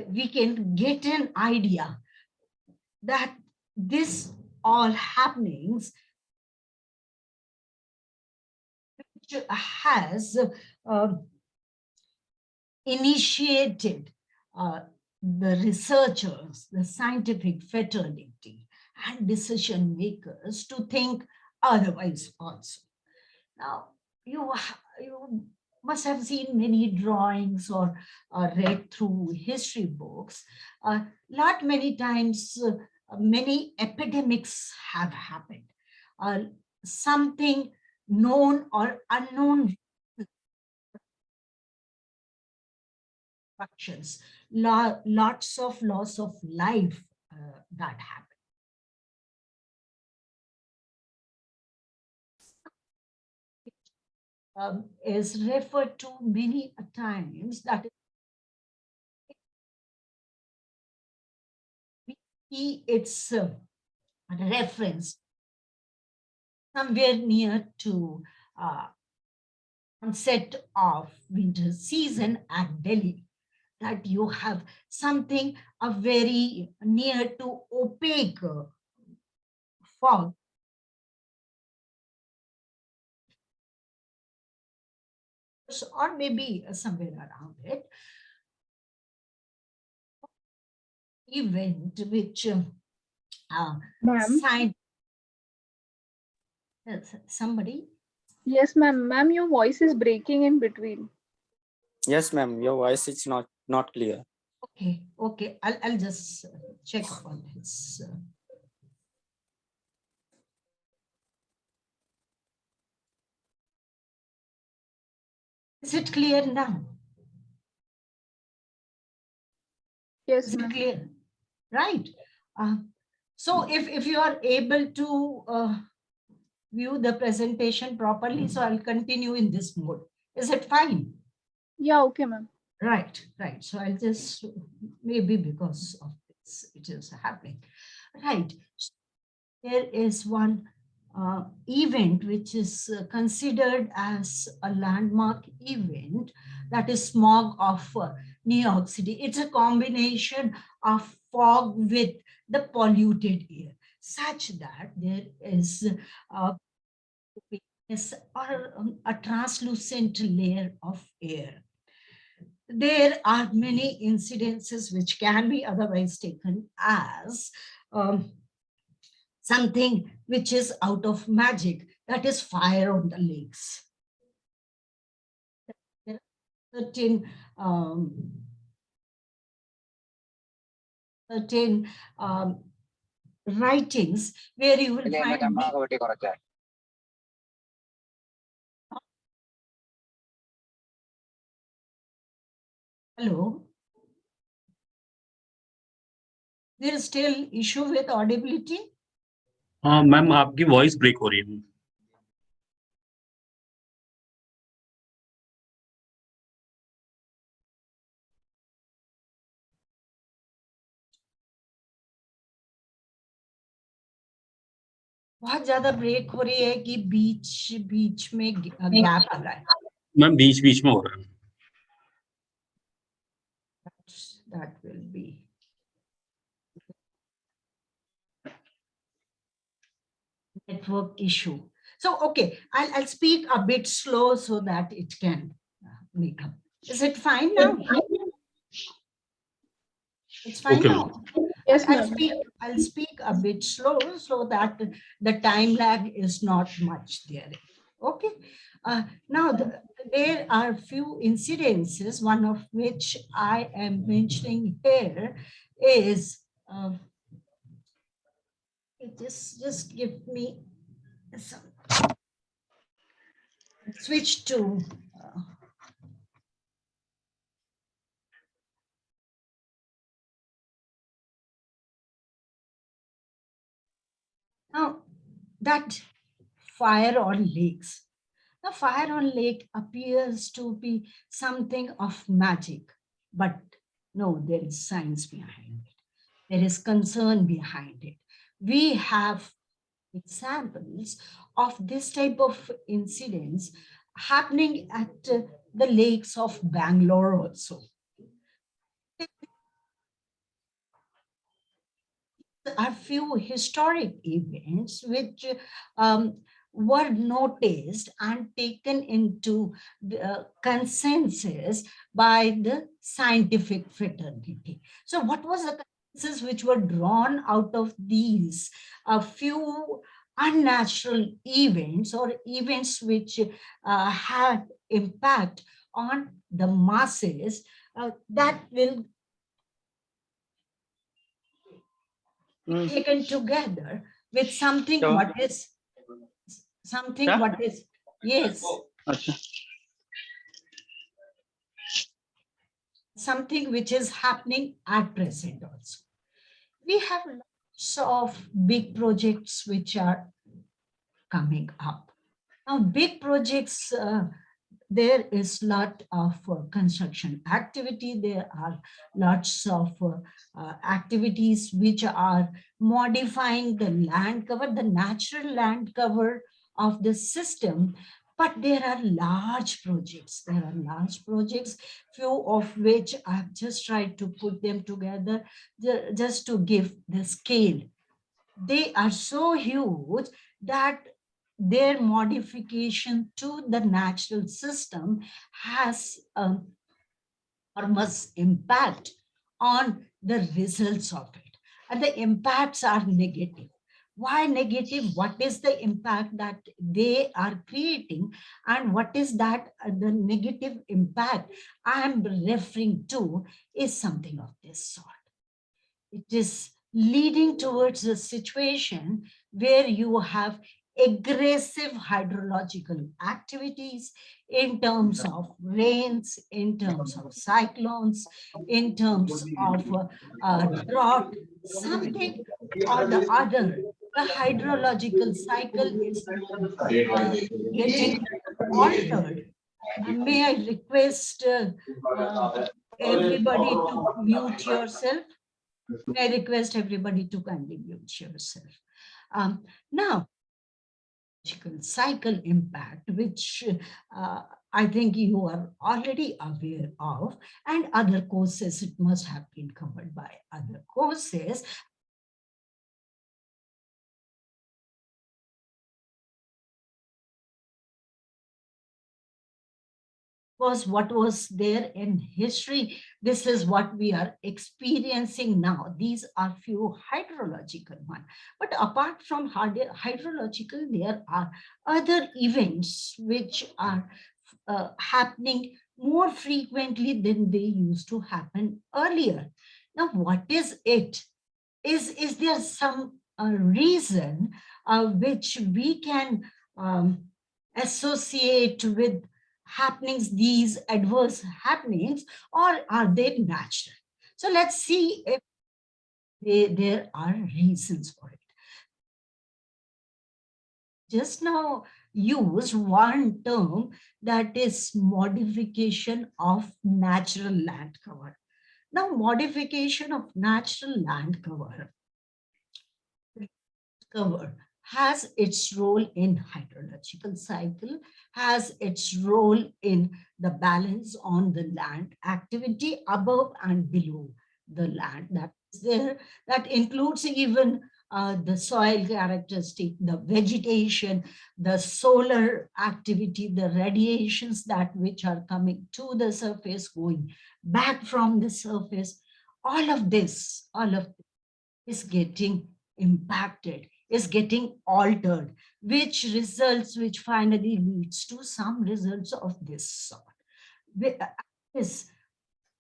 we can get an idea that this all happenings has initiated the researchers, the scientific fraternity, and decision makers to think otherwise also. Now, you must have seen many drawings or read through history books. Not many times, many epidemics have happened. Something known or unknown structures, lots of loss of life that happened. Is referred to many times that it's reference somewhere near to onset of winter season at Delhi, that you have something a very near to opaque fog. Or maybe somewhere around it. Event which somebody. Yes, ma'am. Ma'am, your voice is breaking in between. Yes, ma'am. Your voice is not clear. Okay. I'll just check on this. Is it clear now? Yes, is it clear? Right. So if you are able to view the presentation properly, so I'll continue in this mode. Is it fine? Yeah, okay, ma'am. Right. So I'll just, maybe because of this, it is happening. Right. There is one event which is considered as a landmark event, that is smog of New York City. It's a combination of fog with the polluted air, such that there is a translucent layer of air. There are many incidences which can be otherwise taken as something which is out of magic, that is fire on the lakes. There are certain writings where you will find. Hello. There is still issue with audibility. हाँ ma'am आपकी voice break हो रही है। बहुत ज्यादा break हो रही है कि बीच बीच में गैप आ रहा है? मैम बीच बीच में हो रहा है। That will be network issue. So, okay, I'll speak a bit slow so that it can make up. Is it fine now? It's fine Okay. now. Yes, I'll speak a bit slow so that the time lag is not much there. Okay. Now, there are few incidences, one of which I am mentioning here is, just give me some, switch to, now that fire on lakes. The fire on lake appears to be something of magic, but no, there is science behind it. There is concern behind it. We have examples of this type of incidents happening at the lakes of Bangalore also. There are few historic events which were noticed and taken into the consensus by the scientific fraternity. So what was the consensus which were drawn out of these a few unnatural events or events which had impact on the masses that will be taken together with something what is yes, something which is happening at present also. We have lots of big projects which are coming up. Now, big projects, there is lot of construction activity. There are lots of activities which are modifying the land cover, the natural land cover of the system. But there are large projects. There are large projects, few of which I've just tried to put them together just to give the scale. They are so huge that their modification to the natural system has enormous impact on the results of it. And the impacts are negative. Why negative? What is the impact that they are creating? And what is that the negative impact I am referring to is something of this sort. It is leading towards a situation where you have aggressive hydrological activities in terms of rains, in terms of cyclones, in terms of drought, something or the other. The hydrological cycle is getting altered. May I request everybody to mute yourself? May I request everybody to kindly mute yourself. Now, cycle impact, which I think you are already aware of, and other courses, it must have been covered by other courses. Was what was there in history. This is what we are experiencing now. These are few hydrological ones. But apart from hydrological, there are other events which are happening more frequently than they used to happen earlier. Now, what is it? Is there some reason which we can associate with happenings, these adverse happenings, or are they natural? So let's see if there are reasons for it. Just now use one term, that is modification of natural land cover. Now, modification of natural land cover has its role in hydrological cycle, has its role in the balance on the land activity above and below the land that is there. That includes even the soil characteristic, the vegetation, the solar activity, the radiations that which are coming to the surface, going back from the surface. All of this is getting impacted, is getting altered, which finally leads to some results of this sort.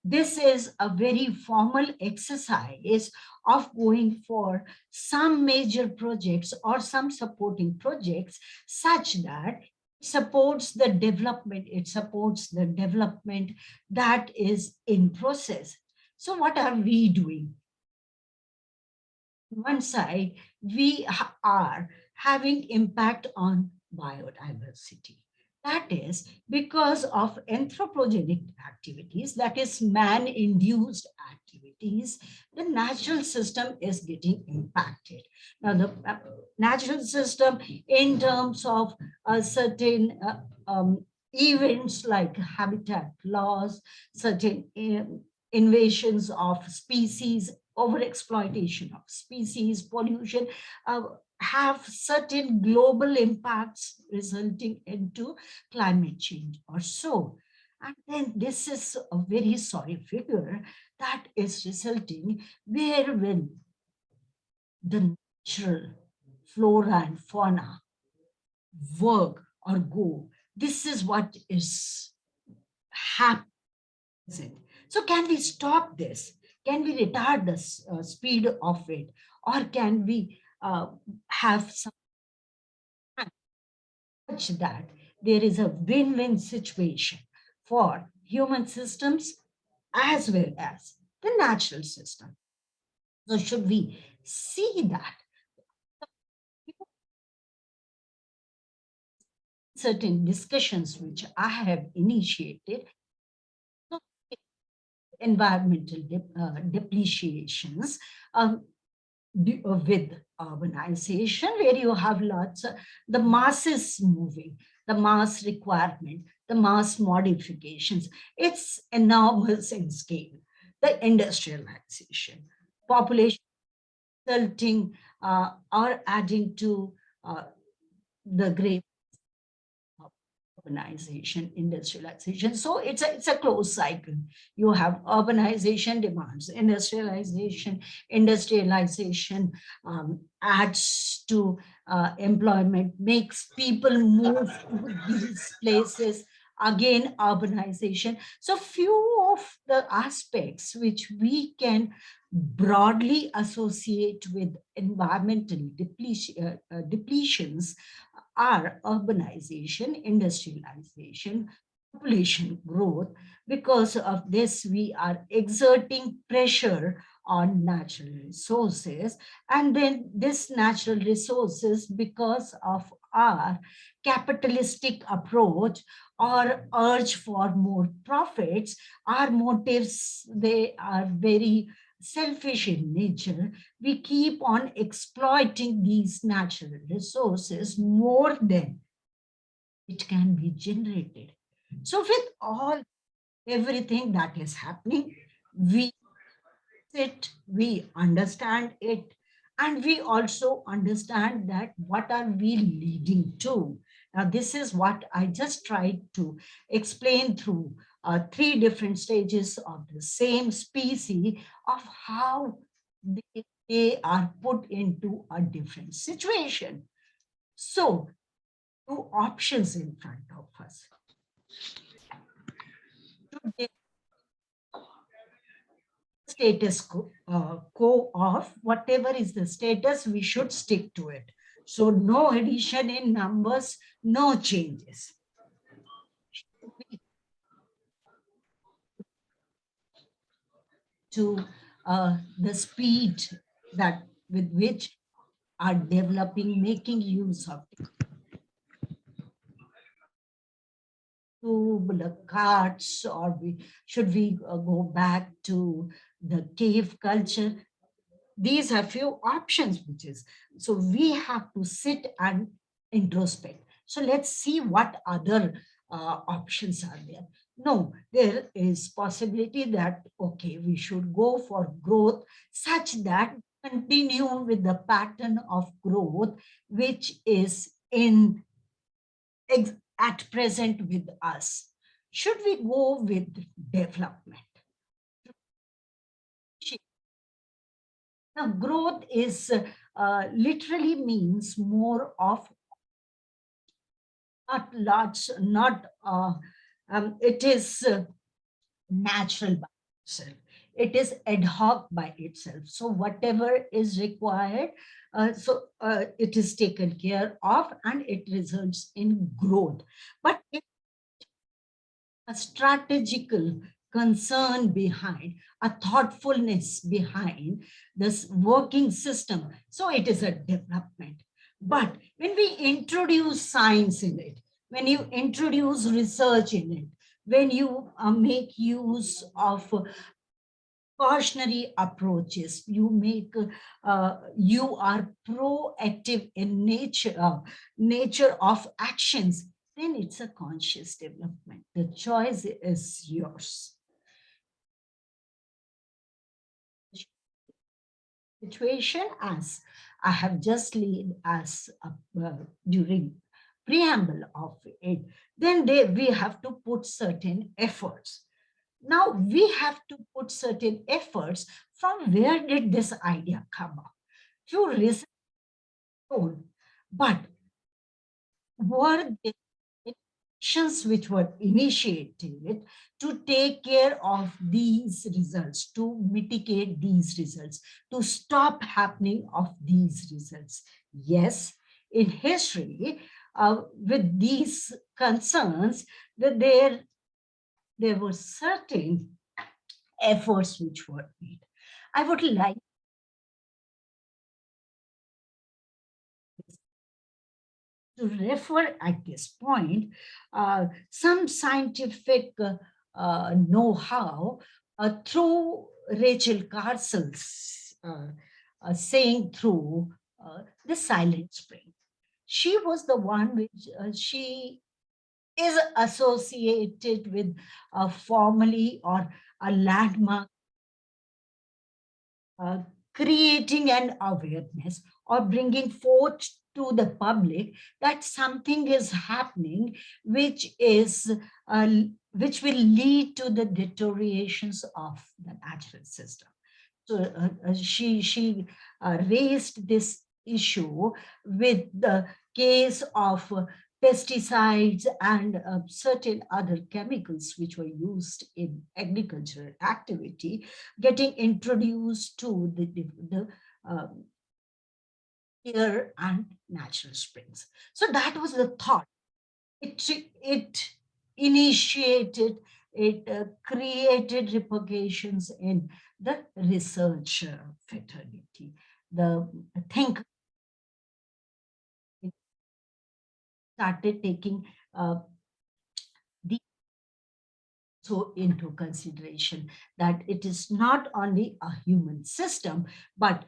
This is a very formal exercise of going for some major projects or some supporting projects such that it supports the development that is in process. So what are we doing? On one side, we are having impact on biodiversity. That is because of anthropogenic activities, that is man-induced activities, the natural system is getting impacted. Now, the natural system in terms of certain events like habitat loss, certain invasions of species, overexploitation of species, pollution, have certain global impacts resulting into climate change or so. And then this is a very sorry figure that is resulting where will the natural flora and fauna work or go. This is what is happening. So can we stop this? Can we retard the speed of it? Or can we have some such that there is a win-win situation for human systems as well as the natural system? So should we see that certain discussions which I have initiated, environmental depreciations with urbanization, where you have lots of the masses moving, the mass requirement, the mass modifications. It's enormous in scale. The industrialization, population resulting or adding to the great urbanization, industrialization. So it's a closed cycle. You have urbanization demands, industrialization adds to employment, makes people move to these places, again urbanization. So few of the aspects which we can broadly associate with environmental depletions are urbanization, industrialization, population growth. Because of this, we are exerting pressure on natural resources. And then this natural resources, because of our capitalistic approach or urge for more profits, our motives, they are very selfish in nature, we keep on exploiting these natural resources more than it can be generated. So with everything that is happening, we understand it, and we also understand that what are we leading to. Now, this is what I just tried to explain through 3 different stages of the same species of how they are put into a different situation. So, 2 options in front of us. Status quo of whatever is the status, we should stick to it. So no addition in numbers, no changes. To the speed that with which are developing, making use of the carts, or should we go back to the cave culture? These are few options, which is, so we have to sit and introspect. So let's see what other options are there. No, there is possibility that, okay, we should go for growth such that continue with the pattern of growth, which is at present with us. Should we go with development? Now, growth is literally means more of not large, not it is natural by itself. It is ad hoc by itself. So whatever is required, it is taken care of, and it results in growth. But a strategical concern behind, a thoughtfulness behind this working system. So it is a development. But when we introduce science in it, when you introduce research in it, when you make use of cautionary approaches, you are proactive in nature of actions, then it's a conscious development. The choice is yours. Situation, as I have just laid as during preamble of it, then we have to put certain efforts. Now we have to put certain efforts. From where did this idea come up? Through research, but were there actions which were initiated to take care of these results, to mitigate these results, to stop happening of these results? Yes, in history, with these concerns, that there were certain efforts which were made. I would like to refer at this point some scientific know-how through Rachel Carsell's saying through the Silent Spring. She was the one which she is associated with formally or a landmark creating an awareness or bringing forth to the public that something is happening which will lead to the deteriorations of the natural system. So she raised this issue with the case of pesticides and certain other chemicals which were used in agricultural activity getting introduced to the air and natural springs. So that was the thought. It initiated, it created repercussions in the research fraternity. The think started taking the so into consideration that it is not only a human system, but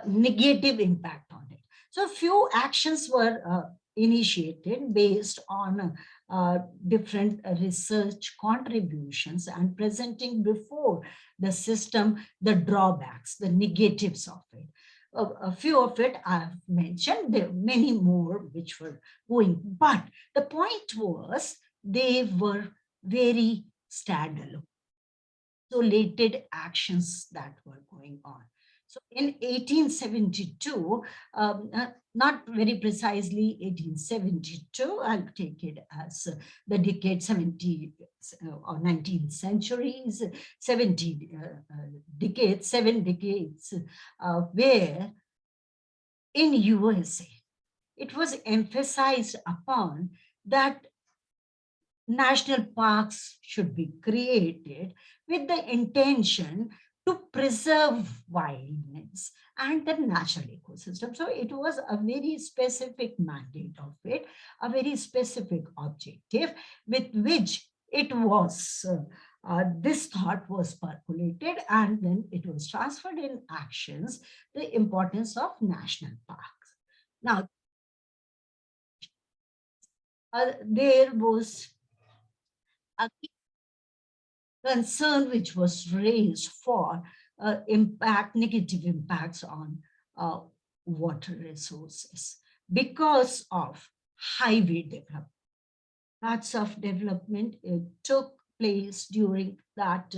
negative impact on it. So few actions were initiated based on different research contributions and presenting before the system the drawbacks, the negatives of it. A few of it I've mentioned, there are many more which were going, but the point was they were very standalone, isolated actions that were going on. So in 1872, not very precisely 1872, I'll take it as the decade 70 or 19th centuries, 70 decades, 7 decades, where in USA, it was emphasized upon that national parks should be created with the intention to preserve wildness and the natural ecosystem. So it was a very specific mandate of it, a very specific objective with which it was, this thought was percolated and then it was transferred in actions, the importance of national parks. Now, there was a concern which was raised for negative impacts on water resources because of highway development. Lots of development took place during that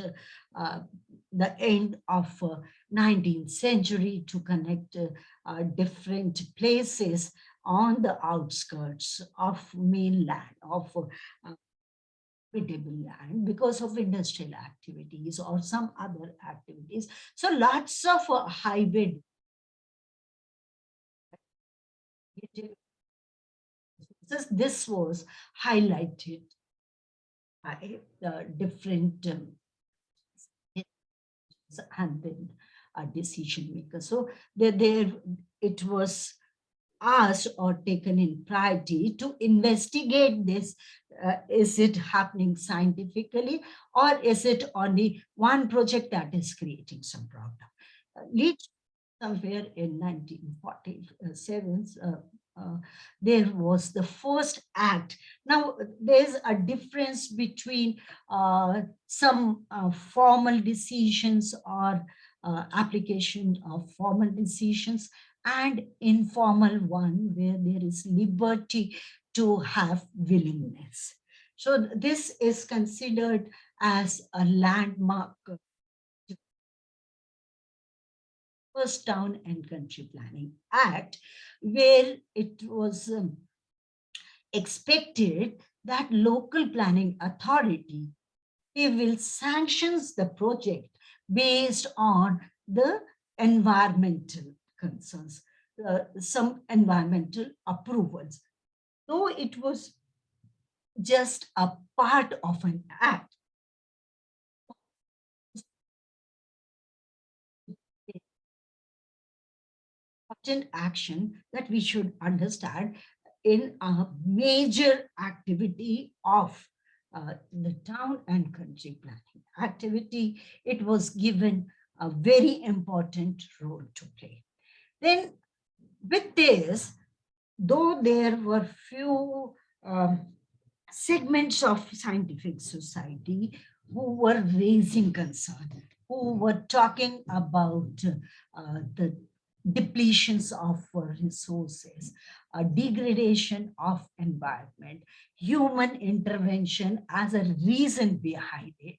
the end of 19th century to connect different places on the outskirts of mainland, of land, because of industrial activities or some other activities. So lots of highway this was highlighted by the different and then a decision maker. So there it was asked or taken in priority to investigate this. Is it happening scientifically, or is it only one project that is creating some problem? Somewhere in 1947, there was the first act. Now, there's a difference between some formal decisions or application of formal decisions and informal one where there is liberty to have willingness. So this is considered as a landmark first Town and Country Planning Act, where it was expected that local planning authority, they will sanctions the project based on the environmental concerns, some environmental approvals. Though it was just a part of an act, action that we should understand in a major activity of the town and country planning activity. It was given a very important role to play. Then with this, though there were few segments of scientific society who were raising concern, who were talking about the depletions of resources, degradation of environment, human intervention as a reason behind it,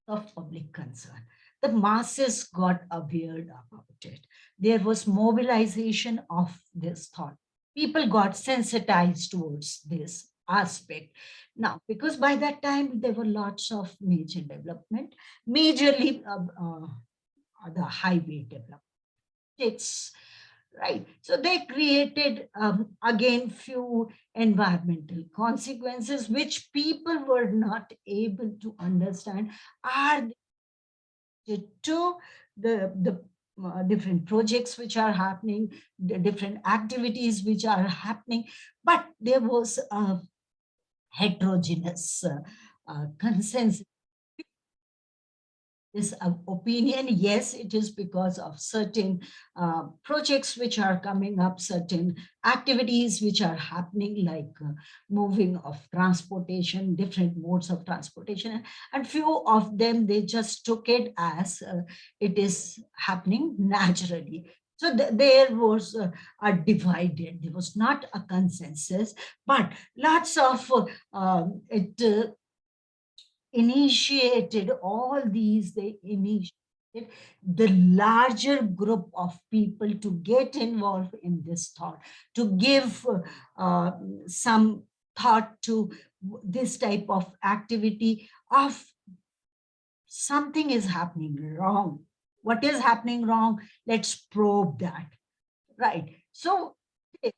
of public concern. The masses got aware about it. There was mobilization of this thought. People got sensitized towards this aspect. Now, because by that time, there were lots of major development, majorly the highway development. It's right. So they created, again, few environmental consequences, which people were not able to understand are to the different projects which are happening, the different activities which are happening, but there was a heterogeneous consensus. This opinion, yes, it is because of certain projects which are coming up, certain activities which are happening, like moving of transportation, different modes of transportation, and few of them, they just took it as it is happening naturally. So there was a divided, there was not a consensus, but lots of it initiated all these, they initiated the larger group of people to get involved in this thought, to give some thought to this type of activity of something is happening wrong. What is happening wrong? Let's probe that, right? So in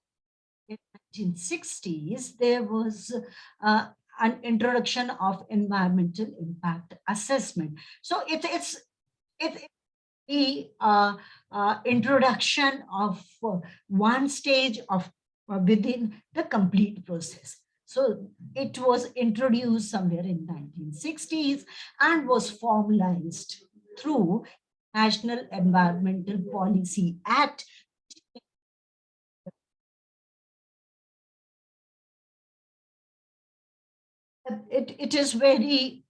1960s, there was an introduction of environmental impact assessment. So it's the introduction of one stage of within the complete process. So it was introduced somewhere in 1960s and was formalized through National Environmental Policy Act. It is very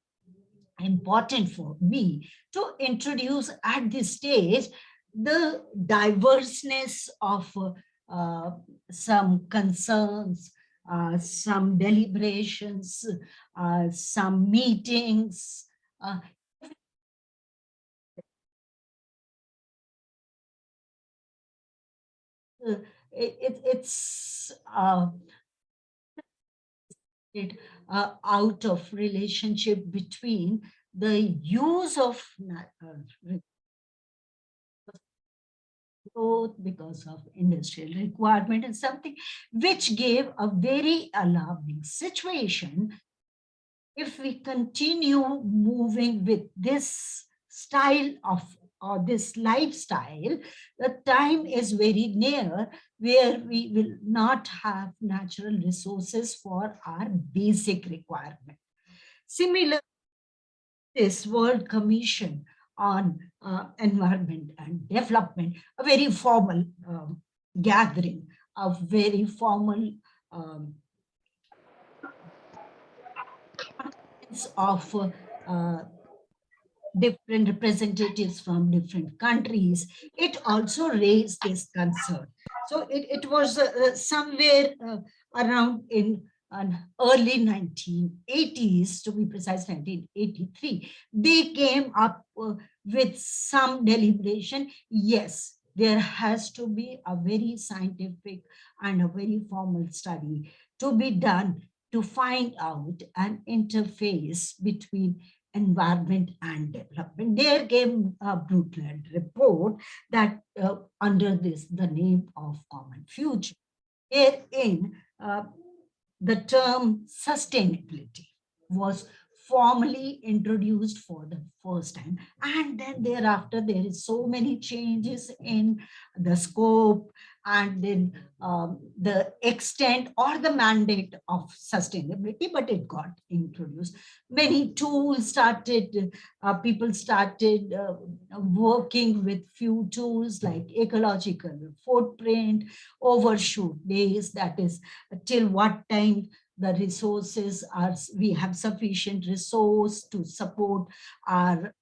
important for me to introduce at this stage the diverseness of some concerns, some deliberations, some meetings. It's out of relationship between the use of growth because of industrial requirement and something which gave a very alarming situation. If we continue moving with this style of or this lifestyle, the time is very near where we will not have natural resources for our basic requirement. Similar, this World Commission on Environment and Development, a very formal gathering, a very formal of different representatives from different countries, it also raised this concern. So it was somewhere around in early 1980s, to be precise, 1983, they came up with some deliberation. Yes, there has to be a very scientific and a very formal study to be done to find out an interface between environment and development. There came a Brundtland report that under this, the name of Common Future, wherein the term sustainability was formally introduced for the first time. And then thereafter, there is so many changes in the scope and in the extent or the mandate of sustainability, but it got introduced. Many tools started, people started working with few tools like ecological footprint, overshoot days, that is till what time the resources are, we have sufficient resource to support our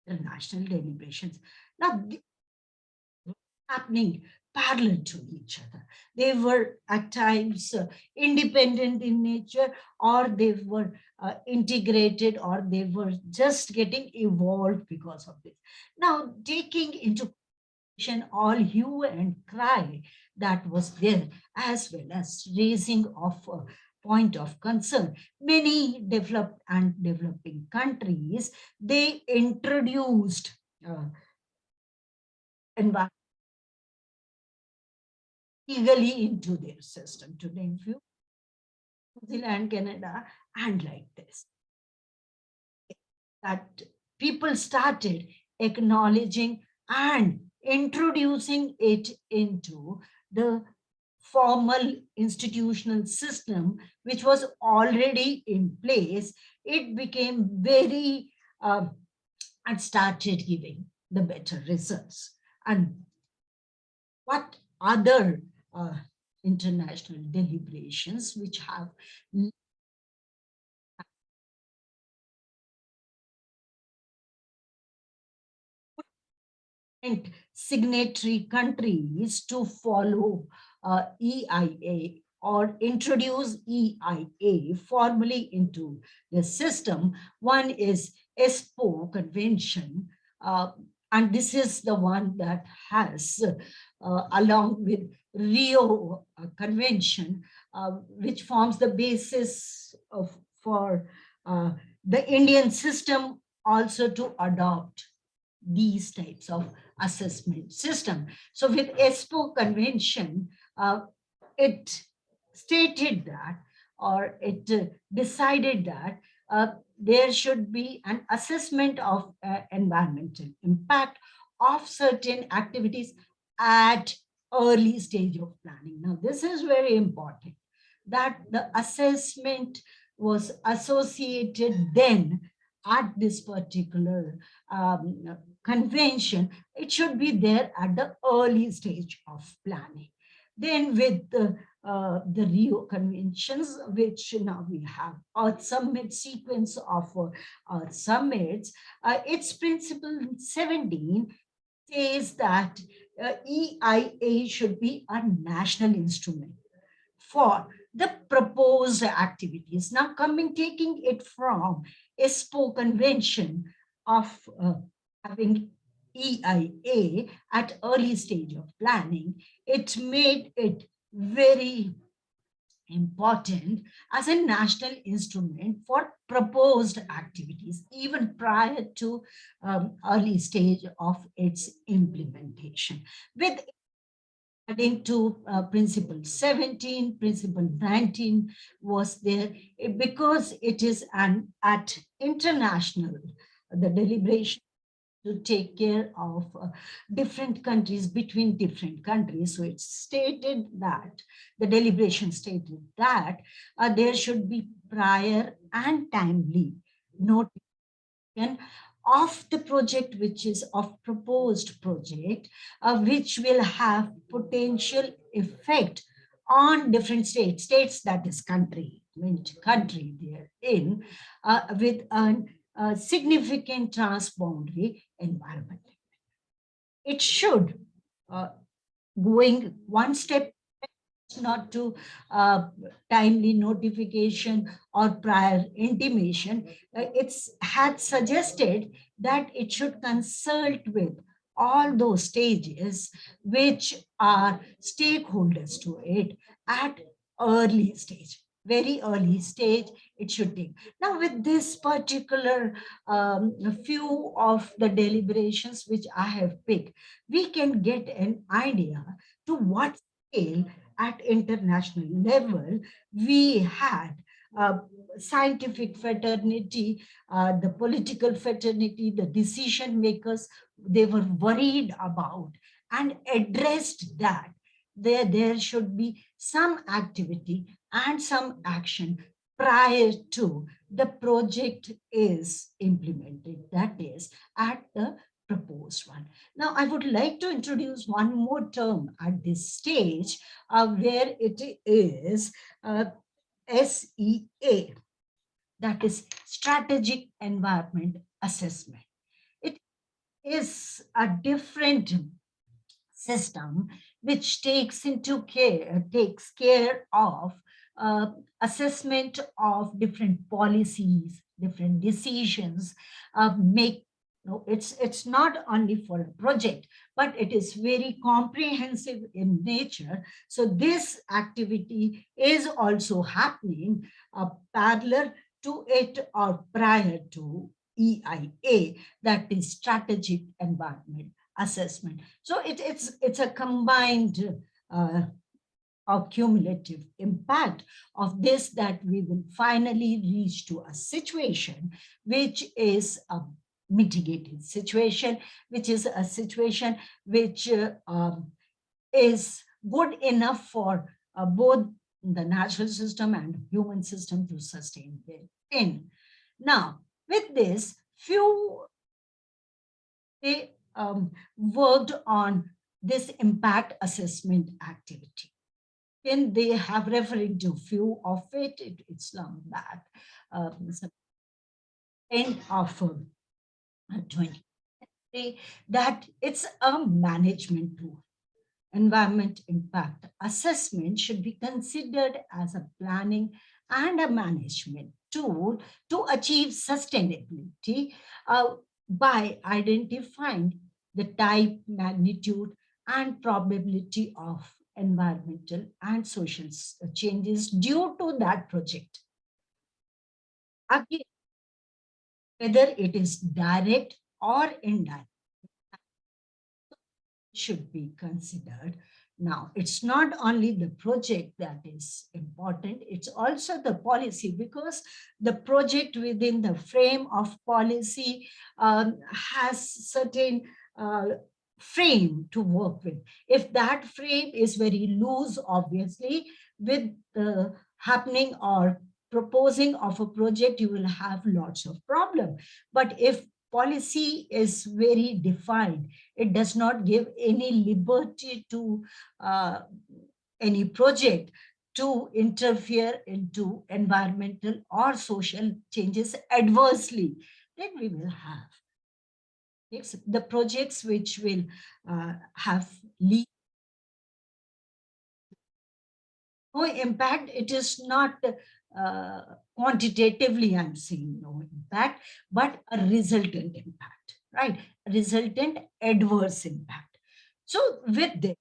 international deliberations. Now, happening parallel to each other. They were at times independent in nature, or they were integrated, or they were just getting evolved because of this. Now, taking into all hue and cry that was there, as well as raising of a point of concern. Many developed and developing countries, they introduced environment legally into their system. To name few, New Zealand, Canada, and like this. that people started acknowledging and introducing it into the formal institutional system, which was already in place, it became very and started giving the better results. And what other international deliberations which have signatory countries to follow EIA or introduce EIA formally into the system. One is ESPO Convention, and this is the one that has, along with Rio Convention, which forms the basis for the Indian system also to adopt these types of assessment system. So with ESPO Convention, it stated that, or it decided that there should be an assessment of environmental impact of certain activities at early stage of planning. Now, this is very important, that the assessment was associated then at this particular convention. It should be there at the early stage of planning. Then with the Rio Conventions, which now we have Earth Summit sequence of Earth Summits, its principle 17 says that EIA should be a national instrument for the proposed activities. Now taking it from ESPO Convention of having EIA at early stage of planning, it made it very important as a national instrument for proposed activities, even prior to early stage of its implementation. With adding to principle 17, principle 19 was there, because it is at international, the deliberation to take care of different countries, between different countries. So it's stated that, the deliberation stated that there should be prior and timely notification of the project, which is of proposed project, which will have potential effect on different states, that is country they're in, with a significant transboundary environment. It should, going one step, not to timely notification or prior intimation, it's had suggested that it should consult with all those stages which are stakeholders to it at early stage, very early stage it should take. Now with this particular few of the deliberations which I have picked, we can get an idea to what scale at international level we had scientific fraternity, the political fraternity, the decision makers, they were worried about and addressed that there should be some activity and some action prior to the project is implemented, that is at the proposed one. Now, I would like to introduce one more term at this stage, where it is SEA, that is Strategic Environment Assessment. It is a different system which takes care of assessment of different policies, different decisions, it's not only for a project, but it is very comprehensive in nature. So this activity is also happening parallel to it or prior to EIA, that is Strategic Environment Assessment. So it's a combined or cumulative impact of this, that we will finally reach to a situation which is a mitigated situation, which is a situation which is good enough for both the natural system and human system to sustain in. Now, with this, they worked on this impact assessment activity. And they have referred to few of it. It's long back, end of 20. That it's a management tool. Environment impact assessment should be considered as a planning and a management tool to achieve sustainability by identifying the type, magnitude, and probability of environmental and social changes due to that project. Again, whether it is direct or indirect, should be considered. Now, it's not only the project that is important, it's also the policy, because the project within the frame of policy has certain frame to work with. If that frame is very loose, obviously, with the happening or proposing of a project, you will have lots of problem. But if policy is very defined, it does not give any liberty to any project to interfere into environmental or social changes adversely, then we will have the projects which will have no impact. It is not quantitatively, I'm saying no impact, but a resultant impact, right? A resultant adverse impact. So with this,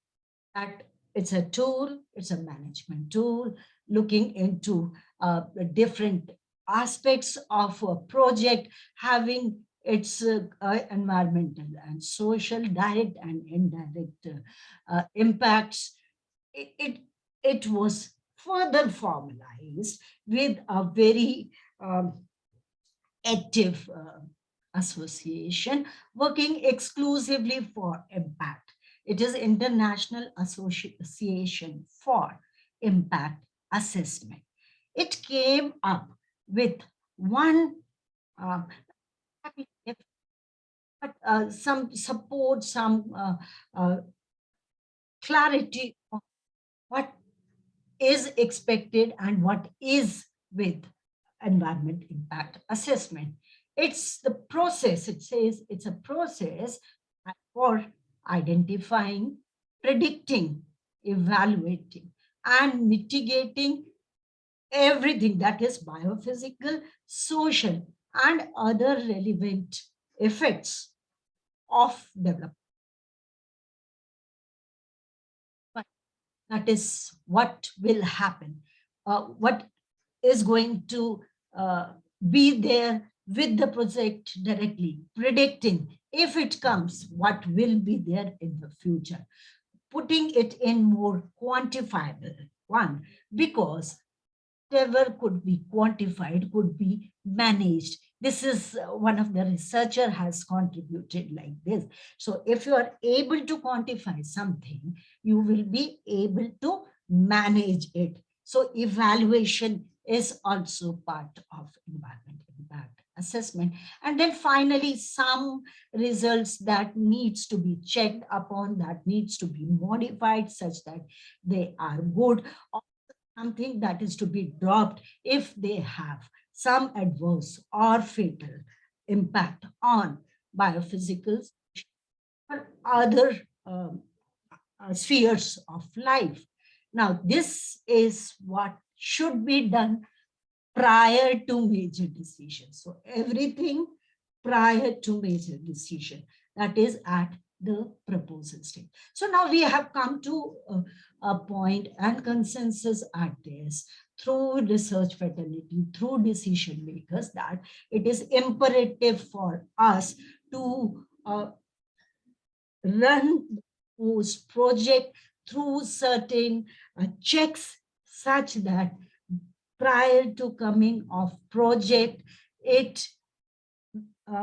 that it's a tool, it's a management tool, looking into the different aspects of a project, having its environmental and social, direct and indirect impacts. It was further formalized with a very active association working exclusively for impact. It is International Association for Impact Assessment. It came up with one some support, some clarity of what is expected and what is with environment impact assessment. It's the process, it says it's a process for identifying, predicting, evaluating, and mitigating everything that is biophysical, social, and other relevant effects of development. But that is what will happen, what is going to be there with the project directly, predicting if it comes, what will be there in the future, putting it in more quantifiable one, because whatever could be quantified could be managed. This is one of the researcher has contributed like this. So if you are able to quantify something, you will be able to manage it. So evaluation is also part of environment impact assessment. And then finally, some results that needs to be checked upon, that needs to be modified such that they are good, or something that is to be dropped if they have some adverse or fatal impact on biophysical or other spheres of life. Now, this is what should be done prior to major decisions. So everything prior to major decision, that is at the proposal stage. So now we have come to a point and consensus at this through research fraternity, through decision makers, that it is imperative for us to run those project through certain checks, such that prior to coming of project,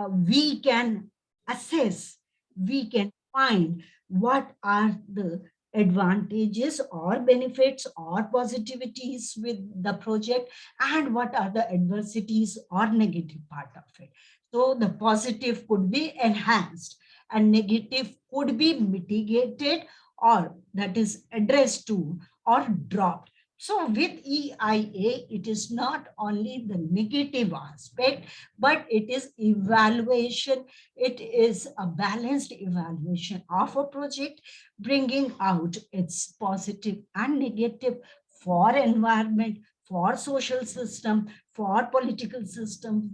we can assess, we can find what are the advantages or benefits or positivities with the project, and what are the adversities or negative part of it. So the positive could be enhanced and negative could be mitigated, or that is addressed to or dropped. So with EIA, it is not only the negative aspect, but it is evaluation. It is a balanced evaluation of a project, bringing out its positive and negative for environment, for social system, for political system,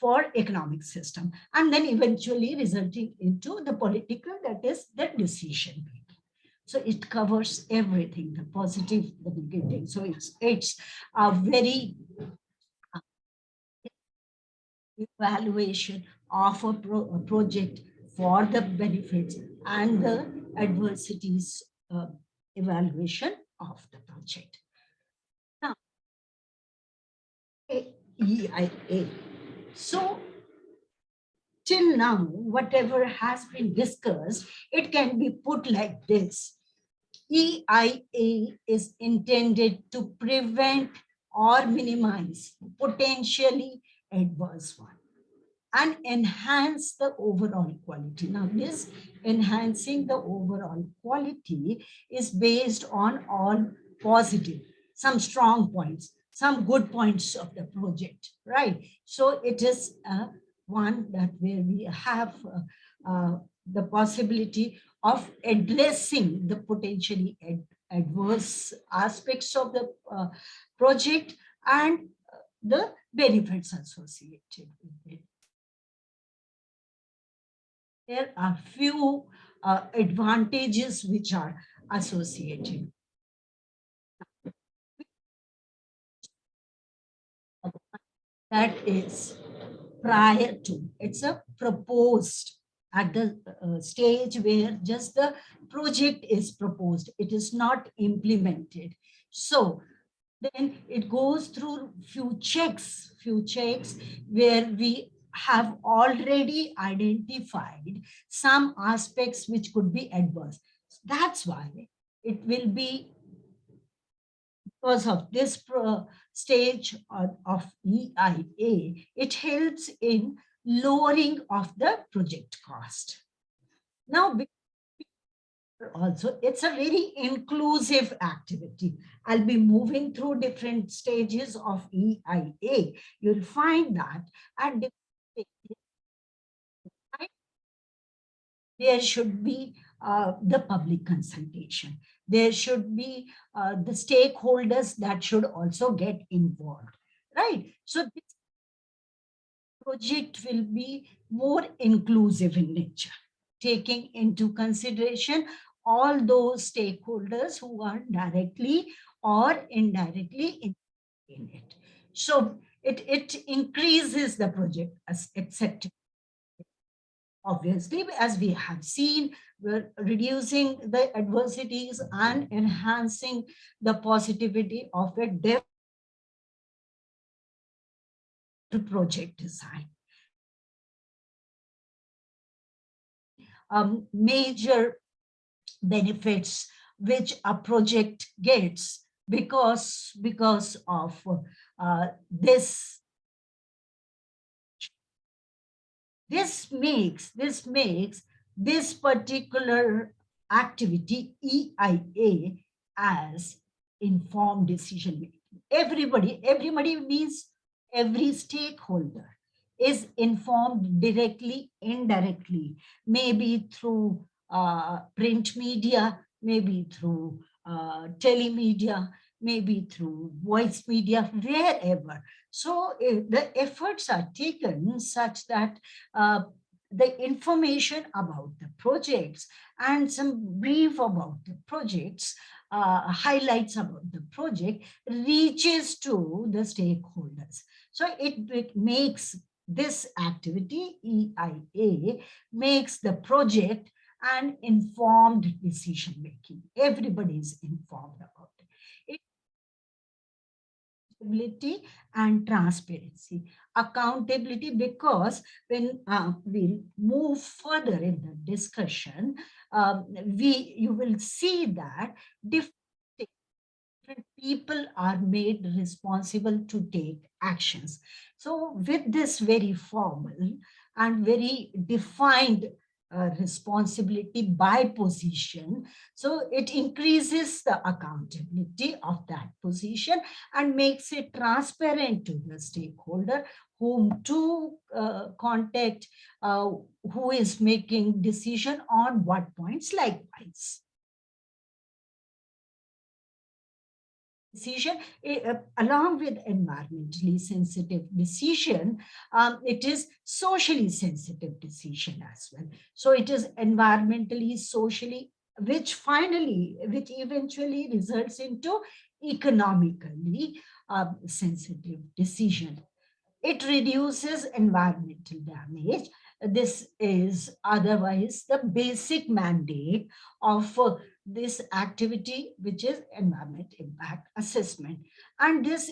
for economic system, and then eventually resulting into the political, that is the decision making. So it covers everything, the positive, the negative. So it's a very evaluation of a project for the benefits and the adversities evaluation of the project. Now, EIA. So till now, whatever has been discussed, it can be put like this. EIA is intended to prevent or minimize potentially adverse one and enhance the overall quality. Now, this enhancing the overall quality is based on all positive, some strong points, some good points of the project, right? So it is one that where we have the possibility of addressing the potentially adverse aspects of the project and the benefits associated with it. There are few advantages which are associated. That is prior to, it's a proposed at the stage where just the project is proposed, it is not implemented. So then it goes through few checks where we have already identified some aspects which could be adverse. That's why it will be, because of this stage of EIA, it helps in lowering of the project cost. Now, also, it's a very inclusive activity. I'll be moving through different stages of EIA. You'll find that at different stages, there should be the public consultation. There should be the stakeholders that should also get involved, right? So this project will be more inclusive in nature, taking into consideration all those stakeholders who are directly or indirectly in it. So it increases the project acceptance. Obviously, as we have seen, we're reducing the adversities and enhancing the positivity of a project design. Major benefits which a project gets because of this. This makes this particular activity, EIA, as informed decision making. Everybody means every stakeholder is informed directly, indirectly, maybe through print media, maybe through telemedia, maybe through voice media, wherever. So the efforts are taken such that the information about the projects and some brief about the projects, highlights about the project reaches to the stakeholders. So it makes this activity, EIA, makes the project and informed decision making. Everybody is informed about it. Accountability and transparency. Accountability, because when we'll move further in the discussion, you will see that different people are made responsible to take actions. So with this very formal and very defined responsibility by position, so it increases the accountability of that position and makes it transparent to the stakeholder whom to contact, who is making decision on what points. Likewise, decision along with environmentally sensitive decision, it is socially sensitive decision as well. So it is environmentally, socially, which eventually results into economically sensitive decision. It reduces environmental damage. This is otherwise the basic mandate of this activity, which is environment impact assessment. And this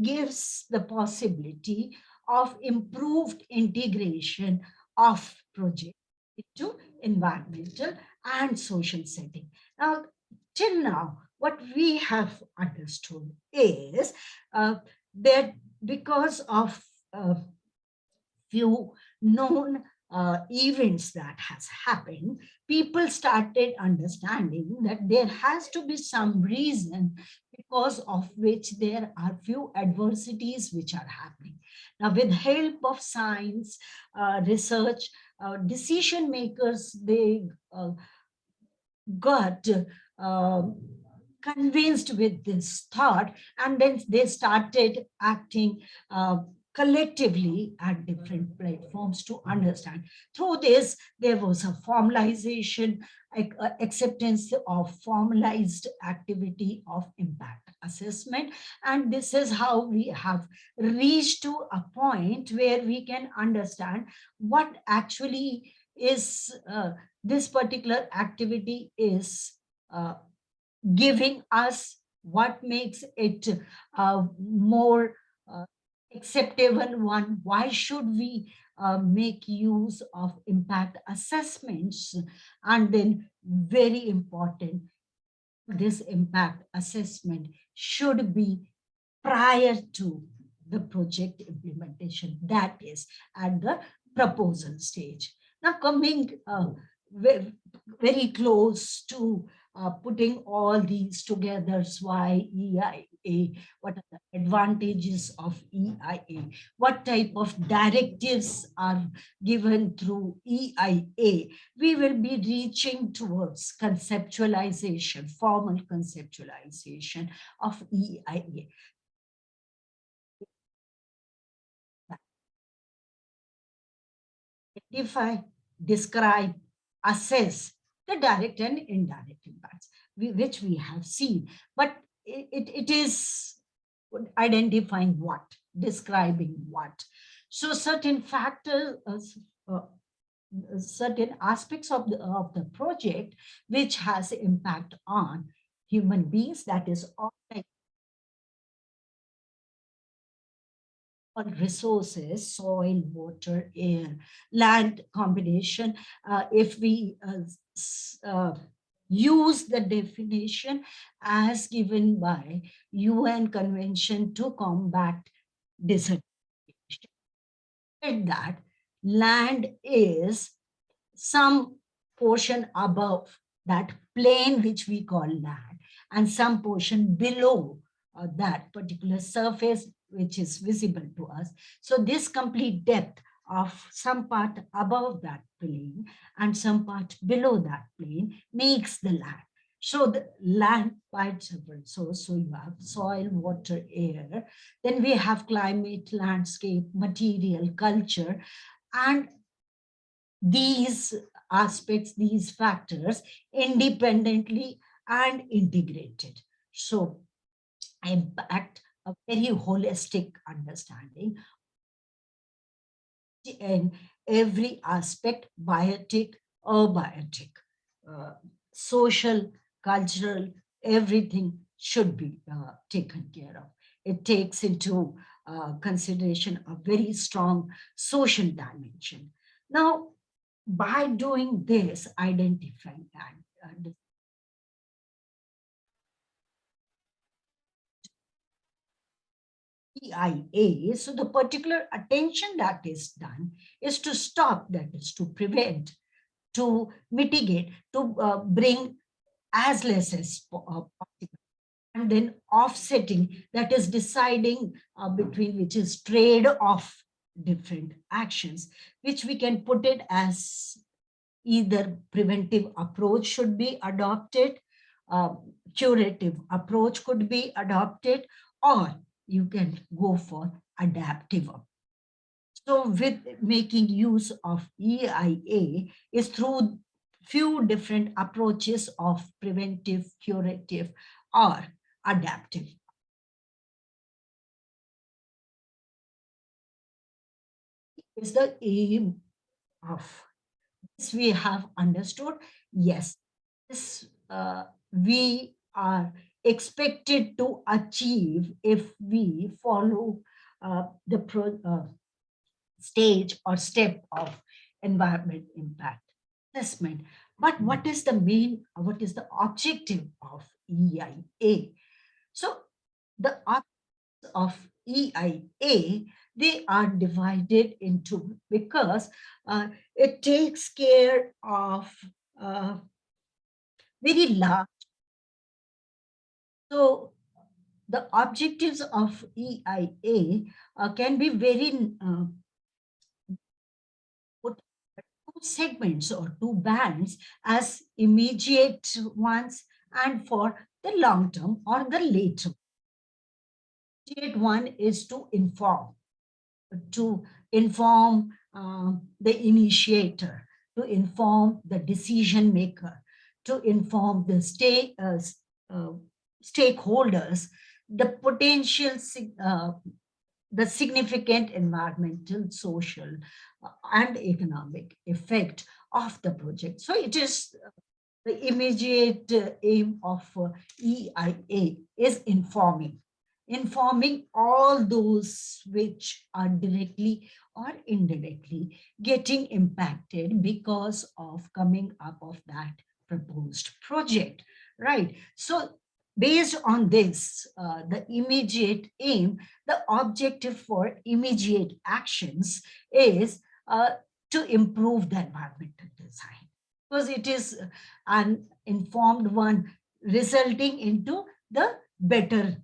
gives the possibility of improved integration of project into environmental and social setting. Now, till now, what we have understood is that because of few known events that has happened, people started understanding that there has to be some reason because of which there are few adversities which are happening. Now, with help of science, research, decision makers, they got convinced with this thought, and then they started acting collectively at different platforms to understand. Through this, there was a formalization, acceptance of formalized activity of impact assessment. And this is how we have reached to a point where we can understand what actually is this particular activity is giving us, what makes it more acceptable one. Why should we make use of impact assessments? And then very important, this impact assessment should be prior to the project implementation, that is at the proposal stage. Now coming very close to putting all these together, why EIA, what are the advantages of EIA, what type of directives are given through EIA, we will be reaching towards conceptualization, formal conceptualization of EIA. Identify, describe, assess the direct and indirect impacts, which we have seen. But it is identifying what, describing what. So certain factors, certain aspects of the project which has impact on human beings, that is all resources, soil, water, air, land combination. If we use the definition as given by UN Convention to Combat Desertification, that land is some portion above that plane which we call land, and some portion below that particular surface which is visible to us. So this complete depth of some part above that plane and some part below that plane makes the land. So the land by itself, so you have soil, water, air, then we have climate, landscape, material, culture, and these aspects, these factors independently and integrated. So impact, a very holistic understanding in every aspect, biotic or abiotic. social, cultural, everything should be taken care of. It takes into consideration a very strong social dimension. Now, by doing this, identifying that EIA, so the particular attention that is done is to stop, that is to prevent, to mitigate, to bring as less as possible, and then offsetting, that is deciding between, which is trade off different actions, which we can put it as either preventive approach should be adopted, curative approach could be adopted, or you can go for adaptive approach. So with making use of EIA is through few different approaches of preventive, curative, or adaptive. Is the aim of this we have understood? Yes, this we are expected to achieve if we follow the stage or step of environment impact assessment. But what is the objective of EIA? So the objectives of EIA, they are divided into, because it takes care of very large. So the objectives of EIA can be very put two segments or two bands as immediate ones and for the long term or the later. Immediate one is to inform the initiator, to inform the decision maker, to inform the stakeholders, the potential, the significant environmental, social, and economic effect of the project. So it is the immediate aim of EIA is informing all those which are directly or indirectly getting impacted because of coming up of that proposed project, right? So based on this, the immediate aim, the objective for immediate actions is to improve the environmental design, because it is an informed one resulting into the better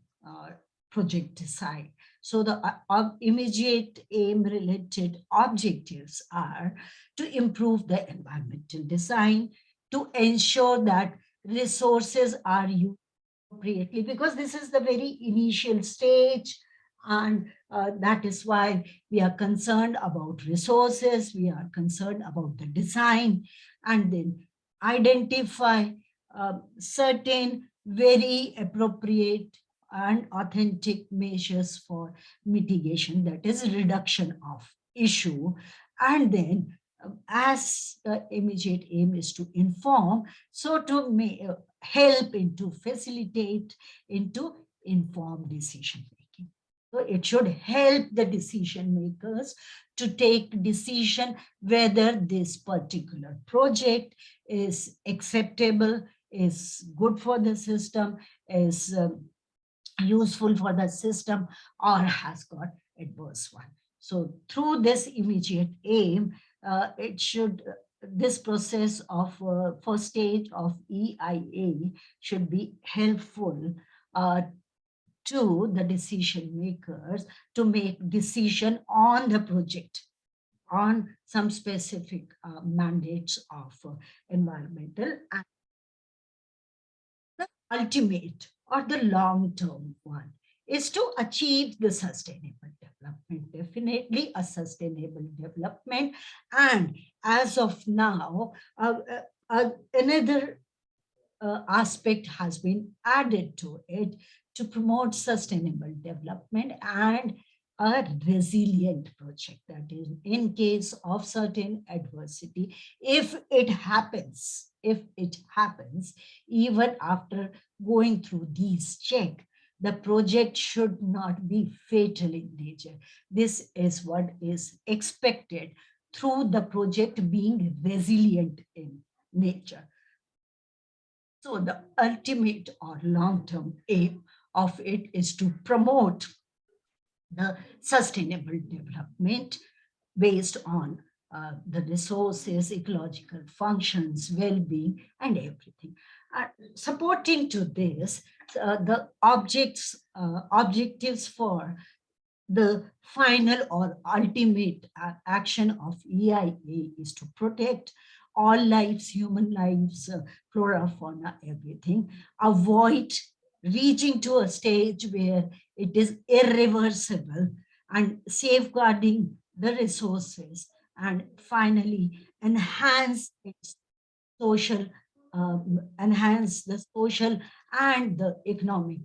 project design. So the immediate aim related objectives are to improve the environmental design, to ensure that resources are used appropriately, because this is the very initial stage, and that is why we are concerned about resources, we are concerned about the design, and then identify certain very appropriate and authentic measures for mitigation, that is reduction of issue. And then as the immediate aim is to inform, so to help into facilitate into informed decision making. So it should help the decision makers to take decision whether this particular project is acceptable, is good for the system, is useful for the system, or has got adverse one. So through this immediate aim, it should, this process of first stage of EIA should be helpful to the decision makers to make decision on the project, on some specific mandates of environmental. And the ultimate or the long-term one is to achieve the sustainable development, definitely a sustainable development. And as of now, another aspect has been added to it to promote sustainable development and a resilient project, that is in case of certain adversity, if it happens, if it happens, even after going through these checks, the project should not be fatal in nature. This is what is expected through the project being resilient in nature. So the ultimate or long-term aim of it is to promote the sustainable development based on the resources, ecological functions, well-being, and everything. Supporting to this, the objectives for the final or ultimate action of EIA is to protect all lives, human lives, flora, fauna, everything, avoid reaching to a stage where it is irreversible, and safeguarding the resources, and finally enhance its social, enhance the social and the economic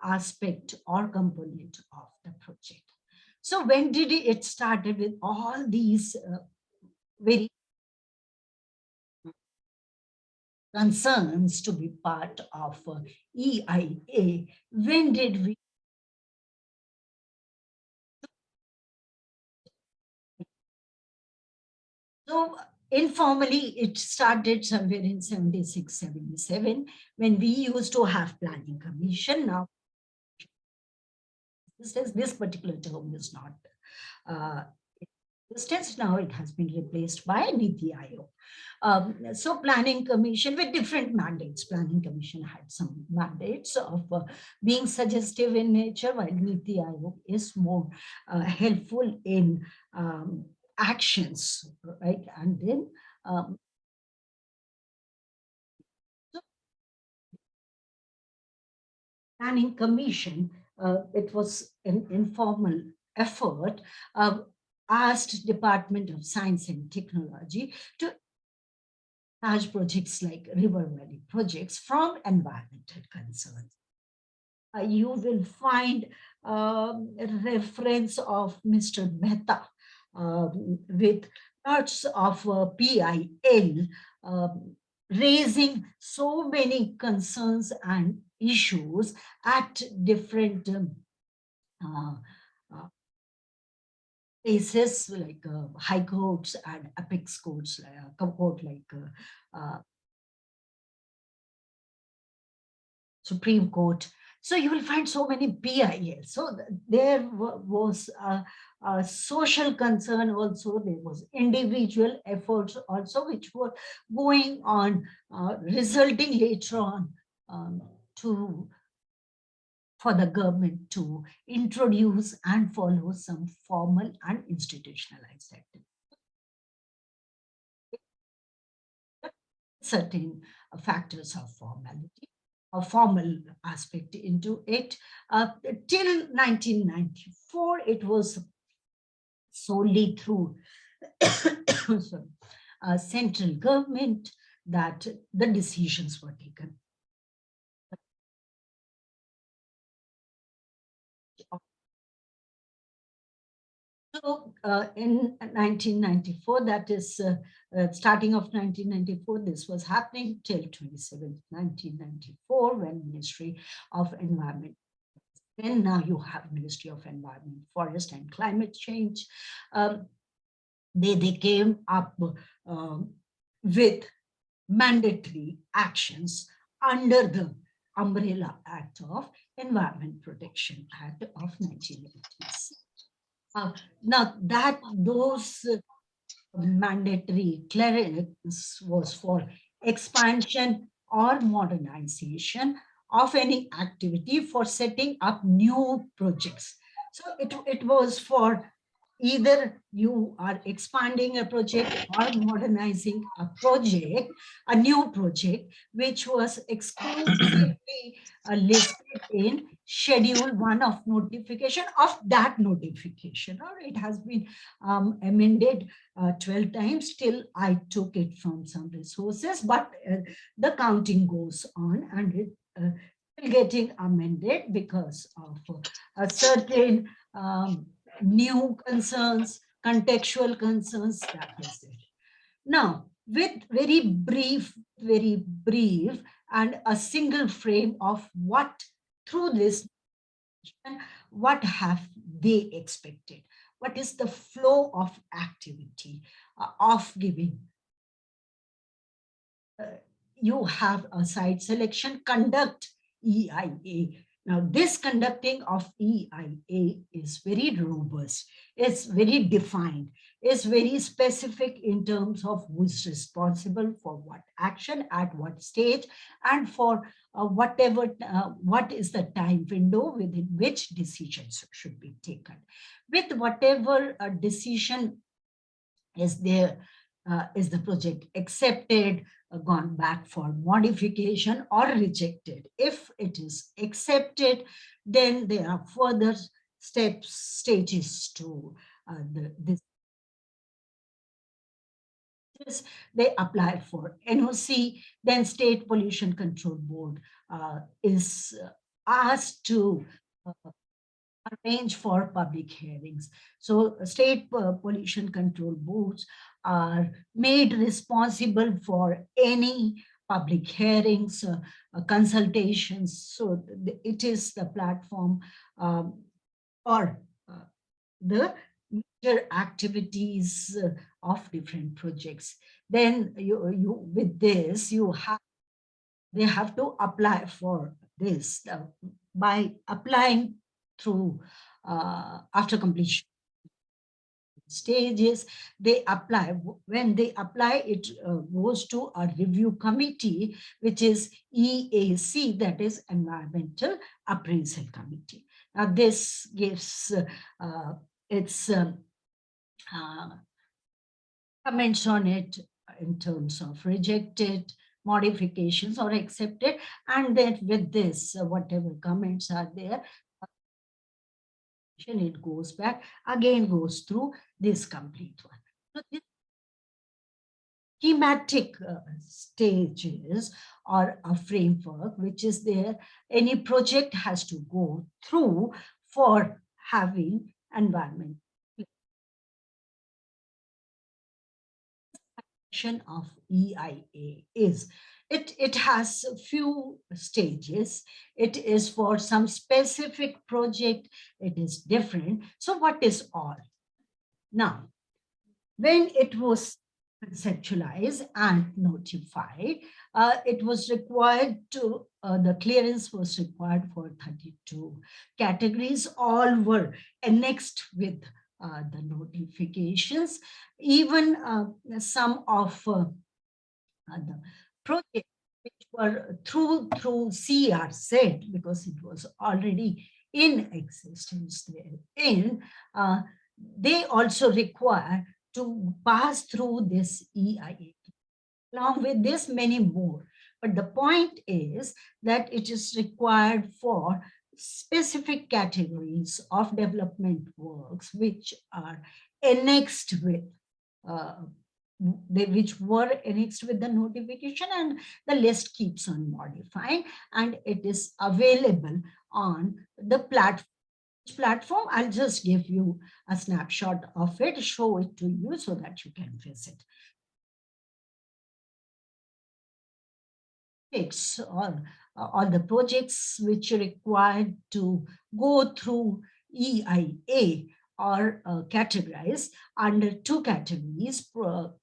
aspect or component of the project. So when did it started with all these very concerns to be part of EIA? When did we? So informally, it started somewhere in 76, 77, when we used to have planning commission. Now, this particular term is not existence. Now it has been replaced by Niti Aayog. So planning commission with different mandates. Planning commission had some mandates of being suggestive in nature, while Niti Aayog is more helpful in actions, right? And then planning commission, it was an informal effort, asked Department of Science and Technology to large projects like river valley projects from environmental concerns. You will find a reference of Mr. Mehta with lots of PIL raising so many concerns and issues at different places, like high courts and apex courts, court like Supreme Court. So you will find so many PIL. So there was a social concern also. There was individual efforts also, which were going on, resulting later on for the government to introduce and follow some formal and institutionalized activity. Certain factors of formality, a formal aspect into it. Till 1994, it was solely through central government that the decisions were taken. So in 1994, that is starting of 1994, this was happening till 27th, 1994, when Ministry of Environment. And now you have Ministry of Environment, Forest and Climate Change. They came up with mandatory actions under the Umbrella Act of Environment Protection Act of 1980s. Now that those mandatory clearance was for expansion or modernization of any activity for setting up new projects. So it was for either you are expanding a project or modernizing a project, a new project, which was exclusively listed in Schedule 1 of notification of that notification, or it has been amended 12 times till I took it from some resources, but the counting goes on, and it getting amended because of a certain new concerns, contextual concerns, that is it. Now, with very brief and a single frame of what through this, what have they expected, what is the flow of activity of giving. You have a site selection, conduct EIA. Now this conducting of EIA is very robust, it's very defined, it's very specific in terms of who is responsible for what action at what stage, and for what is the time window within which decisions should be taken. With whatever decision is there, is the project accepted, gone back for modification, or rejected? If it is accepted, then there are further stages to this. They apply for NOC, then State Pollution Control Board is asked to arrange for public hearings. So state pollution control boards are made responsible for any public hearings, consultations. So it is the platform for the major activities of different projects. Then with this, they have to apply for this by applying through after completion stages. They apply. When they apply, it goes to a review committee, which is EAC, that is Environmental Appraisal Committee. Now this gives its comments on it in terms of rejected, modifications, or accepted, and then with this, whatever comments are there, it goes back, again goes through this complete one. So this schematic stages or a framework which is there, any project has to go through for having environment. Of EIA is it has a few stages. It is for some specific project, it is different. So what is all? Now, when it was conceptualized and notified, it was required to, the clearance was required for 32 categories. All were annexed with the notifications. Even some of the projects which were through CRZ, because it was already in existence there, they also require to pass through this EIA. Along with this, many more. But the point is that it is required for specific categories of development works which are annexed with which were annexed with the notification, and the list keeps on modifying, and it is available on the platform. I'll just give you a snapshot of it, show it to you so that you can visit. It's all the projects which are required to go through EIA are categorized under two categories,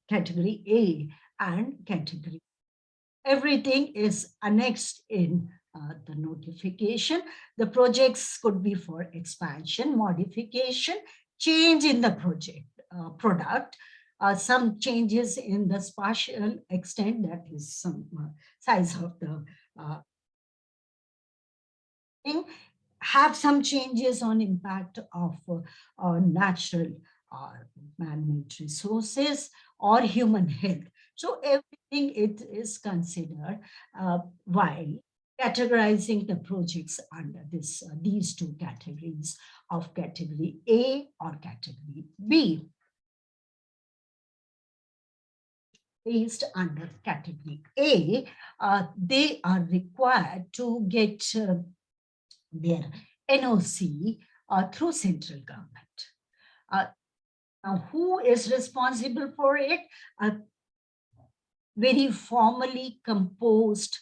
category A and category. Everything is annexed in the notification. The projects could be for expansion, modification, change in the product, some changes in the spatial extent, that is some size of the thing, have some changes on impact of natural or man-made resources or human health. So everything it is considered while categorizing the projects under these two categories of category A or category B. Based under category A, they are required to get their NOC through central government. Now, who is responsible for it? very formally composed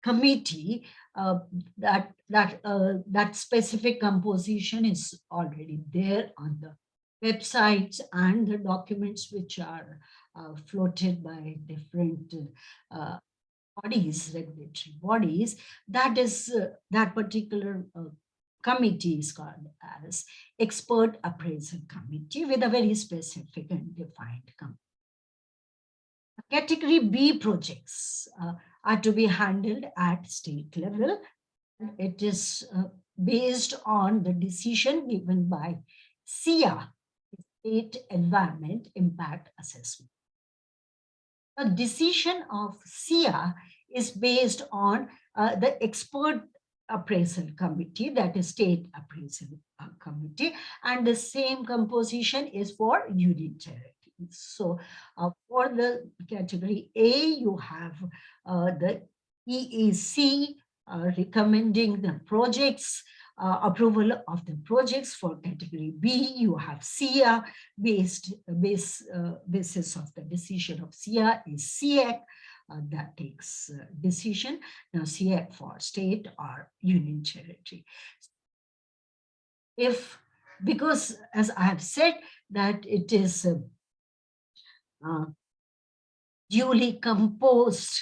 committee, that specific composition is already there on the websites and the documents which are floated by different bodies, regulatory bodies. That is that particular committee is called as Expert Appraisal Committee, with a very specific and defined committee. Category B projects are to be handled at state level. It is based on the decision given by SEA, State Environment Impact Assessment. The decision of SEA is based on the Expert Appraisal Committee, that is State Appraisal Committee, and the same composition is for union territories. So for the category A, you have the EAC recommending the projects, approval of the projects. For category B, you have SEA, basis of the decision of SEA is SEAC, that takes decision. Now SEAC for state or union territory. Because as I have said, that it is duly composed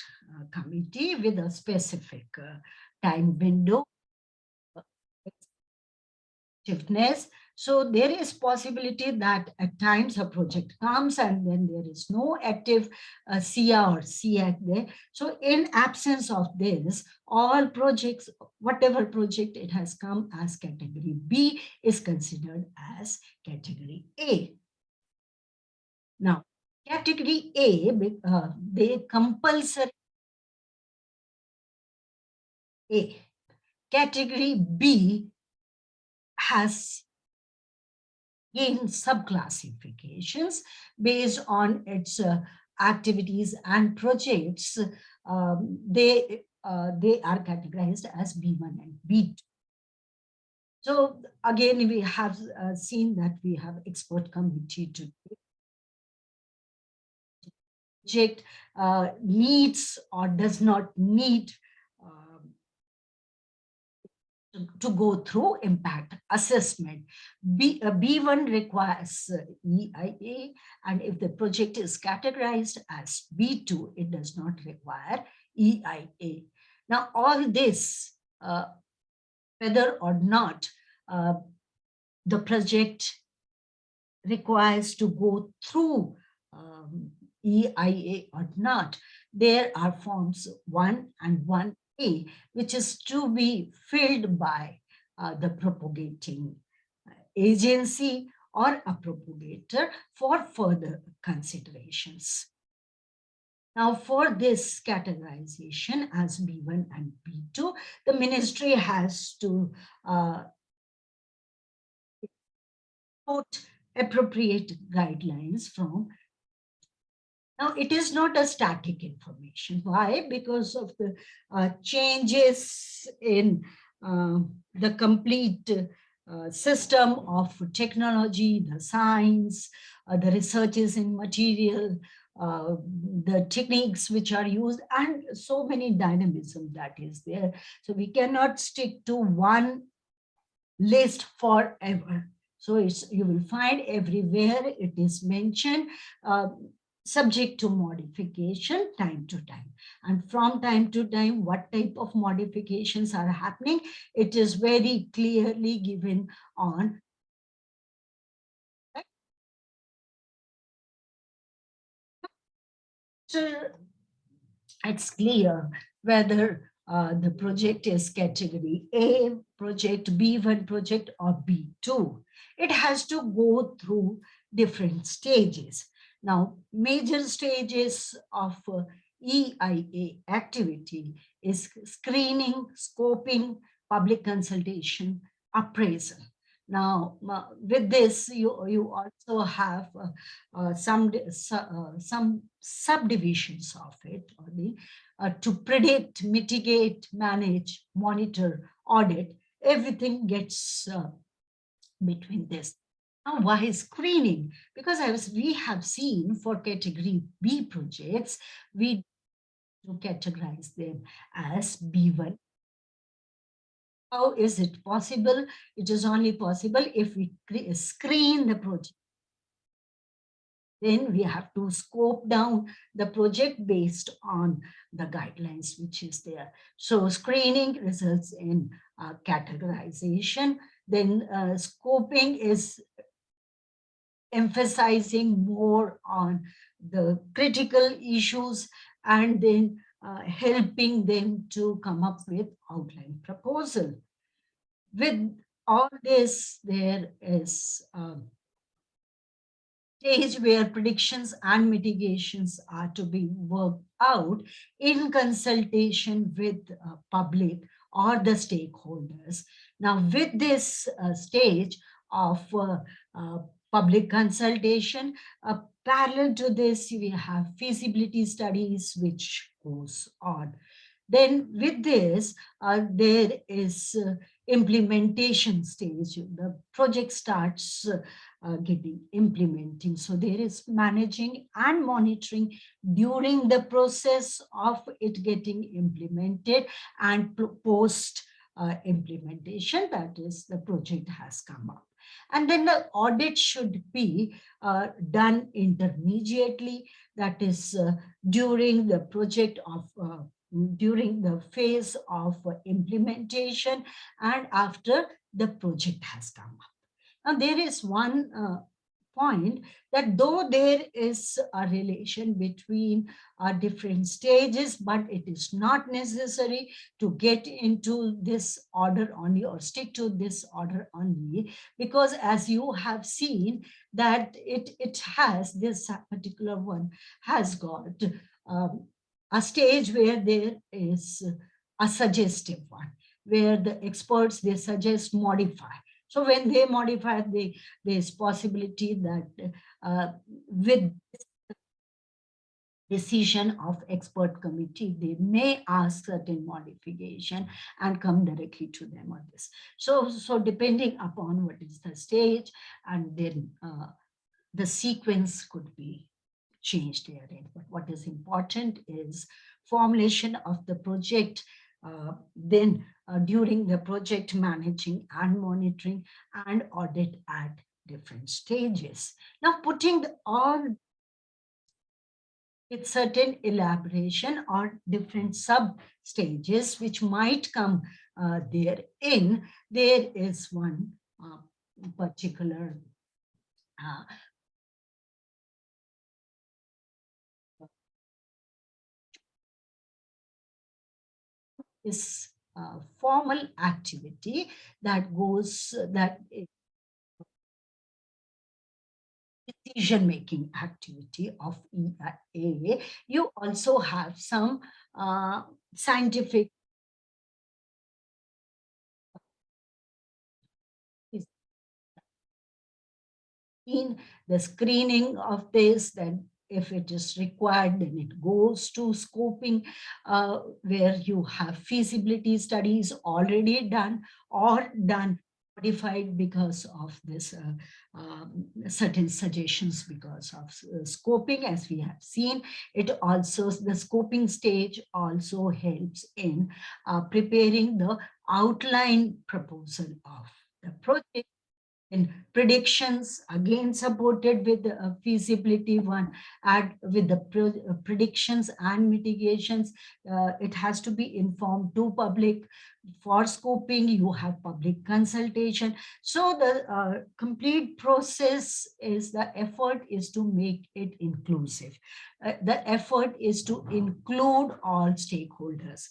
committee with a specific time window, effectiveness. So there is possibility that at times a project comes and then there is no active SEA or SEAC there. So in absence of this, all projects, whatever project it has come as category B is considered as category A. Now, category A, they compulsory A. Category B has gained subclassifications based on its activities and projects. They are categorized as B1 and B2. So again, we have seen that we have expert committee to project needs or does not need to go through impact assessment. B1 requires EIA, and if the project is categorized as B2, it does not require EIA. Now, all this, whether or not the project requires to go through EIA or not, there are forms 1 and 1A, which is to be filled by the propagating agency or a propagator for further considerations. Now, for this categorization as B1 and B2, the ministry has to put appropriate guidelines from. Now, it is not a static information. Why? Because of the changes in the complete system of technology, the science, the researches in material, the techniques which are used, and so many dynamism that is there. So we cannot stick to one list forever. So you will find everywhere it is mentioned, subject to modification time to time. And from time to time, what type of modifications are happening, it is very clearly given on. So it's clear whether the project is category A, project B1 project, or B2. It has to go through different stages. Now, major stages of EIA activity is screening, scoping, public consultation, appraisal. Now, with this, you also have some subdivisions of it, or to predict, mitigate, manage, monitor, audit. Everything gets between this. Now, why screening? Because we have seen for category B projects, we do categorize them as B1. How is it possible? It is only possible if we screen the project. Then we have to scope down the project based on the guidelines which is there. So screening results in categorization. Then scoping is emphasizing more on the critical issues and then helping them to come up with outline proposal. With all this, there is stage where predictions and mitigations are to be worked out in consultation with public or the stakeholders. Now, with this stage of public consultation, parallel to this, we have feasibility studies which goes on. Then with this, there is implementation stage. The project starts getting implementing. So there is managing and monitoring during the process of it getting implemented and post implementation, that is the project has come up. And then the audit should be done intermediately, that is during the project of during the phase of implementation and after the project has come up. Now, there is one point that though there is a relation between different stages, but it is not necessary to get into this order only or stick to this order only, because as you have seen that it has, this particular one has got a stage where there is a suggestive one, where the experts, they suggest modify. So when they modify, there's possibility that with decision of expert committee, they may ask certain modification and come directly to them on this. So depending upon what is the stage, and then the sequence could be changed therein. But what is important is formulation of the project, then during the project managing and monitoring and audit at different stages. Now putting all with certain elaboration or different sub stages which might come therein, there is one particular is formal activity that goes, that decision-making activity of EA. You also have some scientific in the screening of this, then if it is required, then it goes to scoping, where you have feasibility studies already done or done modified because of this certain suggestions because of scoping. As we have seen, it also, the scoping stage also helps in preparing the outline proposal of the project. And predictions, again supported with the feasibility one, add with the predictions and mitigations. It has to be informed to public. For scoping, you have public consultation. So the complete process is, the effort is to make it inclusive. The effort is to include all stakeholders,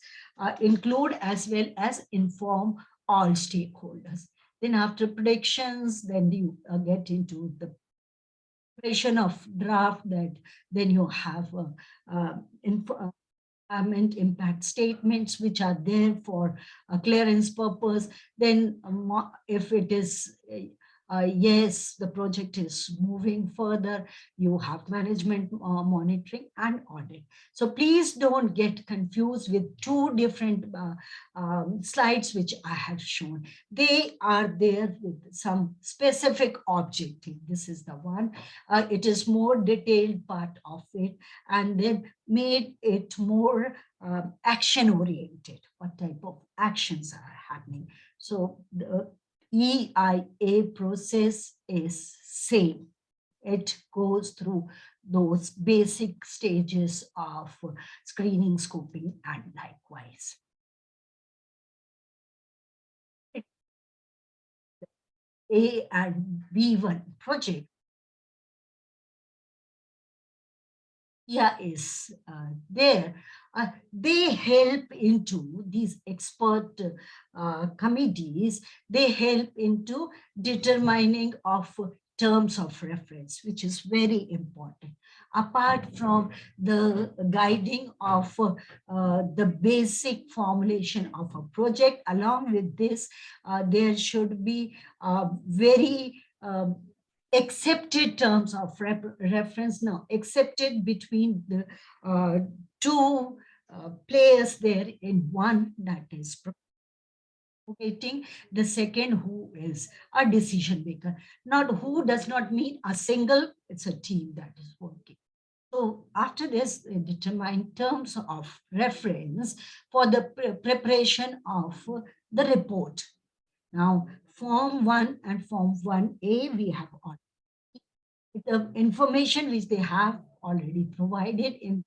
include as well as inform all stakeholders. Then after predictions, then you get into the preparation of draft, that then you have environment impact statements which are there for a clearance purpose. Then if it is yes, the project is moving further. You have management monitoring and audit. So please don't get confused with two different slides which I have shown. They are there with some specific objective. This is the one. It is more detailed part of it, and then made it more action oriented. What type of actions are happening? So the EIA process is same. It goes through those basic stages of screening, scoping, and likewise. A and B1 project is there. They help into these expert committees. They help into determining of terms of reference, which is very important. Apart from the guiding of the basic formulation of a project, along with this, there should be very accepted terms of reference now, accepted between the two players there in one, that is propagating, the second who is a decision maker. Not who does not mean a single, it's a team that is working. So after this, determine terms of reference for the preparation of the report. Now, Form 1 and Form 1A, we have already. The information which they have already provided in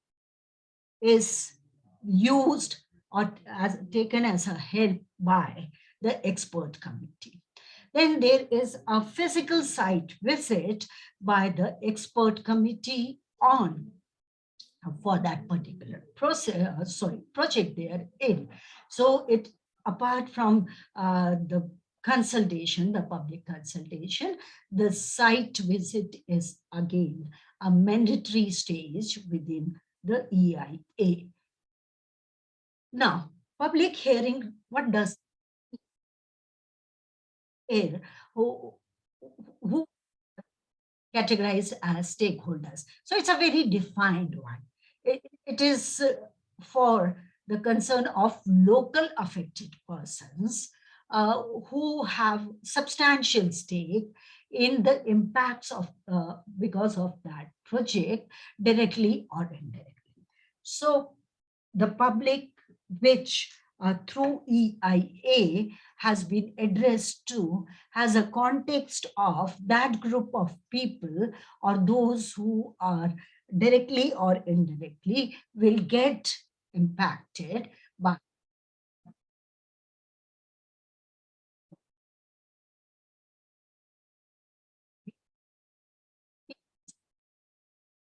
is used or as taken as a help by the expert committee. Then there is a physical site visit by the expert committee on for that particular process, project they are in. So it, apart from the consultation, the public consultation, the site visit is again a mandatory stage within the EIA. Now, public hearing, what does it? Who categorized as stakeholders? So it's a very defined one. It is for the concern of local affected persons who have substantial stake in the impacts of because of that project, directly or indirectly. So the public, which through EIA has been addressed to, has a context of that group of people or those who are directly or indirectly will get impacted by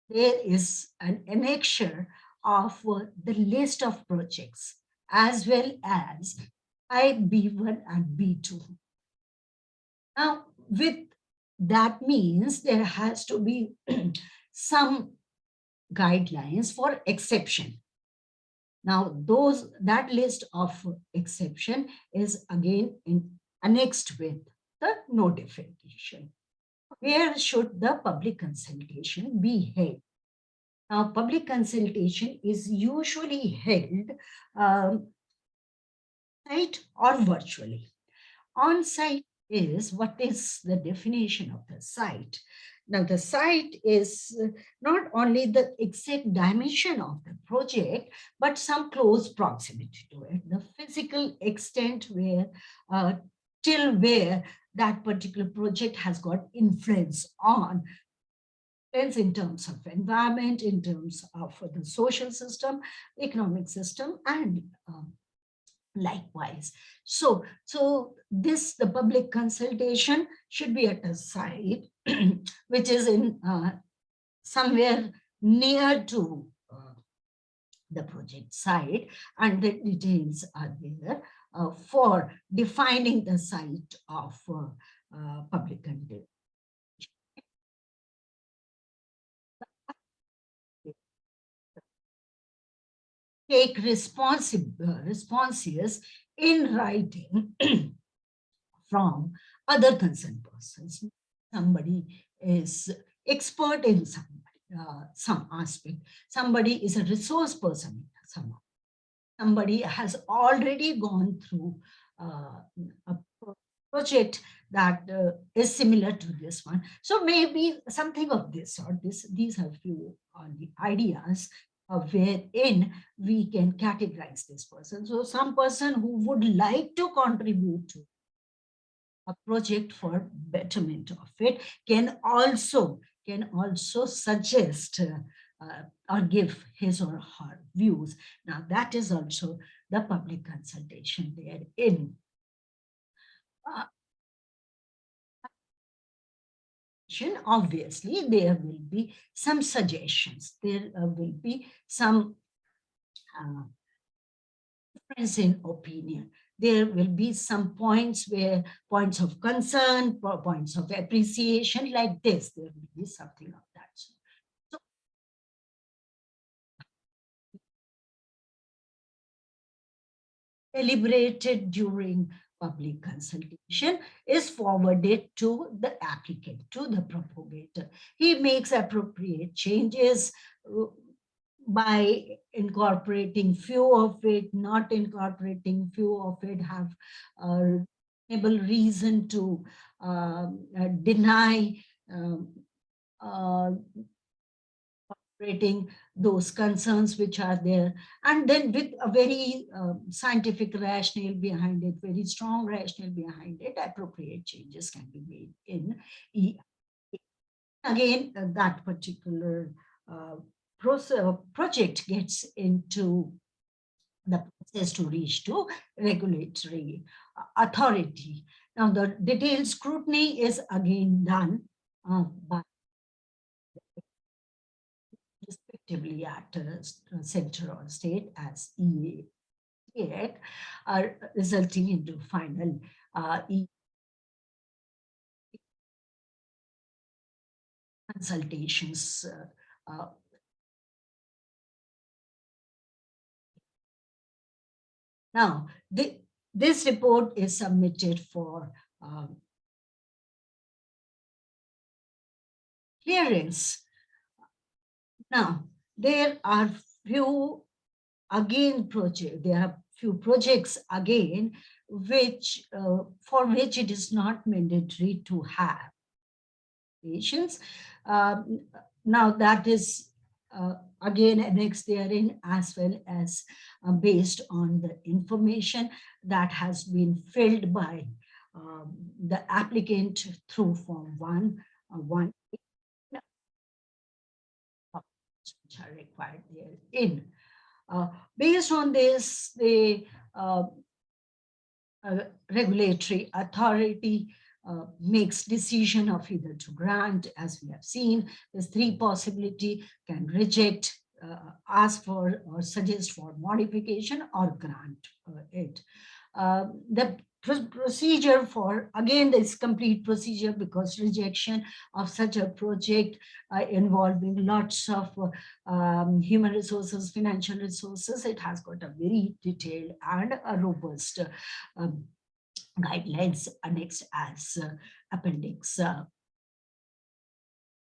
there is an annexure of the list of projects as well as B1 and B2. Now, with that means there has to be some guidelines for exception. Now, that list of exception is again annexed with the notification. Where should the public consultation be held? Now, public consultation is usually held site or virtually. On-site is, what is the definition of the site? Now, the site is not only the exact dimension of the project, but some close proximity to it, the physical extent where, till where that particular project has got influence on, in terms of environment, in terms of the social system, economic system, and likewise. So this, the public consultation should be at a site which is in somewhere near to the project site, and the details are there for defining the site of public consultation. Take responses in writing from other concerned persons. process. Somebody is expert in some aspect. Somebody is a resource person in somebody has already gone through a project that is similar to this one. So maybe something of this or these are few ideas wherein we can categorize this person. So some person who would like to contribute to a project for betterment of it can also suggest or give his or her views. Now that is also the public consultation therein. Obviously, there will be some suggestions. There will be some difference in opinion. There will be some points points of concern, points of appreciation like this. There will be something of that. So, deliberated during public consultation is forwarded to the applicant, to the propagator. He makes appropriate changes by incorporating few of it, not incorporating few of it, have able reason to deny incorporating those concerns which are there, and then with a very scientific rationale behind it, very strong rationale behind it, appropriate changes can be made in again that particular project gets into the process to reach to regulatory authority. Now the detailed scrutiny is again done by respectively at center or state as EA, resulting into final consultations. Now, this report is submitted for clearance. Now, there are few projects again, which for which it is not mandatory to have patients. Now that is again annexed therein, as well as based on the information that has been filled by the applicant through Form 1, which are required therein. Based on this, the regulatory authority makes decision of either to grant, as we have seen. There's three possibility: can reject, ask for or suggest for modification, or grant it. The procedure for, again, this complete procedure, because rejection of such a project involving lots of human resources, financial resources, it has got a very detailed and a robust guidelines annexed as appendix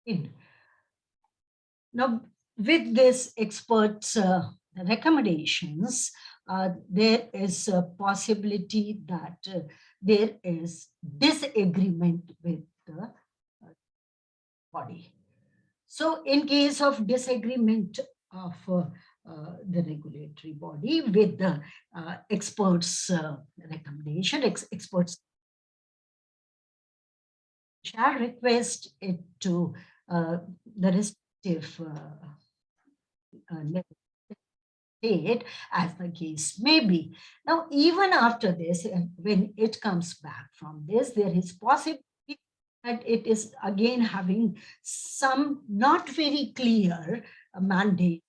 in. Now, with this experts' recommendations, there is a possibility that there is disagreement with the body. So in case of disagreement of the regulatory body with the experts' recommendation, experts shall request it to the respective state, as the case may be. Now, even after this, when it comes back from this, there is possibility that it is again having some not very clear mandate.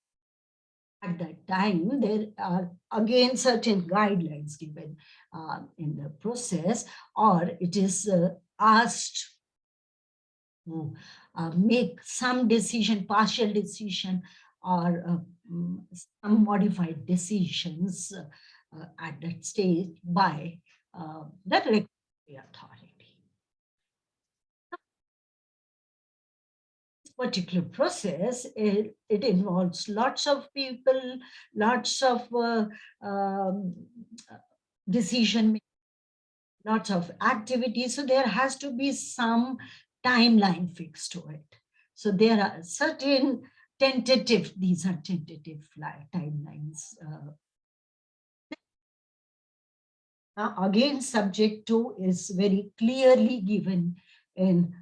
At that time, there are again certain guidelines given in the process, or it is asked to make some decision, partial decision, or some modified decisions at that stage by the regulatory authority. particular process, it involves lots of people, lots of decision making, lots of activities. So there has to be some timeline fixed to it. So there are certain tentative, these are tentative timelines. Now, again, subject 2 is very clearly given in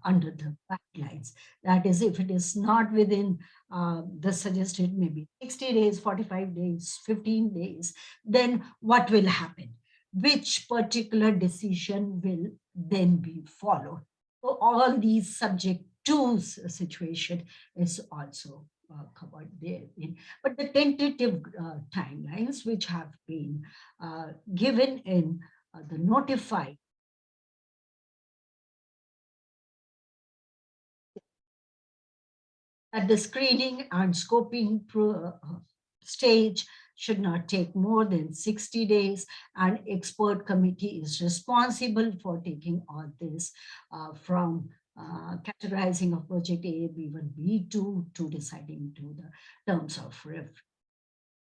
under the guidelines. That is, if it is not within the suggested maybe 60 days, 45 days, 15 days, then what will happen? Which particular decision will then be followed? So all these subject 2's situation is also covered there. But the tentative timelines which have been given in the notified at the screening and scoping stage should not take more than 60 days, and expert committee is responsible for taking all this from categorizing of project A, B1, B2 to deciding to the terms of reference.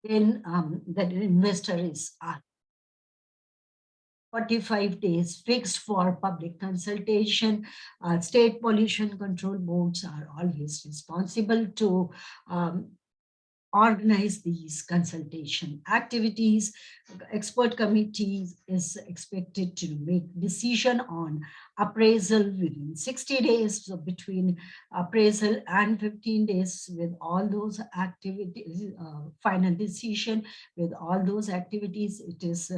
Then the investor is 45 days fixed for public consultation. State pollution control boards are always responsible to organize these consultation activities. Expert committees is expected to make decision on appraisal within 60 days. So between appraisal and 15 days with all those activities, final decision with all those activities, it is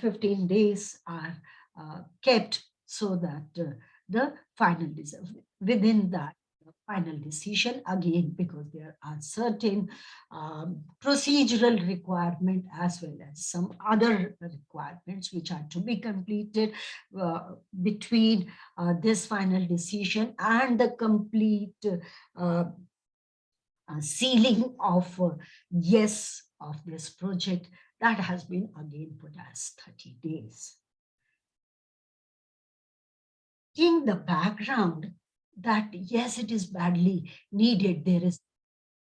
15 days are kept so that the final decision, within that final decision, again, because there are certain procedural requirement as well as some other requirements which are to be completed between this final decision and the complete sealing of yes of this project. That has been again put as 30 days. In the background, that yes, it is badly needed. There is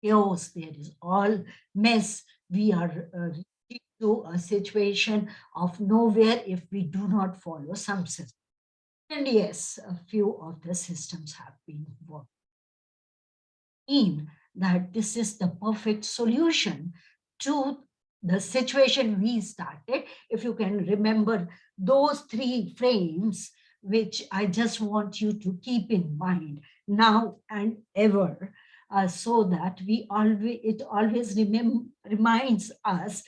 chaos, there is all mess. We are reaching to a situation of nowhere if we do not follow some system. And yes, a few of the systems have been worked in that this is the perfect solution to the situation we started. If you can remember those 3 frames, which I just want you to keep in mind now and ever, so that we always reminds us,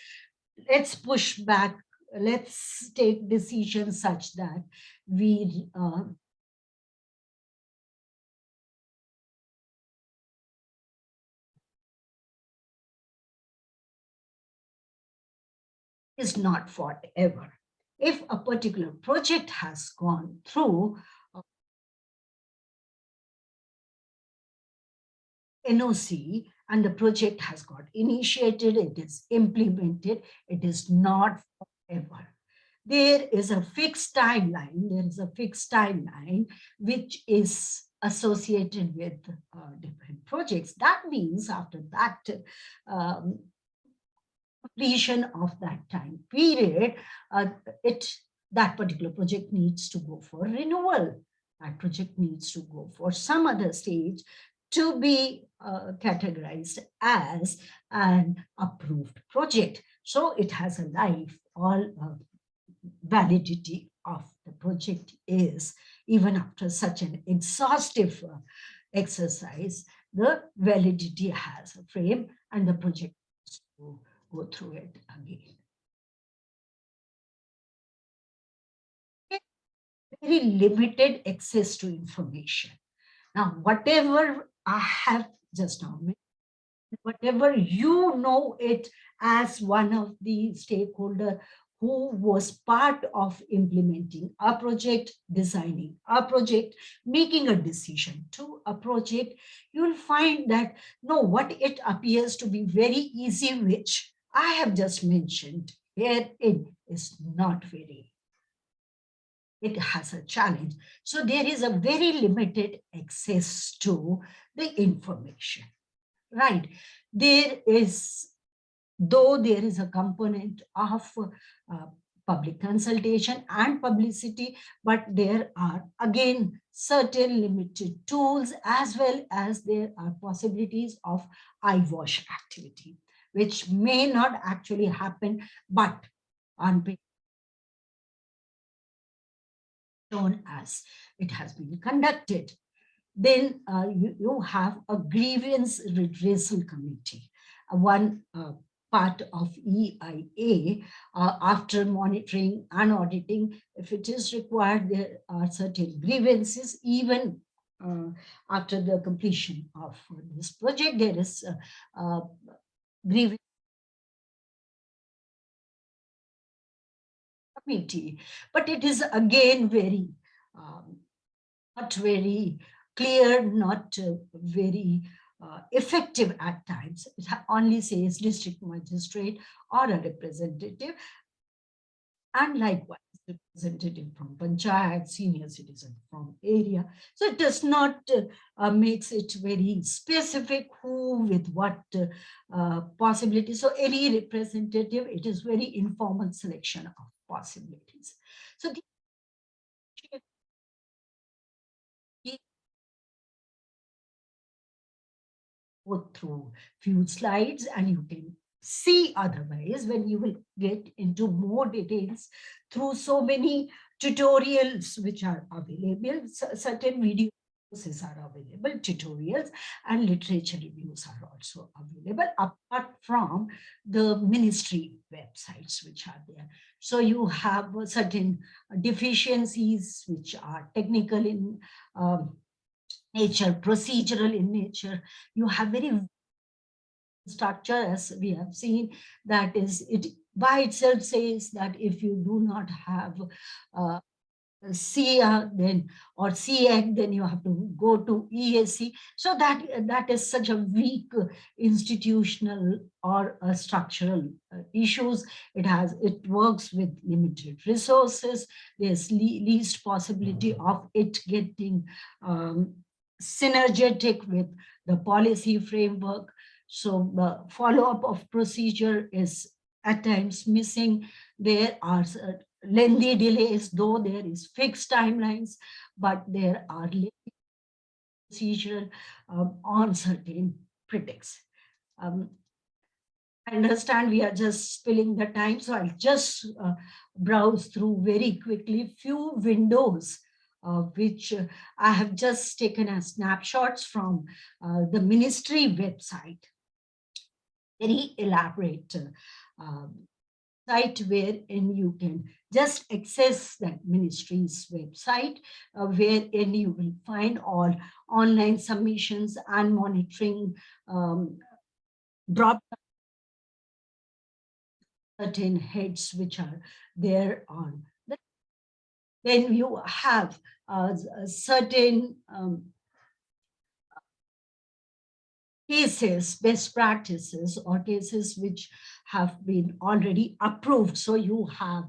let's push back, let's take decisions such that we is not forever. If a particular project has gone through NOC and the project has got initiated, it is implemented, it is not forever. There is a fixed timeline, which is associated with different projects. That means after that completion of that time period, that particular project needs to go for renewal. That project needs to go for some other stage to be categorized as an approved project. So it has a life. All validity of the project is, even after such an exhaustive exercise, the validity has a frame and the project has to go through it again. Very limited access to information. Now, whatever I have just now mentioned, whatever you know it as one of the stakeholder who was part of implementing a project, designing a project, making a decision to a project, you will find that no, what it appears to be very easy, which I have just mentioned herein, is not very it has a challenge. So there is a very limited access to the information, right? There is, though there is a component of public consultation and publicity, but there are again certain limited tools, as well as there are possibilities of eyewash activity, which may not actually happen, but on shown as it has been conducted. Then you have a grievance redressal committee, one part of EIA. After monitoring and auditing, if it is required, there are certain grievances. Even after the completion of this project, there is grievance committee, but it is again very not very clear, not very effective at times. It only says district magistrate or a representative, and likewise representative from panchayat, senior citizen from area. So it does not makes it very specific who with what possibility. So any representative, it is very informal selection of possibilities. So go through few slides and you can see otherwise when you will get into more details through so many tutorials which are available. Certain videos are available, tutorials and literature reviews are also available, apart from the ministry websites which are there. So you have certain deficiencies which are technical in nature, procedural in nature. You have very structure, as we have seen, that is, it by itself says that if you do not have CA then or CEC, then you have to go to ESC. So that is such a weak institutional or structural issues. It works with limited resources. There's least possibility of it getting synergetic with the policy framework. So the follow-up of procedure is at times missing. There are lengthy delays, though there is fixed timelines, but there are procedural on certain pretexts. I understand we are just spilling the time, so I'll just browse through very quickly few windows which I have just taken as snapshots from the ministry website. Very elaborate site wherein you can just access that ministry's website, wherein you will find all online submissions and monitoring drop certain heads which are there on. Then you have certain cases, best practices, or cases which have been already approved. So you have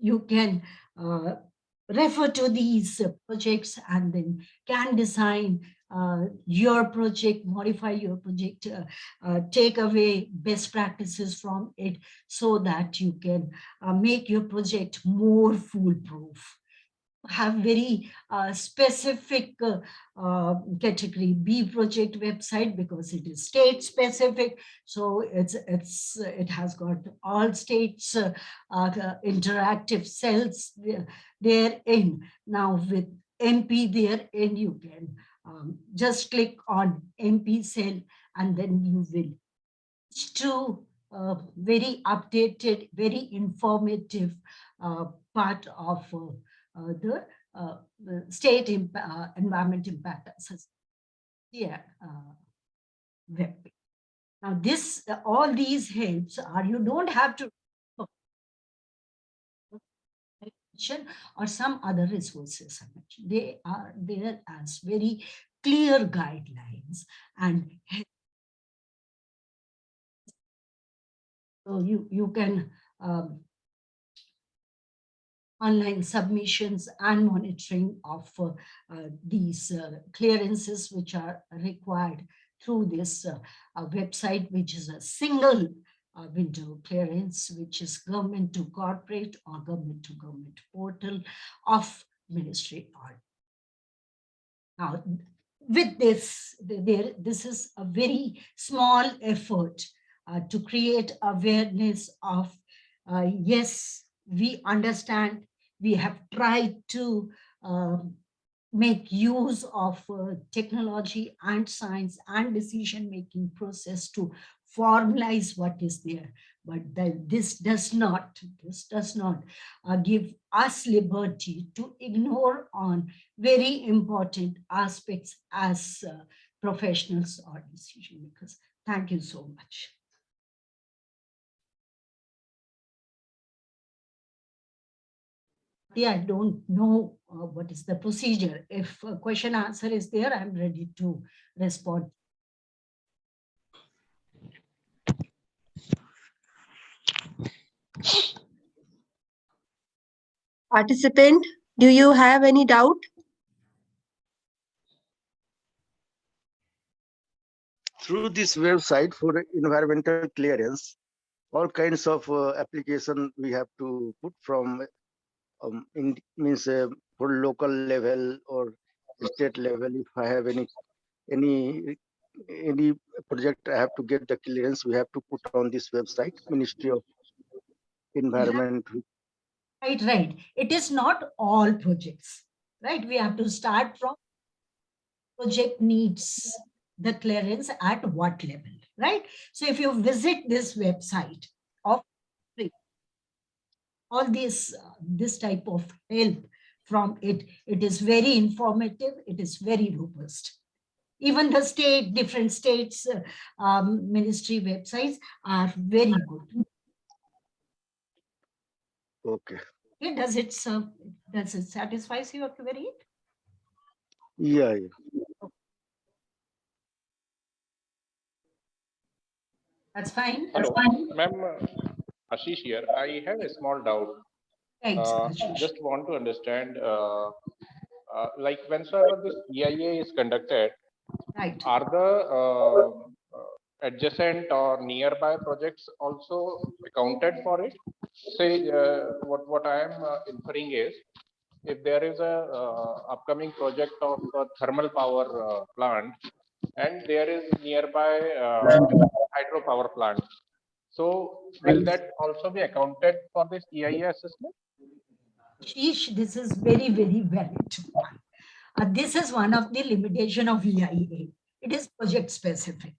you can refer to these projects and then can design your project, modify your project, take away best practices from it so that you can make your project more foolproof. Have very specific category B project website because it is state specific. So it has got all states interactive cells therein. Now with MP therein, you can just click on MP cell and then you will reach to very updated, very informative part of the state environment impact assessment. Yeah, web. Now this all these helps are, you don't have to or some other resources. They are there as very clear guidelines, and so you can online submissions and monitoring of these clearances which are required through this website, which is a single window clearance, which is government to corporate or government to government portal of Ministry of. Now, with this, this is a very small effort to create awareness of, yes, we understand, we have tried to make use of technology and science and decision-making process to formalize what is there. But this does not give us liberty to ignore on very important aspects as professionals or decision makers. Thank you so much. Yeah, I don't know what is the procedure. If a question answer is there, I'm ready to respond. Participant, do you have any doubt? Through this website for environmental clearance, all kinds of application we have to put from for local level or state level. If I have any project I have to get the clearance, we have to put on this website, Ministry of Environment. Right. It is not all projects, right? We have to start from project needs the clearance at what level, right? So if you visit this website of all this type of help from it, it is very informative, it is very robust. Even the different states ministry websites are very good. Okay. Does it satisfy your query? Yeah. That's fine. Hello, ma'am. Ashish here. I have a small doubt. Just want to understand, like whenever this EIA is conducted, right, are the adjacent or nearby projects also accounted for it? Say, what I am inferring is, if there is a upcoming project of a thermal power plant, and there is nearby hydropower plant, so will that also be accounted for this EIA assessment? Ashish, this is very, very valid one. This is one of the limitation of EIA. It is project specific.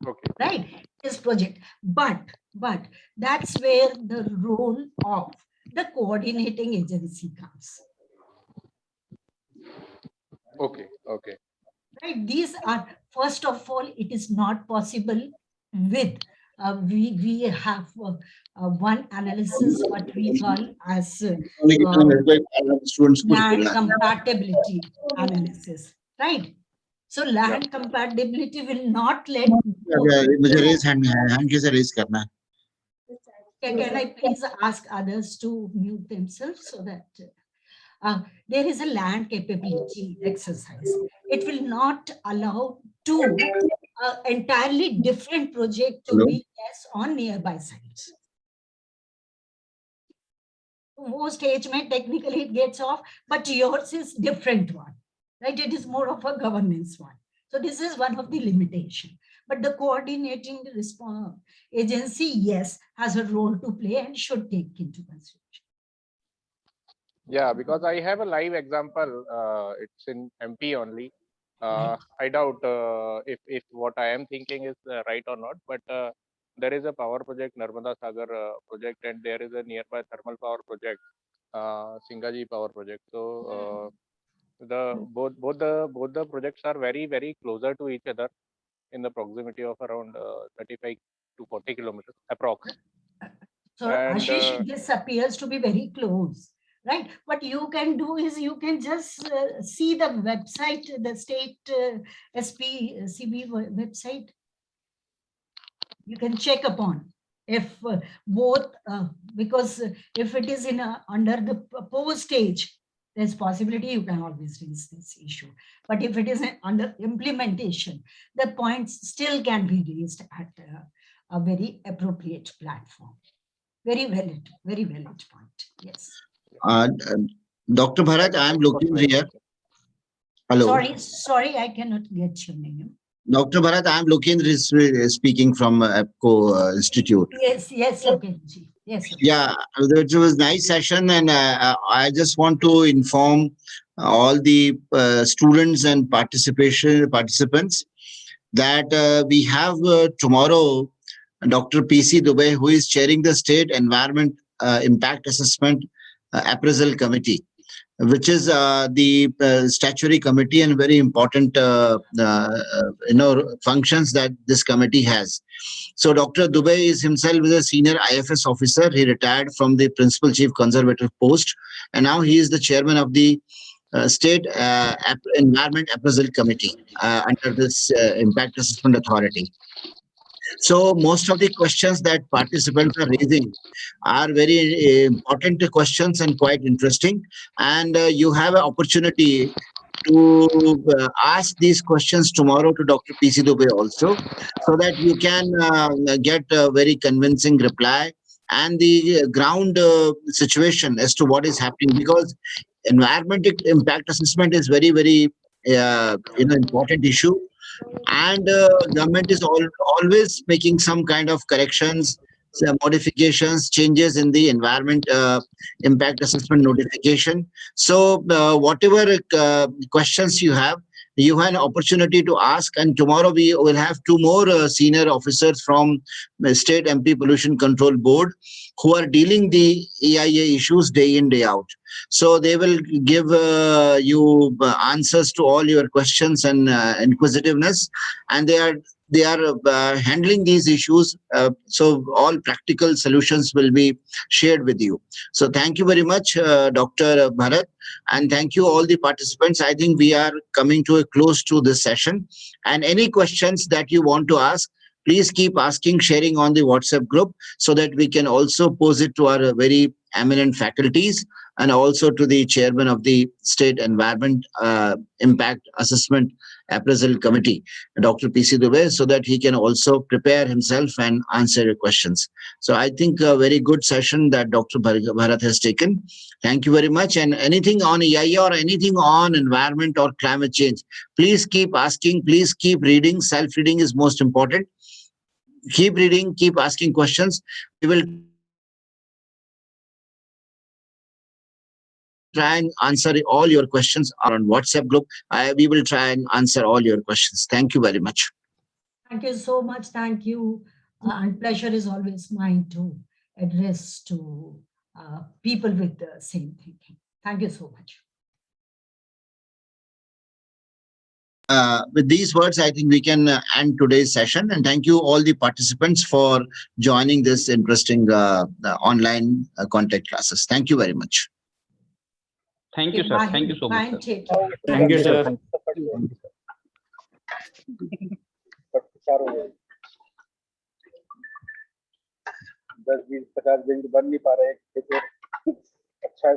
Okay. Right? It is project. But that's where the role of the coordinating agency comes. Okay. Right? These are, first of all, it is not possible with we have one analysis, what we call as land compatibility analysis, right? So land compatibility will not let. Can I please ask others to mute themselves so that there is a land capability exercise. It will not allow two entirely different project to be on nearby sites. Most HMAT technically it gets off, but yours is different one, right? It is more of a governance one. So this is one of the limitation. But the coordinating response agency, yes, has a role to play and should take into consideration. Yeah, because I have a live example. It's in MP only. I doubt if what I am thinking is right or not, but there is a power project, Narmada Sagar project, and there is a nearby thermal power project, Singaji power project. So both the projects are very, very closer to each other in the proximity of around 35 to 40 kilometers approx. So Ashish, this appears to be very close. Right. What you can do is you can just see the website, the state SPCB website. You can check upon. if both, because if it is in under the post stage, there's possibility you can always raise this issue. But if it is under implementation, the points still can be raised at a very appropriate platform. Very valid point. Yes. Dr. Bharat, I'm looking here. Hello. Sorry, I cannot get your name. Dr. Bharat, I'm looking speaking from APCO Institute. Yes, okay. Yes. Okay. Yeah, it was a nice session, and I just want to inform all the students and participants that we have tomorrow Dr. PC Dubey, who is chairing the State Environment Impact Assessment Appraisal Committee, which is the statutory committee and very important functions that this committee has. So Dr. Dubey is himself a senior IFS officer. He retired from the Principal Chief Conservator post, and now he is the chairman of the State Environment Appraisal Committee under this Impact Assessment Authority. So most of the questions that participants are raising are very important questions and quite interesting. And you have an opportunity to ask these questions tomorrow to Dr. PC Dubey also, so that you can get a very convincing reply and the ground situation as to what is happening, because environmental impact assessment is very important issue, and government is always making some kind of corrections, modifications, changes in the environment impact assessment notification. So whatever questions you have an opportunity to ask, and tomorrow we will have two more senior officers from the State MP Pollution Control Board who are dealing the EIA issues day in, day out. So they will give you answers to all your questions and inquisitiveness, and they are handling these issues. So all practical solutions will be shared with you. So thank you very much, Dr. Bharat, and thank you all the participants. I think we are coming to a close to this session, and any questions that you want to ask, please keep asking, sharing on the WhatsApp group, so that we can also pose it to our very eminent faculties and also to the chairman of the State Environment Impact Assessment Appraisal Committee, Dr. PC Dubey, so that he can also prepare himself and answer your questions. So I think a very good session that Dr. Bharat has taken. Thank you very much. And anything on EIA or anything on environment or climate change, please keep asking, please keep reading. Self-reading is most important. Keep reading, keep asking questions. We will try and answer all your questions on WhatsApp group. We will try and answer all your questions. Thank you very much. Thank you so much. Thank you. And pleasure is always mine to address to people with the same thinking. Thank you so much. With these words, I think we can end today's session, and thank you all the participants for joining this interesting online contact classes. Thank you very much. Thank you, sir. Thank you so much, sir. Take care. Thank you, sir. दस 20 50 दिन बन नहीं पा रहे अच्छा है